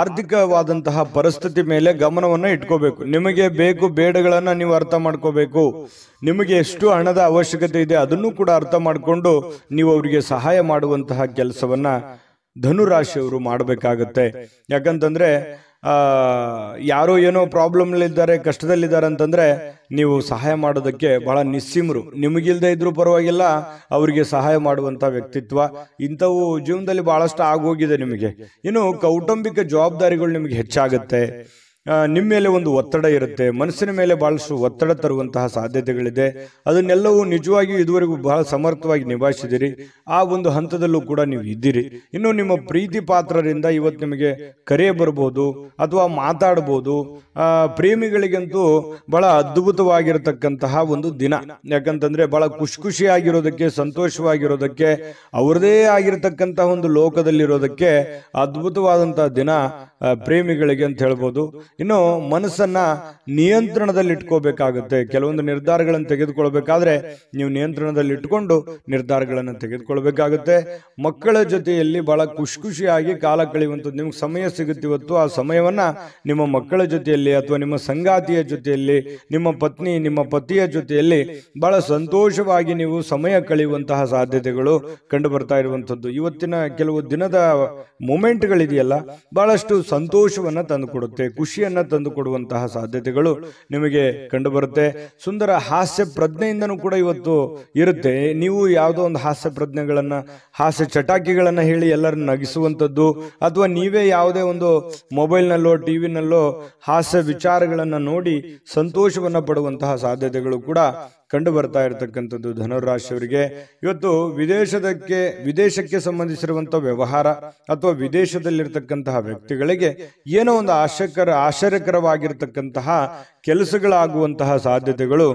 ಆರ್ಥಿಕವಾದಂತಹ ಪರಿಸ್ಥಿತಿ ಮೇಲೆ ಗಮನವನ್ನ ಇಟ್ಕೋಬೇಕು. ನಿಮಗೆ ಬೇಕು ಬೇಡಗಳನ್ನ ನೀವು ಅರ್ಥ ಮಾಡ್ಕೋಬೇಕು. ನಿಮಗೆ ಎಷ್ಟು ಹಣದ ಅವಶ್ಯಕತೆ ಇದೆ ಅದನ್ನು ಕೂಡ ಅರ್ಥ ಮಾಡಿಕೊಂಡು ನೀವು ಅವರಿಗೆ ಸಹಾಯ ಮಾಡುವಂತಹ ಕೆಲಸವನ್ನ ಧನುರಾಶಿಯವರು ಮಾಡಬೇಕಾಗತ್ತೆ. ಯಾಕಂತಂದ್ರೆ ಯಾರೋ ಏನೋ ಪ್ರಾಬ್ಲಮ್ ಇದ್ದಾರೆ, ಕಷ್ಟದಲ್ಲಿದ್ದಾರೆ ಅಂತಂದ್ರೆ ನೀವು ಸಹಾಯ ಮಾಡೋದಕ್ಕೆ ಬಹಳ ನಿಸ್ಸೀಮರು. ನಿಮಗಿಲ್ದೇ ಇದ್ರೂ ಪರವಾಗಿಲ್ಲ, ಅವರಿಗೆ ಸಹಾಯ ಮಾಡುವಂತ ವ್ಯಕ್ತಿತ್ವ ಇಂಥವು ಜೀವನದಲ್ಲಿ ಬಹಳಷ್ಟು ಆಗೋಗಿದೆ ನಿಮಗೆ. ಇನ್ನು ಕೌಟುಂಬಿಕ ಜವಾಬ್ದಾರಿಗಳು ನಿಮಗೆ ಹೆಚ್ಚಾಗುತ್ತೆ. ನಿಮ್ಮ ಮೇಲೆ ಒಂದು ಒತ್ತಡ ಇರುತ್ತೆ. ಮನಸ್ಸಿನ ಮೇಲೆ ಬಹಳಷ್ಟು ಒತ್ತಡ ತರುವಂತಹ ಸಾಧ್ಯತೆಗಳಿದೆ. ಅದನ್ನೆಲ್ಲವೂ ನಿಜವಾಗಿಯೂ ಇದುವರೆಗೂ ಬಹಳ ಸಮರ್ಥವಾಗಿ ನಿಭಾಯಿಸಿದಿರಿ. ಆ ಒಂದು ಹಂತದಲ್ಲೂ ಕೂಡ ನೀವು ಇದ್ದೀರಿ. ಇನ್ನು ನಿಮ್ಮ ಪ್ರೀತಿ ಪಾತ್ರರಿಂದ ಇವತ್ತು ನಿಮಗೆ ಕರೆ ಬರ್ಬೋದು ಅಥವಾ ಮಾತಾಡ್ಬೋದು. ಪ್ರೇಮಿಗಳಿಗಂತೂ ಬಹಳ ಅದ್ಭುತವಾಗಿರತಕ್ಕಂತಹ ಒಂದು ದಿನ. ಯಾಕಂತಂದ್ರೆ ಬಹಳ ಖುಷಿಯಾಗಿರೋದಕ್ಕೆ, ಸಂತೋಷವಾಗಿರೋದಕ್ಕೆ, ಅವರದೇ ಆಗಿರತಕ್ಕಂತಹ ಒಂದು ಲೋಕದಲ್ಲಿರೋದಕ್ಕೆ ಅದ್ಭುತವಾದಂತಹ ದಿನ ಪ್ರೇಮಿಗಳಿಗೆ ಅಂತ ಹೇಳ್ಬೋದು. ಇನ್ನು ಮನಸ್ಸನ್ನ ನಿಯಂತ್ರಣದಲ್ಲಿ ಇಟ್ಕೋಬೇಕಾಗುತ್ತೆ. ಕೆಲವೊಂದು ನಿರ್ಧಾರಗಳನ್ನು ತೆಗೆದುಕೊಳ್ಬೇಕಾದ್ರೆ ನೀವು ನಿಯಂತ್ರಣದಲ್ಲಿ ಇಟ್ಕೊಂಡು ನಿರ್ಧಾರಗಳನ್ನು ತೆಗೆದುಕೊಳ್ಬೇಕಾಗುತ್ತೆ. ಮಕ್ಕಳ ಜೊತೆಯಲ್ಲಿ ಬಹಳ ಖುಷಿಯಾಗಿ ಕಾಲ ಕಳೆಯುವಂಥದ್ದು ನಿಮ್ಗೆ ಸಮಯ ಸಿಗುತ್ತೆ ಇವತ್ತು. ಆ ಸಮಯವನ್ನ ನಿಮ್ಮ ಮಕ್ಕಳ ಜೊತೆಯಲ್ಲಿ ಅಥವಾ ನಿಮ್ಮ ಸಂಗಾತಿಯ ಜೊತೆಯಲ್ಲಿ, ನಿಮ್ಮ ಪತ್ನಿ ನಿಮ್ಮ ಪತಿಯ ಜೊತೆಯಲ್ಲಿ ಬಹಳ ಸಂತೋಷವಾಗಿ ನೀವು ಸಮಯ ಕಳೆಯುವಂತಹ ಸಾಧ್ಯತೆಗಳು ಕಂಡು ಬರ್ತಾ ಇರುವಂಥದ್ದು. ಇವತ್ತಿನ ಕೆಲವು ದಿನದ ಮೂಮೆಂಟ್ಗಳಿದೆಯಲ್ಲ, ಬಹಳಷ್ಟು ಸಂತೋಷವನ್ನ ತಂದುಕೊಡುತ್ತೆ, ಖುಷಿಯನ್ನ ತಂದು ಕೊಡುವಂತಹ ಸಾಧ್ಯತೆಗಳು ನಿಮಗೆ ಕಂಡು ಬರುತ್ತೆ. ಸುಂದರ ಹಾಸ್ಯ ಪ್ರಜ್ಞೆಯಿಂದನೂ ಕೂಡ ಇವತ್ತು ಇರುತ್ತೆ. ನೀವು ಯಾವುದೋ ಒಂದು ಹಾಸ್ಯ ಪ್ರಜ್ಞೆಗಳನ್ನ, ಹಾಸ್ಯ ಚಟಾಕಿಗಳನ್ನ ಹೇಳಿ ಎಲ್ಲರನ್ನ ನಗಿಸುವಂಥದ್ದು, ಅಥವಾ ನೀವೇ ಯಾವುದೇ ಒಂದು ಮೊಬೈಲ್ನಲ್ಲೋ ಟಿವಿನಲ್ಲೋ ಹಾಸ್ಯ ವಿಚಾರಗಳನ್ನ ನೋಡಿ ಸಂತೋಷವನ್ನ ಪಡುವಂತಹ ಸಾಧ್ಯತೆಗಳು ಕೂಡ ಕಂಡು ಬರ್ತಾ ಇರತಕ್ಕಂಥದ್ದು ಧನುರಾಶಿಯವರಿಗೆ. ಇವತ್ತು ವಿದೇಶಕ್ಕೆ ಸಂಬಂಧಿಸಿರುವಂತಹ ವ್ಯವಹಾರ ಅಥವಾ ವಿದೇಶದಲ್ಲಿರ್ತಕ್ಕಂತಹ ವ್ಯಕ್ತಿಗಳಿಗೆ ಏನೋ ಒಂದು ಆಶ್ಚರ್ಯಕರವಾಗಿರ್ತಕ್ಕಂತಹ ಕೆಲಸಗಳಾಗುವಂತಹ ಸಾಧ್ಯತೆಗಳು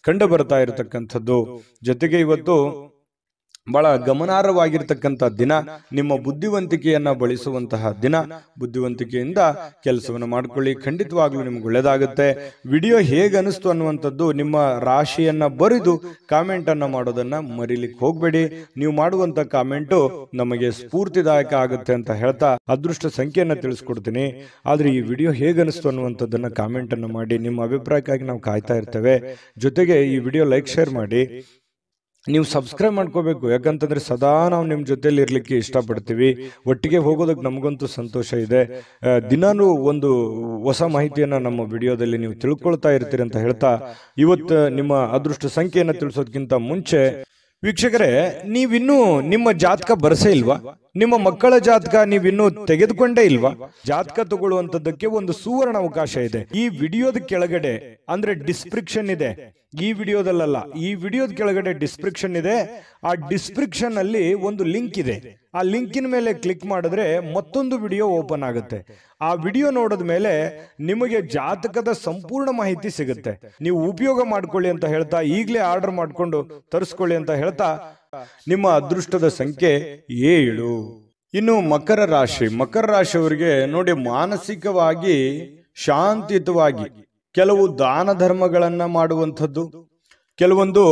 ಕಂಡು ಬರ್ತಾ ಇರತಕ್ಕಂಥದ್ದು. ಜೊತೆಗೆ ಇವತ್ತು ಬಹಳ ಗಮನಾರ್ಹವಾಗಿರ್ತಕ್ಕಂಥ ದಿನ, ನಿಮ್ಮ ಬುದ್ಧಿವಂತಿಕೆಯನ್ನ ಬಳಸುವಂತಹ ದಿನ. ಬುದ್ಧಿವಂತಿಕೆಯಿಂದ ಕೆಲಸವನ್ನು ಮಾಡ್ಕೊಳ್ಳಿ, ಖಂಡಿತವಾಗ್ಲೂ ನಿಮ್ಗೆ ಒಳ್ಳೇದಾಗುತ್ತೆ. ವಿಡಿಯೋ ಹೇಗೆ ಅನಿಸ್ತು ಅನ್ನುವಂಥದ್ದು ನಿಮ್ಮ ರಾಶಿಯನ್ನ ಬರೆದು ಕಾಮೆಂಟ್ ಅನ್ನ ಮಾಡೋದನ್ನ ಮರಿಲಿಕ್ಕೆ ಹೋಗ್ಬೇಡಿ. ನೀವು ಮಾಡುವಂತ ಕಾಮೆಂಟು ನಮಗೆ ಸ್ಫೂರ್ತಿದಾಯಕ ಆಗುತ್ತೆ ಅಂತ ಹೇಳ್ತಾ ಅದೃಷ್ಟ ಸಂಖ್ಯೆಯನ್ನ ತಿಳಿಸ್ಕೊಡ್ತೀನಿ. ಆದ್ರೆ ಈ ವಿಡಿಯೋ ಹೇಗೆ ಅನಿಸ್ತು ಅನ್ನುವಂಥದ್ದನ್ನ ಕಾಮೆಂಟ್ ಅನ್ನ ಮಾಡಿ. ನಿಮ್ಮ ಅಭಿಪ್ರಾಯಕ್ಕಾಗಿ ನಾವು ಕಾಯ್ತಾ ಇರ್ತೇವೆ. ಜೊತೆಗೆ ಈ ವಿಡಿಯೋ ಲೈಕ್ ಶೇರ್ ಮಾಡಿ. ನೀವು ಸಬ್ಸ್ಕ್ರೈಬ್ ಮಾಡ್ಕೋಬೇಕು. ಯಾಕಂತಂದ್ರೆ ಸದಾ ನಾವು ನಿಮ್ಮ ಜೊತೆಲಿ ಇರ್ಲಿಕ್ಕೆ ಇಷ್ಟಪಡ್ತೀವಿ. ಒಟ್ಟಿಗೆ ಹೋಗೋದಕ್ಕೆ ನಮಗಂತೂ ಸಂತೋಷ ಇದೆ. ದಿನಾನೂ ಒಂದು ಹೊಸ ಮಾಹಿತಿಯನ್ನ ನಮ್ಮ ವಿಡಿಯೋದಲ್ಲಿ ನೀವು ತಿಳ್ಕೊಳ್ತಾ ಇರ್ತೀರಿ ಅಂತ ಹೇಳ್ತಾ, ಇವತ್ತು ನಿಮ್ಮ ಅದೃಷ್ಟ ಸಂಖ್ಯೆಯನ್ನು ತಿಳಿಸೋದಕ್ಕಿಂತ ಮುಂಚೆ ವೀಕ್ಷಕರೇ, ನೀವಿನ್ನೂ ನಿಮ್ಮ ಜಾತಕ ಬರಸೇ ಇಲ್ವಾ? ನಿಮ್ಮ ಮಕ್ಕಳ ಜಾತಕ ನೀವಿನ್ನೂ ತೆಗೆದುಕೊಂಡೇ ಇಲ್ವಾ? ಜಾತಕ ತಗೊಳ್ಳುವಂತದ್ದಕ್ಕೆ ಒಂದು ಸುವರ್ಣ ಅವಕಾಶ ಇದೆ. ಈ ವಿಡಿಯೋದ ಕೆಳಗಡೆ ಅಂದ್ರೆ ಡಿಸ್ಕ್ರಿಪ್ಷನ್ ಇದೆ. ಈ ವಿಡಿಯೋದಲ್ಲ, ಈ ವಿಡಿಯೋದ ಕೆಳಗಡೆ ಡಿಸ್ಕ್ರಿಪ್ಷನ್ ಇದೆ. ಆ ಡಿಸ್ಕ್ರಿಪ್ಷನ್ ಅಲ್ಲಿ ಒಂದು ಲಿಂಕ್ ಇದೆ. ಆ ಲಿಂಕಿನ ಮೇಲೆ ಕ್ಲಿಕ್ ಮಾಡಿದ್ರೆ ಮತ್ತೊಂದು ವಿಡಿಯೋ ಓಪನ್ ಆಗುತ್ತೆ. ಆ ವಿಡಿಯೋ ನೋಡಿದ ಮೇಲೆ ನಿಮಗೆ ಜಾತಕದ ಸಂಪೂರ್ಣ ಮಾಹಿತಿ ಸಿಗುತ್ತೆ. ನೀವು ಉಪಯೋಗ ಮಾಡ್ಕೊಳ್ಳಿ ಅಂತ ಹೇಳ್ತಾ, ಈಗಲೇ ಆರ್ಡರ್ ಮಾಡ್ಕೊಂಡು ತರಿಸ್ಕೊಳ್ಳಿ ಅಂತ ಹೇಳ್ತಾ, ನಿಮ್ಮ ಅದೃಷ್ಟದ ಸಂಖ್ಯೆ 7. ಇನ್ನು ಮಕರ ರಾಶಿಯವರಿಗೆ ನೋಡಿ, ಮಾನಸಿಕವಾಗಿ ಶಾಂತಿಯುತವಾಗಿ ಕೆಲವು ದಾನ ಧರ್ಮಗಳನ್ನ ಮಾಡುವಂಥದ್ದು, ಕೆಲವೊಂದು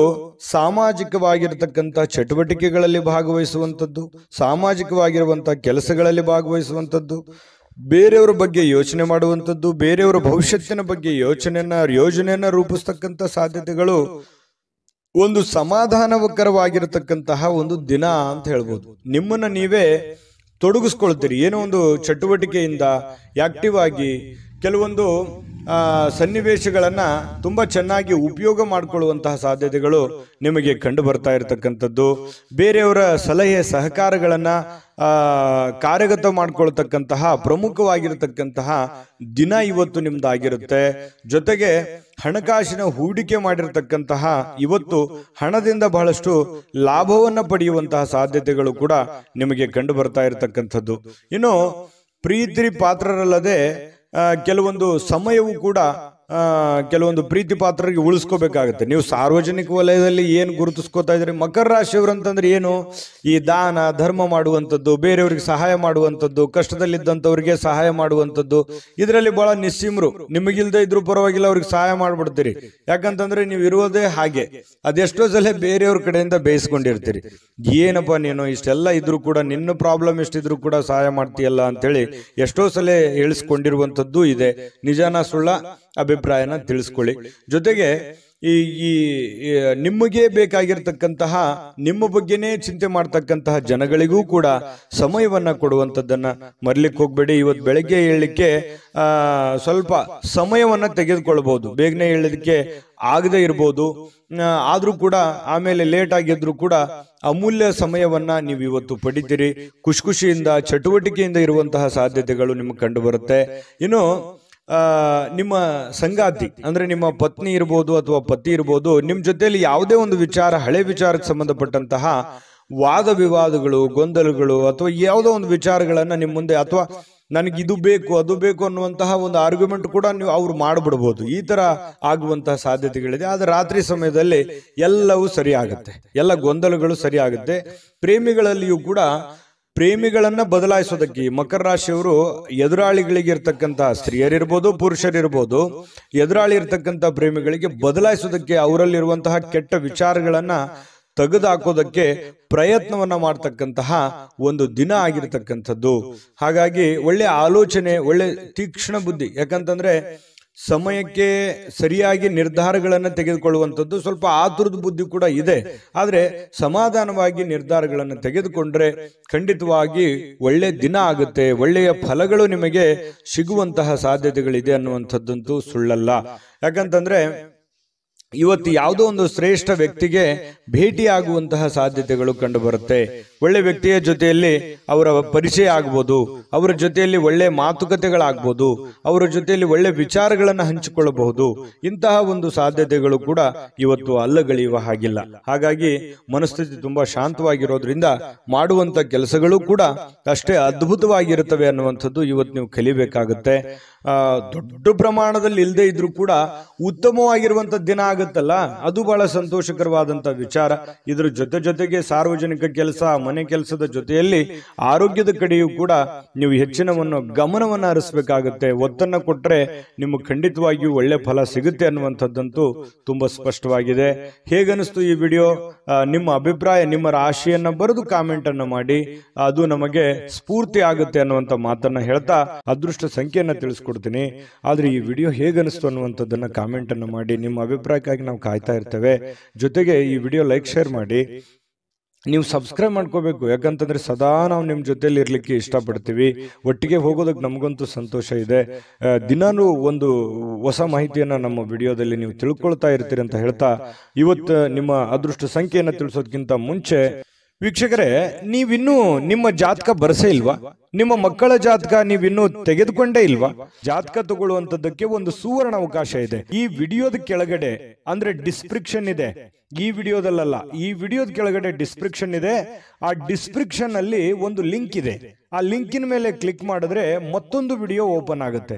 ಸಾಮಾಜಿಕವಾಗಿರತಕ್ಕಂಥ ಚಟುವಟಿಕೆಗಳಲ್ಲಿ ಭಾಗವಹಿಸುವಂಥದ್ದು, ಸಾಮಾಜಿಕವಾಗಿರುವಂತಹ ಕೆಲಸಗಳಲ್ಲಿ ಭಾಗವಹಿಸುವಂಥದ್ದು, ಬೇರೆಯವರ ಬಗ್ಗೆ ಯೋಚನೆ ಮಾಡುವಂಥದ್ದು, ಬೇರೆಯವರ ಭವಿಷ್ಯತ್ತಿನ ಬಗ್ಗೆ ಯೋಜನೆಯನ್ನ ರೂಪಿಸ್ತಕ್ಕಂಥ ಸಾಧ್ಯತೆಗಳು, ಒಂದು ಸಮಾಧಾನಕರವಾಗಿರತಕ್ಕಂತಹ ಒಂದು ದಿನ ಅಂತ ಹೇಳ್ಬೋದು. ನಿಮ್ಮನ್ನ ನೀವೇ ತೊಡಗಿಸ್ಕೊಳ್ತೀರಿ ಏನೋ ಒಂದು ಚಟುವಟಿಕೆಯಿಂದ ಆಕ್ಟಿವ್ ಆಗಿ ಕೆಲವೊಂದು ಸನ್ನಿವೇಶಗಳನ್ನ ತುಂಬಾ ಚೆನ್ನಾಗಿ ಉಪಯೋಗ ಮಾಡಿಕೊಳ್ಳುವಂತಹ ಸಾಧ್ಯತೆಗಳು ನಿಮಗೆ ಕಂಡು ಬರ್ತಾ ಇರತಕ್ಕಂಥದ್ದು. ಬೇರೆಯವರ ಸಲಹೆ ಸಹಕಾರಗಳನ್ನ ಕಾರ್ಯಗತ ಮಾಡಿಕೊಳ್ತಕ್ಕಂತಹ ಪ್ರಮುಖವಾಗಿರತಕ್ಕಂತಹ ದಿನ ಇವತ್ತು ನಿಮ್ದಾಗಿರುತ್ತೆ. ಜೊತೆಗೆ ಹಣಕಾಸಿನ ಹೂಡಿಕೆ ಮಾಡಿರ್ತಕ್ಕಂತಹ ಇವತ್ತು ಹಣದಿಂದ ಬಹಳಷ್ಟು ಲಾಭವನ್ನ ಪಡೆಯುವಂತಹ ಸಾಧ್ಯತೆಗಳು ಕೂಡ ನಿಮಗೆ ಕಂಡು ಬರ್ತಾ ಇರತಕ್ಕಂಥದ್ದು. ಇನ್ನು ಪ್ರೀತಿ ಪಾತ್ರರಲ್ಲದೆ ಕೆಲವೊಂದು ಸಮಯವು ಕೂಡ ಕೆಲವೊಂದು ಪ್ರೀತಿ ಪಾತ್ರರಿಗೆ ಉಳಿಸ್ಕೋಬೇಕಾಗುತ್ತೆ. ನೀವು ಸಾರ್ವಜನಿಕ ವಲಯದಲ್ಲಿ ಏನು ಗುರುತಿಸ್ಕೋತಾ ಇದ್ರಿ? ಮಕರ ರಾಶಿಯವರು ಅಂತಂದ್ರೆ ಏನು? ಈ ದಾನ ಧರ್ಮ ಮಾಡುವಂಥದ್ದು, ಬೇರೆಯವ್ರಿಗೆ ಸಹಾಯ ಮಾಡುವಂಥದ್ದು, ಕಷ್ಟದಲ್ಲಿದ್ದಂಥವ್ರಿಗೆ ಸಹಾಯ ಮಾಡುವಂಥದ್ದು, ಇದರಲ್ಲಿ ಬಹಳ ನಿಸ್ಸೀಮರು. ನಿಮಗಿಲ್ದೇ ಇದ್ರು ಪರವಾಗಿಲ್ಲ, ಅವ್ರಿಗೆ ಸಹಾಯ ಮಾಡ್ಬಿಡ್ತೀರಿ. ಯಾಕಂತಂದ್ರೆ ನೀವು ಇರುವುದೇ ಹಾಗೆ. ಅದೆಷ್ಟೋ ಸಲ ಬೇರೆಯವ್ರ ಕಡೆಯಿಂದ ಬೇಯಿಸ್ಕೊಂಡಿರ್ತೀರಿ. ಏನಪ್ಪ ನೀನು ಇಷ್ಟೆಲ್ಲ ಇದ್ರು ಕೂಡ, ನಿನ್ನ ಪ್ರಾಬ್ಲಮ್ ಎಷ್ಟಿದ್ರು ಕೂಡ ಸಹಾಯ ಮಾಡ್ತೀಯಲ್ಲ ಅಂತೇಳಿ ಎಷ್ಟೋ ಸಲ ಹೇಳಿಸ್ಕೊಂಡಿರುವಂಥದ್ದು ಇದೆ. ನಿಜಾನ ಸುಳ್ಳ ಅಭಿಪ್ರಾಯನ ತಿಳಿಸ್ಕೊಳ್ಳಿ. ಜೊತೆಗೆ ಈ ನಿಮಗೆ ಬೇಕಾಗಿರ್ತಕ್ಕಂತಹ, ನಿಮ್ಮ ಬಗ್ಗೆನೇ ಚಿಂತೆ ಮಾಡ್ತಕ್ಕಂತಹ ಜನಗಳಿಗೂ ಕೂಡ ಸಮಯವನ್ನ ಕೊಡುವಂಥದ್ದನ್ನ ಮರ್ಲಿಕ್ಕೆ ಹೋಗ್ಬೇಡಿ. ಇವತ್ತು ಬೆಳಗ್ಗೆ ಏಳಲಿಕ್ಕೆ ಸ್ವಲ್ಪ ಸಮಯವನ್ನ ತೆಗೆದುಕೊಳ್ಬಹುದು. ಬೇಗನೆ ಏಳಲಿಕ್ಕೆ ಆಗದೆ ಇರ್ಬೋದು, ಆದ್ರೂ ಕೂಡ ಆಮೇಲೆ ಲೇಟ್ ಆಗಿದ್ರು ಕೂಡ ಅಮೂಲ್ಯ ಸಮಯವನ್ನ ನೀವು ಇವತ್ತು ಪಡಿತೀರಿ. ಖುಷಿಯಿಂದ ಚಟುವಟಿಕೆಯಿಂದ ಇರುವಂತಹ ಸಾಧ್ಯತೆಗಳು ನಿಮಗೆ ಕಂಡು ಬರುತ್ತೆ. ಇನ್ನು ನಿಮ್ಮ ಸಂಗಾತಿ ಅಂದ್ರೆ ನಿಮ್ಮ ಪತ್ನಿ ಇರ್ಬೋದು ಅಥವಾ ಪತಿ ಇರ್ಬೋದು, ನಿಮ್ಮ ಜೊತೆಯಲ್ಲಿ ಯಾವುದೇ ಒಂದು ವಿಚಾರ, ಹಳೆ ವಿಚಾರಕ್ಕೆ ಸಂಬಂಧಪಟ್ಟಂತಹ ವಾದ ವಿವಾದಗಳು, ಗೊಂದಲಗಳು ಅಥವಾ ಯಾವುದೋ ಒಂದು ವಿಚಾರಗಳನ್ನ ನಿಮ್ಮ ಮುಂದೆ, ಅಥವಾ ನನಗೆ ಇದು ಬೇಕು ಅದು ಬೇಕು ಅನ್ನುವಂತಹ ಒಂದು ಆರ್ಗ್ಯುಮೆಂಟ್ ಕೂಡ ನೀವು ಅವ್ರು ಮಾಡಿಬಿಡ್ಬೋದು. ಈ ತರ ಆಗುವಂತಹ ಸಾಧ್ಯತೆಗಳಿದೆ. ಆದ್ರೆ ರಾತ್ರಿ ಸಮಯದಲ್ಲಿ ಎಲ್ಲವೂ ಸರಿ ಆಗುತ್ತೆ, ಎಲ್ಲ ಗೊಂದಲಗಳು ಸರಿ ಆಗುತ್ತೆ. ಪ್ರೇಮಿಗಳಲ್ಲಿಯೂ ಕೂಡ ಪ್ರೇಮಿಗಳನ್ನ ಬದಲಾಯಿಸೋದಕ್ಕೆ ಮಕರ ರಾಶಿಯವರು ಎದುರಾಳಿಗಳಿಗೆ ಇರ್ತಕ್ಕಂತಹ ಸ್ತ್ರೀಯರಿರ್ಬೋದು ಪುರುಷರಿರ್ಬೋದು, ಎದುರಾಳಿ ಇರ್ತಕ್ಕಂಥ ಪ್ರೇಮಿಗಳಿಗೆ ಬದಲಾಯಿಸೋದಕ್ಕೆ, ಅವರಲ್ಲಿರುವಂತಹ ಕೆಟ್ಟ ವಿಚಾರಗಳನ್ನ ತೆಗೆದುಹಾಕೋದಕ್ಕೆ ಪ್ರಯತ್ನವನ್ನ ಮಾಡ್ತಕ್ಕಂತಹ ಒಂದು ದಿನ ಆಗಿರ್ತಕ್ಕಂಥದ್ದು. ಹಾಗಾಗಿ ಒಳ್ಳೆ ಆಲೋಚನೆ, ಒಳ್ಳೆ ತೀಕ್ಷ್ಣ ಬುದ್ಧಿ. ಯಾಕಂತಂದ್ರೆ ಸಮಯಕ್ಕೆ ಸರಿಯಾಗಿ ನಿರ್ಧಾರಗಳನ್ನು ತೆಗೆದುಕೊಳ್ಳುವಂಥದ್ದು, ಸ್ವಲ್ಪ ಆತುರದ ಬುದ್ಧಿ ಕೂಡ ಇದೆ. ಆದ್ರೆ ಸಮಾಧಾನವಾಗಿ ನಿರ್ಧಾರಗಳನ್ನು ತೆಗೆದುಕೊಂಡ್ರೆ ಖಂಡಿತವಾಗಿ ಒಳ್ಳೆ ದಿನ ಆಗುತ್ತೆ, ಒಳ್ಳೆಯ ಫಲಗಳು ನಿಮಗೆ ಸಿಗುವಂತಹ ಸಾಧ್ಯತೆಗಳಿದೆ ಅನ್ನುವಂಥದ್ದಂತೂ ಸುಳ್ಳಲ್ಲ. ಯಾಕಂತಂದ್ರೆ ಇವತ್ತು ಯಾವುದೋ ಒಂದು ಶ್ರೇಷ್ಠ ವ್ಯಕ್ತಿಗೆ ಭೇಟಿಯಾಗುವಂತಹ ಸಾಧ್ಯತೆಗಳು ಕಂಡು ಬರುತ್ತೆ. ಒಳ್ಳೆ ವ್ಯಕ್ತಿಯ ಜೊತೆಯಲ್ಲಿ ಅವರ ಪರಿಚಯ ಆಗ್ಬೋದು, ಅವರ ಜೊತೆಯಲ್ಲಿ ಒಳ್ಳೆ ಮಾತುಕತೆಗಳಾಗ್ಬೋದು, ಅವರ ಜೊತೆಯಲ್ಲಿ ಒಳ್ಳೆ ವಿಚಾರಗಳನ್ನು ಹಂಚಿಕೊಳ್ಳಬಹುದು. ಇಂತಹ ಒಂದು ಸಾಧ್ಯತೆಗಳು ಕೂಡ ಇವತ್ತು ಅಲ್ಲಗಳೆಯುವ ಹಾಗಿಲ್ಲ. ಹಾಗಾಗಿ ಮನಸ್ಥಿತಿ ತುಂಬಾ ಶಾಂತವಾಗಿರೋದ್ರಿಂದ ಮಾಡುವಂತ ಕೆಲಸಗಳು ಕೂಡ ಅಷ್ಟೇ ಅದ್ಭುತವಾಗಿರುತ್ತವೆ ಅನ್ನುವಂಥದ್ದು ಇವತ್ತು ನೀವು ಕಲಿಬೇಕಾಗುತ್ತೆ. ದೊಡ್ಡ ಪ್ರಮಾಣದಲ್ಲಿ ಇಲ್ಲದೆ ಇದ್ರೂ ಕೂಡ ಉತ್ತಮವಾಗಿರುವಂತ ದಿನ ಆಗುತ್ತಲ್ಲ, ಅದು ಬಹಳ ಸಂತೋಷಕರವಾದಂತ ವಿಚಾರ. ಇದ್ರ ಜೊತೆಗೆ ಸಾರ್ವಜನಿಕ ಕೆಲಸ, ಮನೆ ಕೆಲಸದ ಜೊತೆಯಲ್ಲಿ ಆರೋಗ್ಯದ ಕಡೆಯೂ ಕೂಡ ನೀವು ಹೆಚ್ಚಿನವನ್ನು ಗಮನವನ್ನ ಹರಿಸಬೇಕಾಗುತ್ತೆ. ಒತ್ತನ್ನ ಕೊಟ್ರೆ ನಿಮಗೆ ಖಂಡಿತವಾಗಿಯೂ ಒಳ್ಳೆ ಫಲ ಸಿಗುತ್ತೆ ಅನ್ನುವಂಥದ್ದಂತೂ ತುಂಬಾ ಸ್ಪಷ್ಟವಾಗಿದೆ. ಹೇಗನಿಸ್ತು ಈ ವಿಡಿಯೋ? ನಿಮ್ಮ ಅಭಿಪ್ರಾಯ, ನಿಮ್ಮ ರಾಶಿಯನ್ನ ಬರೆದು ಕಾಮೆಂಟ್ ಅನ್ನ ಮಾಡಿ, ಅದು ನಮಗೆ ಸ್ಫೂರ್ತಿ ಆಗುತ್ತೆ ಅನ್ನುವಂಥ ಮಾತನ್ನ ಹೇಳ್ತಾ ಅದೃಷ್ಟ ಸಂಖ್ಯೆಯನ್ನ ತಿಳಿಸ್ಕೊಡ್ತೀನಿ. ಆದ್ರೆ ಈ ವಿಡಿಯೋ ಹೇಗನಿಸ್ತು ಅನ್ನುವಂಥದ್ದನ್ನ ಕಾಮೆಂಟ್ ಅನ್ನ ಮಾಡಿ. ನಿಮ್ಮ ಅಭಿಪ್ರಾಯಕ್ಕಾಗಿ ನಾವು ಕಾಯ್ತಾ ಇರ್ತೇವೆ. ಜೊತೆಗೆ ಈ ವಿಡಿಯೋ ಲೈಕ್, ಶೇರ್ ಮಾಡಿ. ನೀವು ಸಬ್ಸ್ಕ್ರೈಬ್ ಮಾಡ್ಕೋಬೇಕು. ಯಾಕಂತಂದ್ರೆ ಸದಾ ನಾವು ನಿಮ್ಮ ಜೊತೆಲಿ ಇರ್ಲಿಕ್ಕೆ ಇಷ್ಟಪಡ್ತೀವಿ. ಒಟ್ಟಿಗೆ ಹೋಗೋದಕ್ಕೆ ನಮಗಂತೂ ಸಂತೋಷ ಇದೆ. ದಿನಾನು ಒಂದು ಹೊಸ ಮಾಹಿತಿಯನ್ನ ನಮ್ಮ ವಿಡಿಯೋದಲ್ಲಿ ನೀವು ತಿಳ್ಕೊಳ್ತಾ ಇರ್ತೀರಿ ಅಂತ ಹೇಳ್ತಾ, ಇವತ್ತು ನಿಮ್ಮ ಅದೃಷ್ಟ ಸಂಖ್ಯೆಯನ್ನು ತಿಳಿಸೋದಕ್ಕಿಂತ ಮುಂಚೆ ವೀಕ್ಷಕರೇ, ನೀವಿನ್ನೂ ನಿಮ್ಮ ಜಾತಕ ಬರಸೇ ಇಲ್ವಾ? ನಿಮ್ಮ ಮಕ್ಕಳ ಜಾತಕ ನೀವಿನ್ನೂ ತೆಗೆದುಕೊಂಡೇ ಇಲ್ವಾ? ಜಾತಕ ತಗೊಳ್ಳುವಂತದ್ದಕ್ಕೆ ಒಂದು ಸುವರ್ಣ ಅವಕಾಶ ಇದೆ. ಈ ವಿಡಿಯೋದ ಕೆಳಗಡೆ ಅಂದ್ರೆ ಡಿಸ್ಕ್ರಿಪ್ಷನ್ ಇದೆ. ಈ ವಿಡಿಯೋದಲ್ಲ, ಈ ವಿಡಿಯೋದ ಕೆಳಗಡೆ ಡಿಸ್ಕ್ರಿಪ್ಷನ್ ಇದೆ. ಆ ಡಿಸ್ಕ್ರಿಪ್ಷನ್ ಅಲ್ಲಿ ಒಂದು ಲಿಂಕ್ ಇದೆ. ಆ ಲಿಂಕಿನ ಮೇಲೆ ಕ್ಲಿಕ್ ಮಾಡಿದ್ರೆ ಮತ್ತೊಂದು ವಿಡಿಯೋ ಓಪನ್ ಆಗುತ್ತೆ.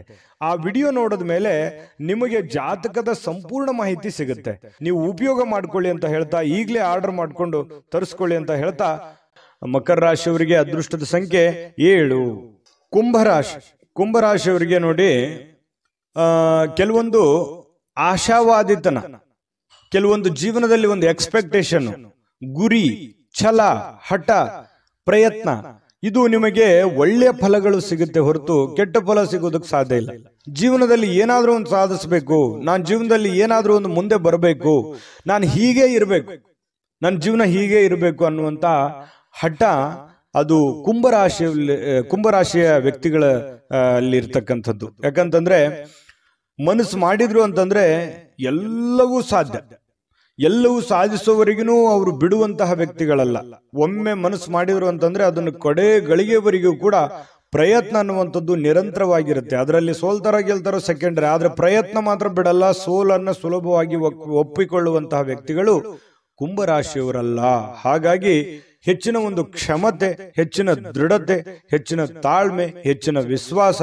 ಆ ವಿಡಿಯೋ ನೋಡಿದ ಮೇಲೆ ನಿಮಗೆ ಜಾತಕದ ಸಂಪೂರ್ಣ ಮಾಹಿತಿ ಸಿಗುತ್ತೆ. ನೀವು ಉಪಯೋಗ ಮಾಡ್ಕೊಳ್ಳಿ ಅಂತ ಹೇಳ್ತಾ, ಈಗಲೇ ಆರ್ಡರ್ ಮಾಡ್ಕೊಂಡು ತರಿಸ್ಕೊಳ್ಳಿ ಅಂತ ಹೇಳ್ತಾ, ಮಕರ ರಾಶಿಯವರಿಗೆ ಅದೃಷ್ಟದ ಸಂಖ್ಯೆ 7. ಕುಂಭರಾಶಿಯವರಿಗೆ ನೋಡಿ, ಕೆಲವೊಂದು ಆಶಾವಾದಿತನ, ಕೆಲವೊಂದು ಜೀವನದಲ್ಲಿ ಒಂದು ಎಕ್ಸ್ಪೆಕ್ಟೇಷನ್, ಗುರಿ, ಛಲ, ಹಠ, ಪ್ರಯತ್ನ, ಇದು ನಿಮಗೆ ಒಳ್ಳೆಯ ಫಲಗಳು ಸಿಗುತ್ತೆ ಹೊರತು ಕೆಟ್ಟ ಫಲ ಸಿಗೋದಕ್ಕೆ ಸಾಧ್ಯ ಇಲ್ಲ. ಜೀವನದಲ್ಲಿ ಏನಾದ್ರೂ ಒಂದು ಸಾಧಿಸಬೇಕು, ನಾನು ಜೀವನದಲ್ಲಿ ಏನಾದ್ರೂ ಒಂದು ಮುಂದೆ ಬರಬೇಕು, ನಾನು ಹೀಗೆ ಇರಬೇಕು, ನನ್ನ ಜೀವನ ಹೀಗೆ ಇರಬೇಕು ಅನ್ನುವಂತ ಹಠ ಅದು ಕುಂಭರಾಶಿಯ ವ್ಯಕ್ತಿಗಳ ಅಲ್ಲಿ ಇರ್ತಕ್ಕಂಥದ್ದು. ಯಾಕಂತಂದ್ರೆ ಮನಸ್ಸು ಮಾಡಿದ್ರು ಅಂತಂದ್ರೆ ಎಲ್ಲವೂ ಸಾಧ್ಯ. ಎಲ್ಲವೂ ಸಾಧಿಸುವವರೆಗೂ ಅವರು ಬಿಡುವಂತಹ ವ್ಯಕ್ತಿಗಳಲ್ಲ. ಒಮ್ಮೆ ಮನಸ್ಸು ಮಾಡಿದ್ರು ಅಂತಂದ್ರೆ ಅದನ್ನು ಕಡೆ ಗಳಿಗೆವರೆಗೂ ಕೂಡ ಪ್ರಯತ್ನ ಅನ್ನುವಂಥದ್ದು ನಿರಂತರವಾಗಿರುತ್ತೆ. ಅದರಲ್ಲಿ ಸೋಲ್ತಾರ ಗೆಲ್ತಾರೋ ಸೆಕೆಂಡರಿ, ಆದ್ರೆ ಪ್ರಯತ್ನ ಮಾತ್ರ ಬಿಡಲ್ಲ. ಸೋಲನ್ನ ಸುಲಭವಾಗಿ ಒಪ್ಪಿಕೊಳ್ಳುವಂತಹ ವ್ಯಕ್ತಿಗಳು ಕುಂಭರಾಶಿಯವರಲ್ಲ. ಹಾಗಾಗಿ ಹೆಚ್ಚಿನ ಒಂದು ಕ್ಷಮತೆ, ಹೆಚ್ಚಿನ ದೃಢತೆ, ಹೆಚ್ಚಿನ ತಾಳ್ಮೆ, ಹೆಚ್ಚಿನ ವಿಶ್ವಾಸ,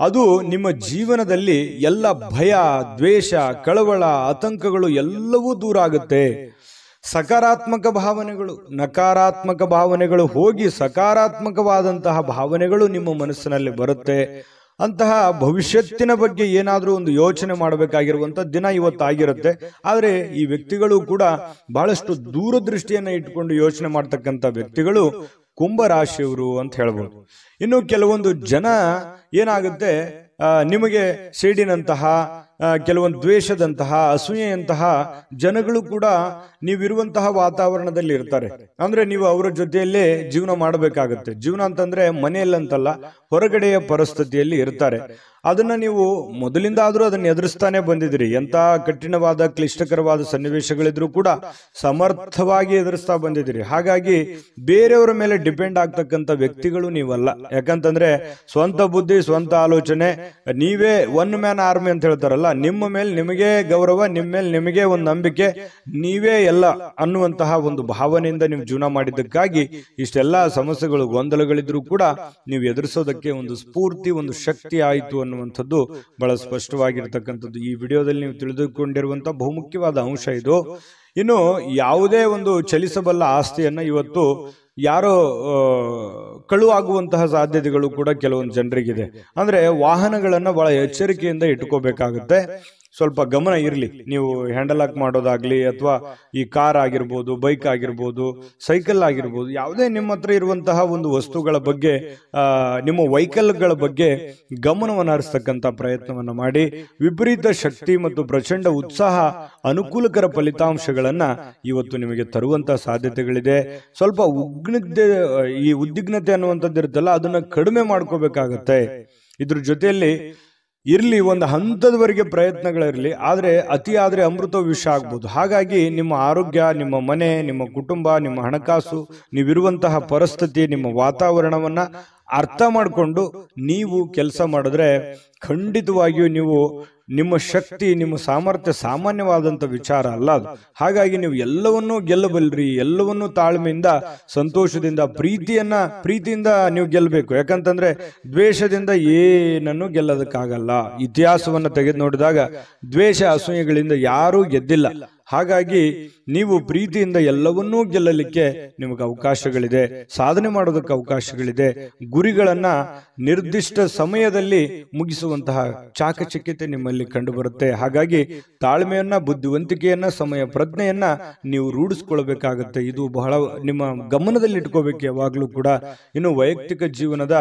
ಅದು ನಿಮ್ಮ ಜೀವನದಲ್ಲಿ ಎಲ್ಲ ಭಯ, ದ್ವೇಷ, ಕಳವಳ, ಆತಂಕಗಳು ಎಲ್ಲವೂ ದೂರ ಆಗುತ್ತೆ. ಸಕಾರಾತ್ಮಕ ಭಾವನೆಗಳು, ನಕಾರಾತ್ಮಕ ಭಾವನೆಗಳು ಹೋಗಿ ಸಕಾರಾತ್ಮಕವಾದಂತಹ ಭಾವನೆಗಳು ನಿಮ್ಮ ಮನಸ್ಸಿನಲ್ಲಿ ಬರುತ್ತೆ. ಅಂತಹ ಭವಿಷ್ಯತ್ತಿನ ಬಗ್ಗೆ ಏನಾದ್ರೂ ಒಂದು ಯೋಚನೆ ಮಾಡಬೇಕಾಗಿರುವಂತ ದಿನ ಇವತ್ತಾಗಿರುತ್ತೆ. ಆದ್ರೆ ಈ ವ್ಯಕ್ತಿಗಳು ಕೂಡ ಬಹಳಷ್ಟು ದೂರದೃಷ್ಟಿಯನ್ನ ಇಟ್ಕೊಂಡು ಯೋಚನೆ ಮಾಡ್ತಕ್ಕಂಥ ವ್ಯಕ್ತಿಗಳು ಕುಂಭರಾಶಿಯವರು ಅಂತ ಹೇಳ್ಬೋದು. ಇನ್ನು ಕೆಲವೊಂದು ಜನ ಏನಾಗುತ್ತೆ, ನಿಮಗೆ ಸೇಡಿನಂತಹ, ಕೆಲವೊಂದು ದ್ವೇಷದಂತಹ, ಅಸೂಯೆಯಂತಹ ಜನಗಳು ಕೂಡ ನೀವಿರುವಂತಹ ವಾತಾವರಣದಲ್ಲಿ ಇರ್ತಾರೆ. ಅಂದ್ರೆ ನೀವು ಅವರ ಜೊತೆಯಲ್ಲೇ ಜೀವನ ಮಾಡಬೇಕಾಗತ್ತೆ. ಜೀವನ ಅಂತಂದ್ರೆ ಮನೆಯಲ್ಲಂತಲ್ಲ, ಹೊರಗಡೆಯ ಪರಿಸ್ಥಿತಿಯಲ್ಲಿ ಇರ್ತಾರೆ. ಅದನ್ನ ನೀವು ಮೊದಲಿಂದ ಆದ್ರೂ ಅದನ್ನ ಎದುರಿಸ್ತಾನೆ ಬಂದಿದ್ರಿ. ಎಂತ ಕಠಿಣವಾದ ಕ್ಲಿಷ್ಟಕರವಾದ ಸನ್ನಿವೇಶಗಳಿದ್ರೂ ಕೂಡ ಸಮರ್ಥವಾಗಿ ಎದುರಿಸ್ತಾ ಬಂದಿದ್ದೀರಿ. ಹಾಗಾಗಿ ಬೇರೆಯವರ ಮೇಲೆ ಡಿಪೆಂಡ್ ಆಗ್ತಕ್ಕಂಥ ವ್ಯಕ್ತಿಗಳು ನೀವಲ್ಲ. ಯಾಕಂತಂದ್ರೆ ಸ್ವಂತ ಬುದ್ಧಿ, ಸ್ವಂತ ಆಲೋಚನೆ, ನೀವೇ ಒನ್ ಮ್ಯಾನ್ ಆರ್ಮಿ ಅಂತ ಹೇಳ್ತಾರಲ್ಲ, ನಿಮ್ಮ ಮೇಲೆ ನಿಮಗೆ ಗೌರವ, ನಿಮ್ಮ ಮೇಲೆ ನಿಮಗೆ ಒಂದು ನಂಬಿಕೆ, ನೀವೇ ಎಲ್ಲ ಅನ್ನುವಂತಹ ಒಂದು ಭಾವನೆಯಿಂದ ನೀವು ಜೀವನ ಮಾಡಿದ್ದಕ್ಕಾಗಿ ಇಷ್ಟೆಲ್ಲಾ ಸಮಸ್ಯೆಗಳು, ಗೊಂದಲಗಳಿದ್ರೂ ಕೂಡ ನೀವು ಎದುರಿಸೋದಕ್ಕೆ ಒಂದು ಸ್ಫೂರ್ತಿ, ಒಂದು ಶಕ್ತಿ ಆಯಿತು ಅನ್ನುವಂಥದ್ದು ಬಹಳ ಸ್ಪಷ್ಟವಾಗಿರ್ತಕ್ಕಂಥದ್ದು ಈ ವಿಡಿಯೋದಲ್ಲಿ ನೀವು ತಿಳಿದುಕೊಂಡಿರುವಂತಹ ಬಹುಮುಖ್ಯವಾದ ಅಂಶ ಇದು. ಇನ್ನು ಯಾವುದೇ ಒಂದು ಚಲಿಸಬಲ್ಲ ಆಸ್ತಿಯನ್ನ ಇವತ್ತು ಯಾರೋ ಕಳುವಾಗುವಂತಹ ಸಾಧ್ಯತೆಗಳು ಕೂಡ ಕೆಲವೊಂದು ಜನರಿಗಿದೆ. ಅಂದ್ರೆ ವಾಹನಗಳನ್ನ ಬಹಳ ಎಚ್ಚರಿಕೆಯಿಂದ ಇಟ್ಕೋಬೇಕಾಗುತ್ತೆ. ಸ್ವಲ್ಪ ಗಮನ ಇರಲಿ. ನೀವು ಹ್ಯಾಂಡಲ್ ಹಾಕ್ ಮಾಡೋದಾಗ್ಲಿ, ಅಥವಾ ಈ ಕಾರ್ ಆಗಿರ್ಬೋದು, ಬೈಕ್ ಆಗಿರ್ಬೋದು, ಸೈಕಲ್ ಆಗಿರ್ಬೋದು, ಯಾವುದೇ ನಿಮ್ಮ ಹತ್ರ ಇರುವಂತಹ ಒಂದು ವಸ್ತುಗಳ ಬಗ್ಗೆ, ನಿಮ್ಮ ವೆಹಿಕಲ್ಗಳ ಬಗ್ಗೆ ಗಮನವನ್ನು ಹರಿಸ್ತಕ್ಕಂಥ ಪ್ರಯತ್ನವನ್ನ ಮಾಡಿ. ವಿಪರೀತ ಶಕ್ತಿ ಮತ್ತು ಪ್ರಚಂಡ ಉತ್ಸಾಹ ಅನುಕೂಲಕರ ಫಲಿತಾಂಶಗಳನ್ನ ಇವತ್ತು ನಿಮಗೆ ತರುವಂತಹ ಸಾಧ್ಯತೆಗಳಿದೆ. ಸ್ವಲ್ಪ ಈ ಉದ್ವಿಗ್ನತೆ ಅನ್ನುವಂಥದ್ದು ಇರುತ್ತಲ್ಲ, ಅದನ್ನ ಕಡಿಮೆ ಮಾಡ್ಕೋಬೇಕಾಗತ್ತೆ. ಇದ್ರ ಜೊತೆಯಲ್ಲಿ ಇರ್ಲಿ, ಒಂದು ಹಂತದವರೆಗೆ ಪ್ರಯತ್ನಗಳಿರಲಿ, ಆದ್ರೆ ಅತಿ ಆದ್ರೆ ಅಮೃತ ವಿಷ ಆಗ್ಬೋದು. ಹಾಗಾಗಿ ನಿಮ್ಮ ಆರೋಗ್ಯ, ನಿಮ್ಮ ಮನೆ, ನಿಮ್ಮ ಕುಟುಂಬ, ನಿಮ್ಮ ಹಣಕಾಸು, ನೀವಿರುವಂತಹ ಪರಿಸ್ಥಿತಿ, ನಿಮ್ಮ ವಾತಾವರಣವನ್ನ ಅರ್ಥ ಮಾಡಿಕೊಂಡು ನೀವು ಕೆಲಸ ಮಾಡಿದ್ರೆ ಖಂಡಿತವಾಗಿಯೂ ನೀವು ನಿಮ್ಮ ಶಕ್ತಿ, ನಿಮ್ಮ ಸಾಮರ್ಥ್ಯ ಸಾಮಾನ್ಯವಾದಂಥ ವಿಚಾರ ಅಲ್ಲ ಅದು. ಹಾಗಾಗಿ ನೀವು ಎಲ್ಲವನ್ನೂ ಗೆಲ್ಲಬಲ್ರಿ. ಎಲ್ಲವನ್ನೂ ತಾಳ್ಮೆಯಿಂದ, ಸಂತೋಷದಿಂದ, ಪ್ರೀತಿಯಿಂದ ನೀವು ಗೆಲ್ಲಬೇಕು. ಯಾಕಂತಂದ್ರೆ ದ್ವೇಷದಿಂದ ಏನನ್ನು ಗೆಲ್ಲೋದಕ್ಕಾಗಲ್ಲ. ಇತಿಹಾಸವನ್ನು ತೆಗೆದು ನೋಡಿದಾಗ ದ್ವೇಷ, ಅಸೂಯೆಗಳಿಂದ ಯಾರೂ ಗೆದ್ದಿಲ್ಲ. ಹಾಗಾಗಿ ನೀವು ಪ್ರೀತಿಯಿಂದ ಎಲ್ಲವನ್ನೂ ಗೆಲ್ಲಲಿಕ್ಕೆ ನಿಮಗೆ ಅವಕಾಶಗಳಿದೆ, ಸಾಧನೆ ಮಾಡೋದಕ್ಕೆ ಅವಕಾಶಗಳಿದೆ. ಗುರಿಗಳನ್ನ ನಿರ್ದಿಷ್ಟ ಸಮಯದಲ್ಲಿ ಮುಗಿಸುವಂತಹ ಚಾಕಚಕ್ಯತೆ ನಿಮ್ಮಲ್ಲಿ ಕಂಡು ಬರುತ್ತೆ. ಹಾಗಾಗಿ ತಾಳ್ಮೆಯನ್ನ, ಬುದ್ಧಿವಂತಿಕೆಯನ್ನ, ಸಮಯ ಪ್ರಜ್ಞೆಯನ್ನ ನೀವು ರೂಢಿಸ್ಕೊಳ್ಬೇಕಾಗತ್ತೆ. ಇದು ಬಹಳ ನಿಮ್ಮ ಗಮನದಲ್ಲಿ ಇಟ್ಕೋಬೇಕು ಯಾವಾಗ್ಲೂ ಕೂಡ. ಇನ್ನು ವೈಯಕ್ತಿಕ ಜೀವನದ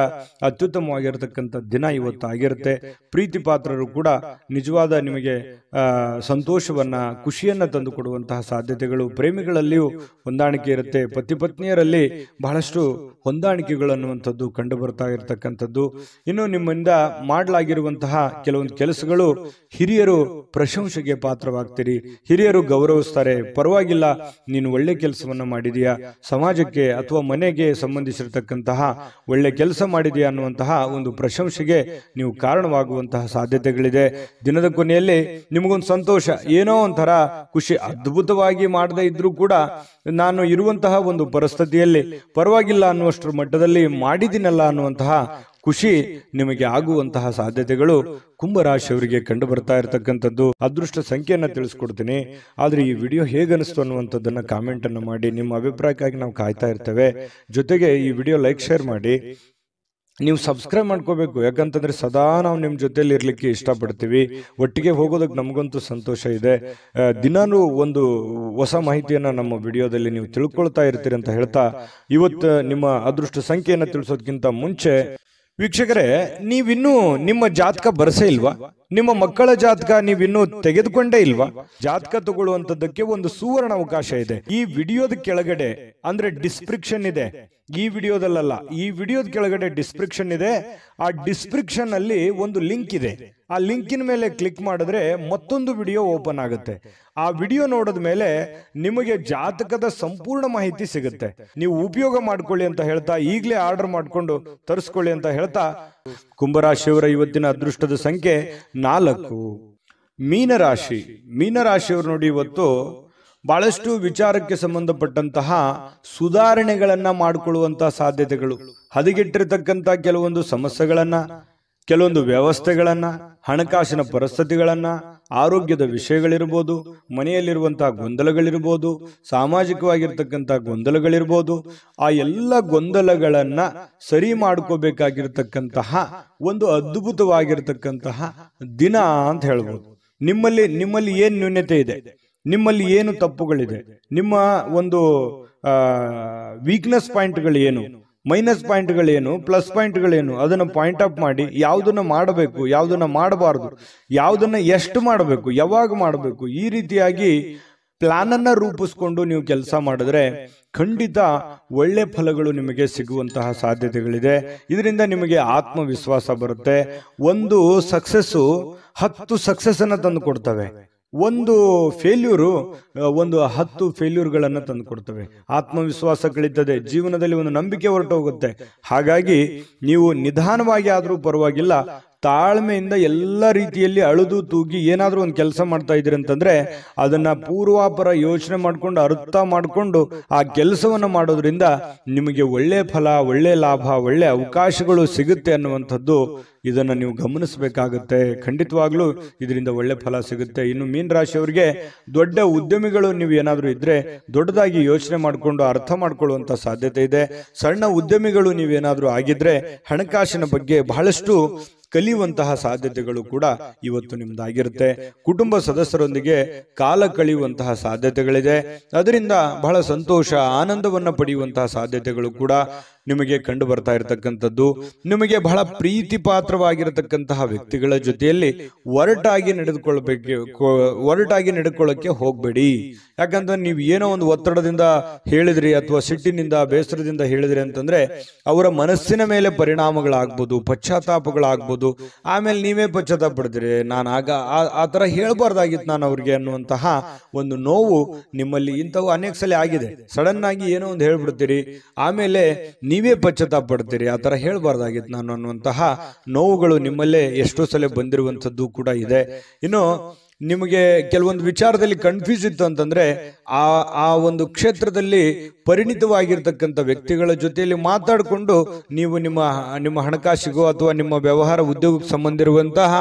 ಅತ್ಯುತ್ತಮವಾಗಿರತಕ್ಕಂಥ ದಿನ ಇವತ್ತು ಆಗಿರುತ್ತೆ. ಪ್ರೀತಿ ಪಾತ್ರರು ಕೂಡ ನಿಜವಾದ ನಿಮಗೆ ಸಂತೋಷವನ್ನ, ಖುಷಿಯನ್ನ ತಂದು ಕೊಡುವಂತಹ ಸಾಧ್ಯತೆಗಳು, ಪ್ರೇಮಿಗಳಲ್ಲಿಯೂ ಹೊಂದಾಣಿಕೆ ಇರುತ್ತೆ, ಪತಿ ಪತ್ನಿಯರಲ್ಲಿ ಬಹಳಷ್ಟು ಹೊಂದಾಣಿಕೆಗಳು ಅನ್ನುವಂಥದ್ದು ಕಂಡು ಬರ್ತಾ ಇರತಕ್ಕಂಥದ್ದು. ಇನ್ನು ನಿಮ್ಮಿಂದ ಮಾಡಲಾಗಿರುವಂತಹ ಕೆಲವೊಂದು ಕೆಲಸಗಳು ಹಿರಿಯರು ಪ್ರಶಂಸೆಗೆ ಪಾತ್ರವಾಗ್ತೀರಿ, ಹಿರಿಯರು ಗೌರವಿಸ್ತಾರೆ. ಪರವಾಗಿಲ್ಲ, ನೀನು ಒಳ್ಳೆ ಕೆಲಸವನ್ನ ಮಾಡಿದೀಯಾ, ಸಮಾಜಕ್ಕೆ ಅಥವಾ ಮನೆಗೆ ಸಂಬಂಧಿಸಿರತಕ್ಕಂತಹ ಒಳ್ಳೆ ಕೆಲಸ ಮಾಡಿದೆಯಾ ಅನ್ನುವಂತಹ ಒಂದು ಪ್ರಶಂಸೆಗೆ ನೀವು ಕಾರಣವಾಗುವಂತಹ ಸಾಧ್ಯತೆಗಳಿದೆ. ದಿನದ ಕೊನೆಯಲ್ಲಿ ನಿಮಗೊಂದು ಸಂತೋಷ, ಏನೋ ಒಂಥರ ಖುಷಿ. ಅದ್ಭುತವಾಗಿ ಮಾಡದೇ ಇದ್ರೂ ಕೂಡ ನಾನು ಇರುವಂತಹ ಒಂದು ಪರಿಸ್ಥಿತಿಯಲ್ಲಿ ಪರವಾಗಿಲ್ಲ ಅನ್ನುವಷ್ಟರ ಮಟ್ಟದಲ್ಲಿ ಮಾಡಿದಿನಲ್ಲ ಅನ್ನುವಂತಹ ಖುಷಿ ನಿಮಗೆ ಆಗುವಂತಹ ಸಾಧ್ಯತೆಗಳು ಕುಂಭರಾಶಿಯವರಿಗೆ ಕಂಡು ಬರ್ತಾ ಇರತಕ್ಕಂಥದ್ದು. ಅದೃಷ್ಟ ಸಂಖ್ಯೆಯನ್ನ ತಿಳಿಸ್ಕೊಡ್ತೀನಿ, ಆದ್ರೆ ಈ ವಿಡಿಯೋ ಹೇಗನಿಸ್ತು ಅನ್ನುವಂಥದ್ದನ್ನ ಕಾಮೆಂಟ್ ಅನ್ನು ಮಾಡಿ. ನಿಮ್ಮ ಅಭಿಪ್ರಾಯಕ್ಕಾಗಿ ನಾವು ಕಾಯ್ತಾ ಇರ್ತೇವೆ. ಜೊತೆಗೆ ಈ ವಿಡಿಯೋ ಲೈಕ್ ಶೇರ್ ಮಾಡಿ. ನೀವು ಸಬ್ಸ್ಕ್ರೈಬ್ ಮಾಡ್ಕೋಬೇಕು, ಯಾಕಂತಂದ್ರೆ ಸದಾ ನಾವು ನಿಮ್ಮ ಜೊತೆಲಿ ಇರ್ಲಿಕ್ಕೆ ಇಷ್ಟಪಡ್ತೀವಿ. ಒಟ್ಟಿಗೆ ಹೋಗೋದಕ್ಕೆ ನಮಗಂತೂ ಸಂತೋಷ ಇದೆ. ದಿನಾನು ಒಂದು ಹೊಸ ಮಾಹಿತಿಯನ್ನ ನಮ್ಮ ವಿಡಿಯೋದಲ್ಲಿ ನೀವು ತಿಳ್ಕೊಳ್ತಾ ಇರ್ತೀರಿ ಅಂತ ಹೇಳ್ತಾ, ಇವತ್ತು ನಿಮ್ಮ ಅದೃಷ್ಟ ಸಂಖ್ಯೆಯನ್ನ ತಿಳಿಸೋದಕ್ಕಿಂತ ಮುಂಚೆ ವೀಕ್ಷಕರೇ, ನೀವಿನ್ನೂ ನಿಮ್ಮ ಜಾತಕ ಬರಸೇ ಇಲ್ವಾ? ನಿಮ್ಮ ಮಕ್ಕಳ ಜಾತಕ ನೀವಿನ್ನೂ ತೆಗೆದುಕೊಂಡೇ ಇಲ್ವಾ? ಜಾತಕ ತಗೊಳ್ಳುವಂತದ್ದಕ್ಕೆ ಒಂದು ಸುವರ್ಣ ಅವಕಾಶ ಇದೆ. ಈ ವಿಡಿಯೋದ ಕೆಳಗಡೆ ಅಂದ್ರೆ ಡಿಸ್ಕ್ರಿಪ್ಷನ್ ಇದೆ, ಈ ವಿಡಿಯೋದಲ್ಲ, ಈ ವಿಡಿಯೋದ ಕೆಳಗಡೆ ಡಿಸ್ಕ್ರಿಪ್ಷನ್ ಇದೆ. ಆ ಡಿಸ್ಕ್ರಿಪ್ಷನ್ ಅಲ್ಲಿ ಒಂದು ಲಿಂಕ್ ಇದೆ. ಆ ಲಿಂಕಿನ ಮೇಲೆ ಕ್ಲಿಕ್ ಮಾಡಿದ್ರೆ ಮತ್ತೊಂದು ವಿಡಿಯೋ ಓಪನ್ ಆಗುತ್ತೆ. ಆ ವಿಡಿಯೋ ನೋಡಿದ ಮೇಲೆ ನಿಮಗೆ ಜಾತಕದ ಸಂಪೂರ್ಣ ಮಾಹಿತಿ ಸಿಗುತ್ತೆ. ನೀವು ಉಪಯೋಗ ಮಾಡ್ಕೊಳ್ಳಿ ಅಂತ ಹೇಳ್ತಾ, ಈಗಲೇ ಆರ್ಡರ್ ಮಾಡ್ಕೊಂಡು ತರಿಸ್ಕೊಳ್ಳಿ ಅಂತ ಹೇಳ್ತಾ, ಕುಂಭರಾಶಿಯವರ ಇವತ್ತಿನ ಅದೃಷ್ಟದ ಸಂಖ್ಯೆ 4. ಮೀನರಾಶಿ. ಮೀನರಾಶಿಯವರು ನೋಡಿ, ಇವತ್ತು ಬಹಳಷ್ಟು ವಿಚಾರಕ್ಕೆ ಸಂಬಂಧಪಟ್ಟಂತಹ ಸುಧಾರಣೆಗಳನ್ನ ಮಾಡಿಕೊಳ್ಳುವಂತಹ ಸಾಧ್ಯತೆಗಳು, ಹದಗೆಟ್ಟಿರತಕ್ಕಂತ ಕೆಲವೊಂದು ಸಮಸ್ಯೆಗಳನ್ನ, ಕೆಲವೊಂದು ವ್ಯವಸ್ಥೆಗಳನ್ನ, ಹಣಕಾಸಿನ ಪರಿಸ್ಥಿತಿಗಳನ್ನ, ಆರೋಗ್ಯದ ವಿಷಯಗಳಿರ್ಬೋದು, ಮನೆಯಲ್ಲಿರುವಂತಹ ಗೊಂದಲಗಳಿರ್ಬೋದು, ಸಾಮಾಜಿಕವಾಗಿರ್ತಕ್ಕಂಥ ಗೊಂದಲಗಳಿರ್ಬೋದು, ಆ ಎಲ್ಲ ಗೊಂದಲಗಳನ್ನ ಸರಿ ಮಾಡ್ಕೋಬೇಕಾಗಿರ್ತಕ್ಕಂತಹ ಒಂದು ಅದ್ಭುತವಾಗಿರ್ತಕ್ಕಂತಹ ದಿನ ಅಂತ ಹೇಳ್ಬೋದು. ನಿಮ್ಮಲ್ಲಿ ಏನು ನ್ಯೂನ್ಯತೆ ಇದೆ, ನಿಮ್ಮಲ್ಲಿ ಏನು ತಪ್ಪುಗಳಿದೆ, ನಿಮ್ಮ ಒಂದು ವೀಕ್ನೆಸ್ ಪಾಯಿಂಟ್ಗಳು ಏನು, ಮೈನಸ್ ಪಾಯಿಂಟ್ಗಳೇನು, ಪ್ಲಸ್ ಪಾಯಿಂಟ್ಗಳೇನು, ಅದನ್ನು ಪಾಯಿಂಟ್ ಅಪ್ ಮಾಡಿ ಯಾವುದನ್ನ ಮಾಡಬೇಕು, ಯಾವುದನ್ನ ಮಾಡಬಾರದು, ಯಾವುದನ್ನ ಎಷ್ಟು ಮಾಡಬೇಕು, ಯಾವಾಗ ಮಾಡಬೇಕು, ಈ ರೀತಿಯಾಗಿ ಪ್ಲಾನ್ ಅನ್ನ ರೂಪಿಸ್ಕೊಂಡು ನೀವು ಕೆಲಸ ಮಾಡಿದ್ರೆ ಖಂಡಿತ ಒಳ್ಳೆ ಫಲಗಳು ನಿಮಗೆ ಸಿಗುವಂತಹ ಸಾಧ್ಯತೆಗಳಿದೆ. ಇದರಿಂದ ನಿಮಗೆ ಆತ್ಮವಿಶ್ವಾಸ ಬರುತ್ತೆ. ಒಂದು ಸಕ್ಸಸ್ಸು 10 ಸಕ್ಸಸ್ ಅನ್ನ ತಂದು ಕೊಡ್ತವೆ. ಒಂದು ಫೇಲ್ಯೂರು 10 ಫೇಲ್ಯೂರ್ಗಳನ್ನು ತಂದು ಕೊಡ್ತವೆ. ಆತ್ಮವಿಶ್ವಾಸ ಕಳೀತದೆ, ಜೀವನದಲ್ಲಿ ಒಂದು ನಂಬಿಕೆ ಹೊರಟೋಗುತ್ತೆ. ಹಾಗಾಗಿ ನೀವು ನಿಧಾನವಾಗಿ ಆದ್ರೂ ಪರವಾಗಿಲ್ಲ, ತಾಳ್ಮೆಯಿಂದ ಎಲ್ಲ ರೀತಿಯಲ್ಲಿ ಅಳುದು ತೂಗಿ ಏನಾದ್ರೂ ಒಂದು ಕೆಲಸ ಮಾಡ್ತಾ ಇದ್ದೀರಿ ಅಂತಂದ್ರೆ ಅದನ್ನ ಪೂರ್ವಾಪರ ಯೋಚನೆ ಮಾಡ್ಕೊಂಡು, ಅರ್ಥ ಮಾಡ್ಕೊಂಡು ಆ ಕೆಲಸವನ್ನ ಮಾಡೋದ್ರಿಂದ ನಿಮಗೆ ಒಳ್ಳೆ ಫಲ, ಒಳ್ಳೆ ಲಾಭ, ಒಳ್ಳೆ ಅವಕಾಶಗಳು ಸಿಗುತ್ತೆ ಅನ್ನುವಂಥದ್ದು ಇದನ್ನ ನೀವು ಗಮನಿಸಬೇಕಾಗುತ್ತೆ. ಖಂಡಿತವಾಗ್ಲೂ ಇದರಿಂದ ಒಳ್ಳೆ ಫಲ ಸಿಗುತ್ತೆ. ಇನ್ನು ಮೀನ ರಾಶಿಯವರಿಗೆ ದೊಡ್ಡ ಉದ್ಯಮಿಗಳು ನೀವು ಏನಾದ್ರೂ ಇದ್ರೆ ದೊಡ್ಡದಾಗಿ ಯೋಚನೆ ಮಾಡಿಕೊಂಡು ಅರ್ಥ ಮಾಡ್ಕೊಳ್ಳುವಂತ ಸಾಧ್ಯತೆ ಇದೆ. ಸಣ್ಣ ಉದ್ಯಮಿಗಳು ನೀವೇನಾದ್ರೂ ಆಗಿದ್ರೆ ಹಣಕಾಸಿನ ಬಗ್ಗೆ ಬಹಳಷ್ಟು ಕಲಿಯುವಂತಹ ಸಾಧ್ಯತೆಗಳು ಕೂಡ ಇವತ್ತು ನಿಮ್ದಾಗಿರುತ್ತೆ. ಕುಟುಂಬ ಸದಸ್ಯರೊಂದಿಗೆ ಕಾಲ ಕಳೆಯುವಂತಹ ಸಾಧ್ಯತೆಗಳಿದೆ. ಅದರಿಂದ ಬಹಳ ಸಂತೋಷ, ಆನಂದವನ್ನ ಪಡೆಯುವಂತಹ ಸಾಧ್ಯತೆಗಳು ಕೂಡ ನಿಮಗೆ ಕಂಡು ಬರ್ತಾ ಇರತಕ್ಕಂಥದ್ದು. ನಿಮಗೆ ಬಹಳ ಪ್ರೀತಿ ಪಾತ್ರವಾಗಿರತಕ್ಕಂತಹ ವ್ಯಕ್ತಿಗಳ ಜೊತೆಯಲ್ಲಿ ಒರಟಾಗಿ ನಡೆದುಕೊಳ್ಳಕ್ಕೆ ಹೋಗ್ಬೇಡಿ. ಯಾಕಂದ್ರೆ ನೀವು ಏನೋ ಒಂದು ಒತ್ತಡದಿಂದ ಹೇಳಿದ್ರಿ ಅಥವಾ ಸಿಟ್ಟಿನಿಂದ, ಬೇಸರದಿಂದ ಹೇಳಿದ್ರಿ ಅಂತಂದ್ರೆ ಅವರ ಮನಸ್ಸಿನ ಮೇಲೆ ಪರಿಣಾಮಗಳಾಗ್ಬೋದು, ಪಶ್ಚಾತ್ತಾಪಗಳಾಗ್ಬೋದು. ಆಮೇಲೆ ನೀವೇ ಪಶ್ಚಾತ್ತಾಪ ಪಡ್ತೀರಿ, ನಾನು ಆ ತರ ಹೇಳ್ಬಾರ್ದಾಗಿತ್ತು ನಾನು ಅವ್ರಿಗೆ ಅನ್ನುವಂತಹ ಒಂದು ನೋವು ನಿಮ್ಮಲ್ಲಿ ಇಂಥವು ಅನೇಕ ಸಲ ಆಗಿದೆ. ಸಡನ್ ಆಗಿ ಏನೋ ಒಂದು ಹೇಳ್ಬಿಡ್ತೀರಿ, ಆಮೇಲೆ ನೀವೇ ಪಶ್ಚಾತ್ತಾಪ ಪಡ್ತೀರಿ, ಆ ತರ ಹೇಳ್ಬಾರ್ದಾಗಿತ್ತು ನಾನು ಅನ್ನುವಂತಹ ನೋವುಗಳು ನಿಮ್ಮಲ್ಲೇ ಎಷ್ಟೋ ಸಲ ಬಂದಿರುವಂತದ್ದು ಕೂಡ ಇದೆ. ಇನ್ನು ನಿಮಗೆ ಕೆಲವೊಂದು ವಿಚಾರದಲ್ಲಿ ಕನ್ಫ್ಯೂಸ್ ಇತ್ತು ಅಂತಂದ್ರೆ ಆ ಒಂದು ಕ್ಷೇತ್ರದಲ್ಲಿ ಪರಿಣಿತವಾಗಿರ್ತಕ್ಕಂಥ ವ್ಯಕ್ತಿಗಳ ಜೊತೆಯಲ್ಲಿ ಮಾತಾಡಿಕೊಂಡು ನೀವು ನಿಮ್ಮ ಹಣಕಾಸಿಗೋ ಅಥವಾ ನಿಮ್ಮ ವ್ಯವಹಾರ ಉದ್ಯೋಗಕ್ಕೆ ಸಂಬಂಧಿರುವಂತಹ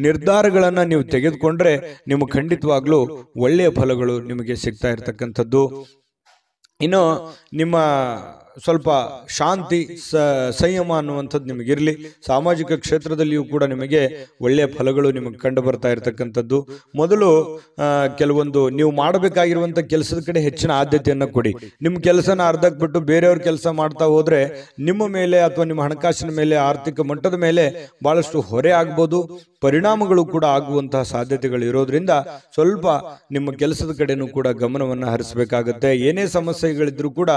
ನಿರ್ಧಾರಗಳನ್ನ ನೀವು ತೆಗೆದುಕೊಂಡ್ರೆ ನಿಮಗೆ ಖಂಡಿತವಾಗ್ಲೂ ಒಳ್ಳೆಯ ಫಲಗಳು ನಿಮಗೆ ಸಿಗ್ತಾ ಇರ್ತಕ್ಕಂಥದ್ದು. ಇನ್ನು ನಿಮ್ಮ ಸ್ವಲ್ಪ ಶಾಂತಿ ಸಂಯಮ ಅನ್ನುವಂಥದ್ದು ನಿಮಗಿರಲಿ. ಸಾಮಾಜಿಕ ಕ್ಷೇತ್ರದಲ್ಲಿಯೂ ಕೂಡ ನಿಮಗೆ ಒಳ್ಳೆಯ ಫಲಗಳು ನಿಮಗೆ ಕಂಡು ಬರ್ತಾ ಇರತಕ್ಕಂಥದ್ದು. ಮೊದಲು ಕೆಲವೊಂದು ನೀವು ಮಾಡಬೇಕಾಗಿರುವಂಥ ಕೆಲಸದ ಕಡೆ ಹೆಚ್ಚಿನ ಆದ್ಯತೆಯನ್ನು ಕೊಡಿ. ನಿಮ್ಮ ಕೆಲಸನ ಅರ್ಧಕ್ಕೆ ಬಿಟ್ಟು ಬೇರೆಯವ್ರ ಕೆಲಸ ಮಾಡ್ತಾ ಹೋದ್ರೆ ನಿಮ್ಮ ಮೇಲೆ ಅಥವಾ ನಿಮ್ಮ ಹಣಕಾಸಿನ ಮೇಲೆ, ಆರ್ಥಿಕ ಮಟ್ಟದ ಮೇಲೆ ಬಹಳಷ್ಟು ಹೊರೆ ಆಗ್ಬೋದು, ಪರಿಣಾಮಗಳು ಕೂಡ ಆಗುವಂತಹ ಸಾಧ್ಯತೆಗಳು ಇರೋದ್ರಿಂದ ಸ್ವಲ್ಪ ನಿಮ್ಮ ಕೆಲಸದ ಕಡೆನೂ ಕೂಡ ಗಮನವನ್ನು ಹರಿಸಬೇಕಾಗುತ್ತೆ. ಏನೇ ಸಮಸ್ಯೆಗಳಿದ್ರೂ ಕೂಡ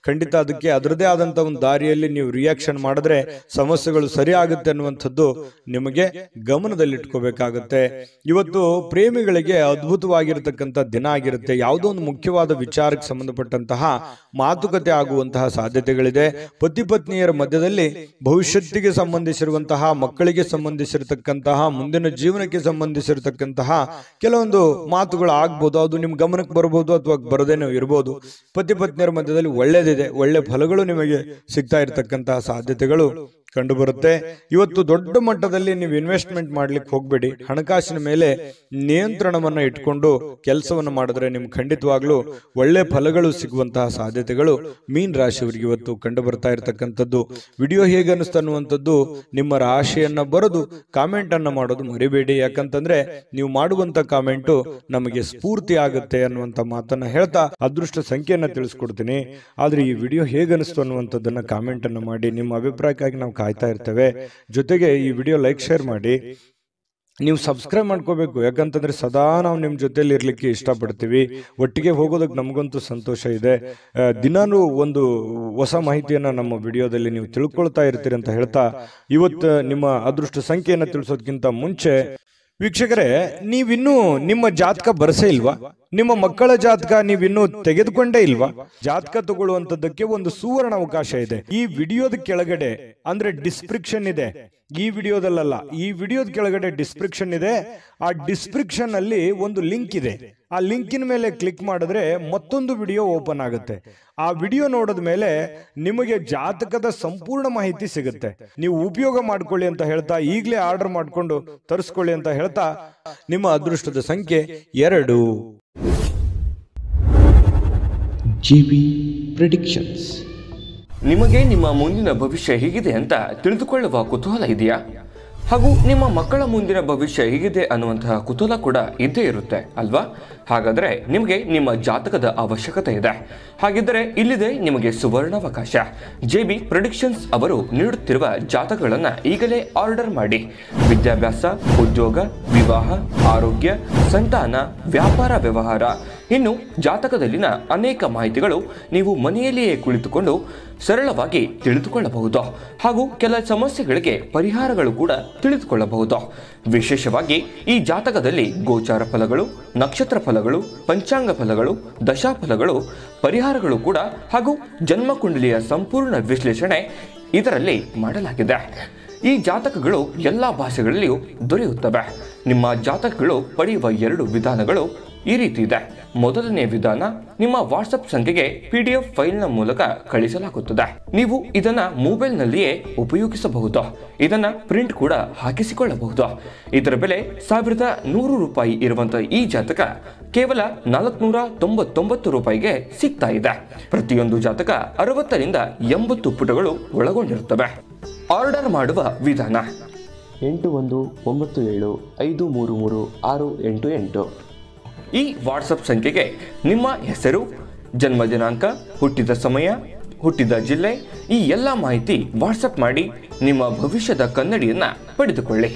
ಖಂಡಿತ ಅದಕ್ಕೆ ಅದರದೇ ಆದಂತ ಒಂದು ದಾರಿಯಲ್ಲಿ ನೀವು ರಿಯಾಕ್ಷನ್ ಮಾಡಿದ್ರೆ ಸಮಸ್ಯೆಗಳು ಸರಿ ಆಗುತ್ತೆ ಅನ್ನುವಂಥದ್ದು ನಿಮಗೆ ಗಮನದಲ್ಲಿಟ್ಕೋಬೇಕಾಗುತ್ತೆ. ಇವತ್ತು ಪ್ರೇಮಿಗಳಿಗೆ ಅದ್ಭುತವಾಗಿರತಕ್ಕಂಥ ದಿನ ಆಗಿರುತ್ತೆ. ಯಾವುದೋ ಒಂದು ಮುಖ್ಯವಾದ ವಿಚಾರಕ್ಕೆ ಸಂಬಂಧಪಟ್ಟಂತಹ ಮಾತುಕತೆ ಆಗುವಂತಹ ಸಾಧ್ಯತೆಗಳಿದೆ. ಪತಿ ಪತ್ನಿಯರ ಮಧ್ಯದಲ್ಲಿ ಭವಿಷ್ಯತ್ತಿಗೆ ಸಂಬಂಧಿಸಿರುವಂತಹ, ಮಕ್ಕಳಿಗೆ ಸಂಬಂಧಿಸಿರತಕ್ಕಂತಹ, ಮುಂದಿನ ಜೀವನಕ್ಕೆ ಸಂಬಂಧಿಸಿರತಕ್ಕಂತಹ ಕೆಲವೊಂದು ಮಾತುಗಳು ಆಗ್ಬೋದು. ಅದು ನಿಮ್ ಗಮನಕ್ಕೆ ಬರ್ಬೋದು ಅಥವಾ ಬರದೇನೋ ಇರ್ಬೋದು. ಪತಿ ಪತ್ನಿಯರ ಮಧ್ಯದಲ್ಲಿ ಒಳ್ಳೇದಿದೆ, ಒಳ್ಳೆ ಫಲಗಳು ನಿಮಗೆ ಸಿಗ್ತಾ ಇರತಕ್ಕಂತಹ ಸಾಧ್ಯತೆಗಳು ಕಂಡು ಬರುತ್ತೆ. ಇವತ್ತು ದೊಡ್ಡ ಮಟ್ಟದಲ್ಲಿ ನೀವು ಇನ್ವೆಸ್ಟ್ಮೆಂಟ್ ಮಾಡ್ಲಿಕ್ಕೆ ಹೋಗ್ಬೇಡಿ. ಹಣಕಾಸಿನ ಮೇಲೆ ನಿಯಂತ್ರಣವನ್ನ ಇಟ್ಕೊಂಡು ಕೆಲಸವನ್ನ ಮಾಡಿದ್ರೆ ನಿಮ್ಗೆ ಖಂಡಿತವಾಗ್ಲೂ ಒಳ್ಳೆ ಫಲಗಳು ಸಿಗುವಂತಹ ಸಾಧ್ಯತೆಗಳು ಮೀನ್ ರಾಶಿಯವರಿಗೆ ಇವತ್ತು ಕಂಡು ಬರ್ತಾ ಇರತಕ್ಕಂಥದ್ದು. ವಿಡಿಯೋ ಹೇಗೆ ಅನಿಸ್ತು ಅನ್ನುವಂಥದ್ದು ನಿಮ್ಮ ರಾಶಿಯನ್ನ ಬರೆದು ಕಾಮೆಂಟ್ ಅನ್ನ ಮಾಡೋದು ಮರಿಬೇಡಿ. ಯಾಕಂತಂದ್ರೆ ನೀವು ಮಾಡುವಂತ ಕಾಮೆಂಟು ನಮಗೆ ಸ್ಫೂರ್ತಿ ಆಗುತ್ತೆ ಅನ್ನುವಂತ ಮಾತನ್ನ ಹೇಳ್ತಾ ಅದೃಷ್ಟ ಸಂಖ್ಯೆಯನ್ನ ತಿಳಿಸ್ಕೊಡ್ತೀನಿ. ಆದ್ರೆ ಈ ವಿಡಿಯೋ ಹೇಗೆ ಅನಿಸ್ತು ಅನ್ನುವಂಥದ್ದನ್ನ ಕಾಮೆಂಟ್ ಅನ್ನ ಮಾಡಿ. ನಿಮ್ಮ ಅಭಿಪ್ರಾಯಕ್ಕಾಗಿ ನಾವು ಕಾಯ್ತಾ ಇರ್ತೇವೆ. ಜೊತೆಗೆ ಈ ವಿಡಿಯೋ ಲೈಕ್ ಶೇರ್ ಮಾಡಿ. ನೀವು ಸಬ್ಸ್ಕ್ರೈಬ್ ಮಾಡ್ಕೋಬೇಕು. ಯಾಕಂತಂದ್ರೆ ಸದಾ ನಾವು ನಿಮ್ಮ ಜೊತೆಲಿ ಇರ್ಲಿಕ್ಕೆ ಇಷ್ಟಪಡ್ತೀವಿ. ಒಟ್ಟಿಗೆ ಹೋಗೋದಕ್ಕೆ ನಮಗಂತೂ ಸಂತೋಷ ಇದೆ. ದಿನಾನು ಒಂದು ಹೊಸ ಮಾಹಿತಿಯನ್ನ ನಮ್ಮ ವಿಡಿಯೋದಲ್ಲಿ ನೀವು ತಿಳ್ಕೊಳ್ತಾ ಇರ್ತೀರಿ ಅಂತ ಹೇಳ್ತಾ ಇವತ್ತು ನಿಮ್ಮ ಅದೃಷ್ಟ ಸಂಖ್ಯೆಯನ್ನು ತಿಳಿಸೋದಕ್ಕಿಂತ ಮುಂಚೆ ವೀಕ್ಷಕರೇ, ನೀವಿನ್ನೂ ನಿಮ್ಮ ಜಾತಕ ಬರಸೇ ಇಲ್ವಾ? ನಿಮ್ಮ ಮಕ್ಕಳ ಜಾತಕ ನೀವಿನ್ನೂ ತೆಗೆದುಕೊಂಡೇ ಇಲ್ವಾ? ಜಾತಕ ತಗೊಳ್ಳುವಂತದ್ದಕ್ಕೆ ಒಂದು ಸುವರ್ಣ ಅವಕಾಶ ಇದೆ. ಈ ವಿಡಿಯೋದ ಕೆಳಗಡೆ ಅಂದ್ರೆ ಡಿಸ್ಕ್ರಿಪ್ಷನ್ ಇದೆ. ಈ ವಿಡಿಯೋದಲ್ಲ, ಈ ವಿಡಿಯೋದ ಕೆಳಗಡೆ ಡಿಸ್ಕ್ರಿಪ್ಷನ್ ಇದೆ. ಆ ಡಿಸ್ಕ್ರಿಪ್ಷನ್ ಅಲ್ಲಿ ಒಂದು ಲಿಂಕ್ ಇದೆ. ಆ ಲಿಂಕಿನ ಮೇಲೆ ಕ್ಲಿಕ್ ಮಾಡಿದ್ರೆ ಮತ್ತೊಂದು ವಿಡಿಯೋ ಓಪನ್ ಆಗುತ್ತೆ. ಆ ವಿಡಿಯೋ ನೋಡಿದ ಮೇಲೆ ನಿಮಗೆ ಜಾತಕದ ಸಂಪೂರ್ಣ ಮಾಹಿತಿ ಸಿಗುತ್ತೆ. ನೀವು ಉಪಯೋಗ ಮಾಡ್ಕೊಳ್ಳಿ ಅಂತ ಹೇಳ್ತಾ, ಈಗಲೇ ಆರ್ಡರ್ ಮಾಡ್ಕೊಂಡು ತರಿಸ್ಕೊಳ್ಳಿ ಅಂತ ಹೇಳ್ತಾ, ನಿಮ್ಮ ಅದೃಷ್ಟದ ಸಂಖ್ಯೆ 2. GB predictions. ನಿಮಗೆ ನಿಮ್ಮ ಮುಂದಿನ ಭವಿಷ್ಯ ಹೇಗಿದೆ ಅಂತ ತಿಳಿದುಕೊಳ್ಳುವ ಕುತೂಹಲ ಇದೆಯಾ? ಹಾಗೂ ನಿಮ್ಮ ಮಕ್ಕಳ ಮುಂದಿನ ಭವಿಷ್ಯ ಹೇಗಿದೆ ಅನ್ನುವಂತಹ ಕುತೂಹಲ ಕೂಡ ಇದ್ದೇ ಇರುತ್ತೆ ಅಲ್ವಾ? ಹಾಗಾದರೆ ನಿಮಗೆ ನಿಮ್ಮ ಜಾತಕದ ಅವಶ್ಯಕತೆ ಇದೆ. ಹಾಗಿದ್ದರೆ ಇಲ್ಲಿದೆ ನಿಮಗೆ ಸುವರ್ಣಾವಕಾಶ. JB ಪ್ರೆಡಿಕ್ಷನ್ಸ್ ಅವರು ನೀಡುತ್ತಿರುವ ಜಾತಕಗಳನ್ನು ಈಗಲೇ ಆರ್ಡರ್ ಮಾಡಿ. ವಿದ್ಯಾಭ್ಯಾಸ, ಉದ್ಯೋಗ, ವಿವಾಹ, ಆರೋಗ್ಯ, ಸಂತಾನ, ವ್ಯಾಪಾರ ವ್ಯವಹಾರ, ಇನ್ನು ಜಾತಕದಲ್ಲಿನ ಅನೇಕ ಮಾಹಿತಿಗಳು ನೀವು ಮನೆಯಲ್ಲಿಯೇ ಕುಳಿತುಕೊಂಡು ಸರಳವಾಗಿ ತಿಳಿದುಕೊಳ್ಳಬಹುದು. ಹಾಗೂ ಕೆಲ ಸಮಸ್ಯೆಗಳಿಗೆ ಪರಿಹಾರಗಳು ಕೂಡ ತಿಳಿದುಕೊಳ್ಳಬಹುದು. ವಿಶೇಷವಾಗಿ ಈ ಜಾತಕದಲ್ಲಿ ಗೋಚಾರ ಫಲಗಳು, ನಕ್ಷತ್ರ ಫಲಗಳು, ಪಂಚಾಂಗ ಫಲಗಳು, ದಶಾಫಲಗಳು, ಪರಿಹಾರಗಳು ಕೂಡ ಹಾಗೂ ಜನ್ಮಕುಂಡಲಿಯ ಸಂಪೂರ್ಣ ವಿಶ್ಲೇಷಣೆ ಇದರಲ್ಲಿ ಮಾಡಲಾಗಿದೆ. ಈ ಜಾತಕಗಳು ಎಲ್ಲ ಭಾಷೆಗಳಲ್ಲಿಯೂ ದೊರೆಯುತ್ತವೆ. ನಿಮ್ಮ ಜಾತಕಗಳು ಪಡೆಯುವ 2 ವಿಧಾನಗಳು ಈ ರೀತಿ ಇದೆ. ಮೊದಲನೇ ವಿಧಾನ, ನಿಮ್ಮ ವಾಟ್ಸಪ್ ಸಂಖ್ಯೆಗೆ PDF ಫೈಲ್ನ ಮೂಲಕ ಕಳಿಸಲಾಗುತ್ತದೆ. ನೀವು ಇದನ್ನ ಮೊಬೈಲ್ನಲ್ಲಿಯೇ ಉಪಯೋಗಿಸಬಹುದು. ಇದನ್ನ ಪ್ರಿಂಟ್ ಕೂಡ ಹಾಕಿಸಿಕೊಳ್ಳಬಹುದು. ಇದರ ಬೆಲೆ 1100 ರೂಪಾಯಿ ಇರುವಂತಹ ಈ ಜಾತಕ ಕೇವಲ 499 ರೂಪಾಯಿಗೆ ಸಿಗ್ತಾ ಇದೆ. ಪ್ರತಿಯೊಂದು ಜಾತಕ 60 ರಿಂದ 80 ಪುಟಗಳು ಒಳಗೊಂಡಿರುತ್ತವೆ. ಆರ್ಡರ್ ಮಾಡುವ ವಿಧಾನ: 8197533688. ಈ ವಾಟ್ಸಪ್ ಸಂಖ್ಯೆಗೆ ನಿಮ್ಮ ಹೆಸರು, ಜನ್ಮ ದಿನಾಂಕ, ಹುಟ್ಟಿದ ಸಮಯ, ಹುಟ್ಟಿದ ಜಿಲ್ಲೆ, ಈ ಎಲ್ಲ ಮಾಹಿತಿ ವಾಟ್ಸಪ್ ಮಾಡಿ ನಿಮ್ಮ ಭವಿಷ್ಯದ ಕನ್ನಡಿಯನ್ನ ಪಡೆದುಕೊಳ್ಳಿ.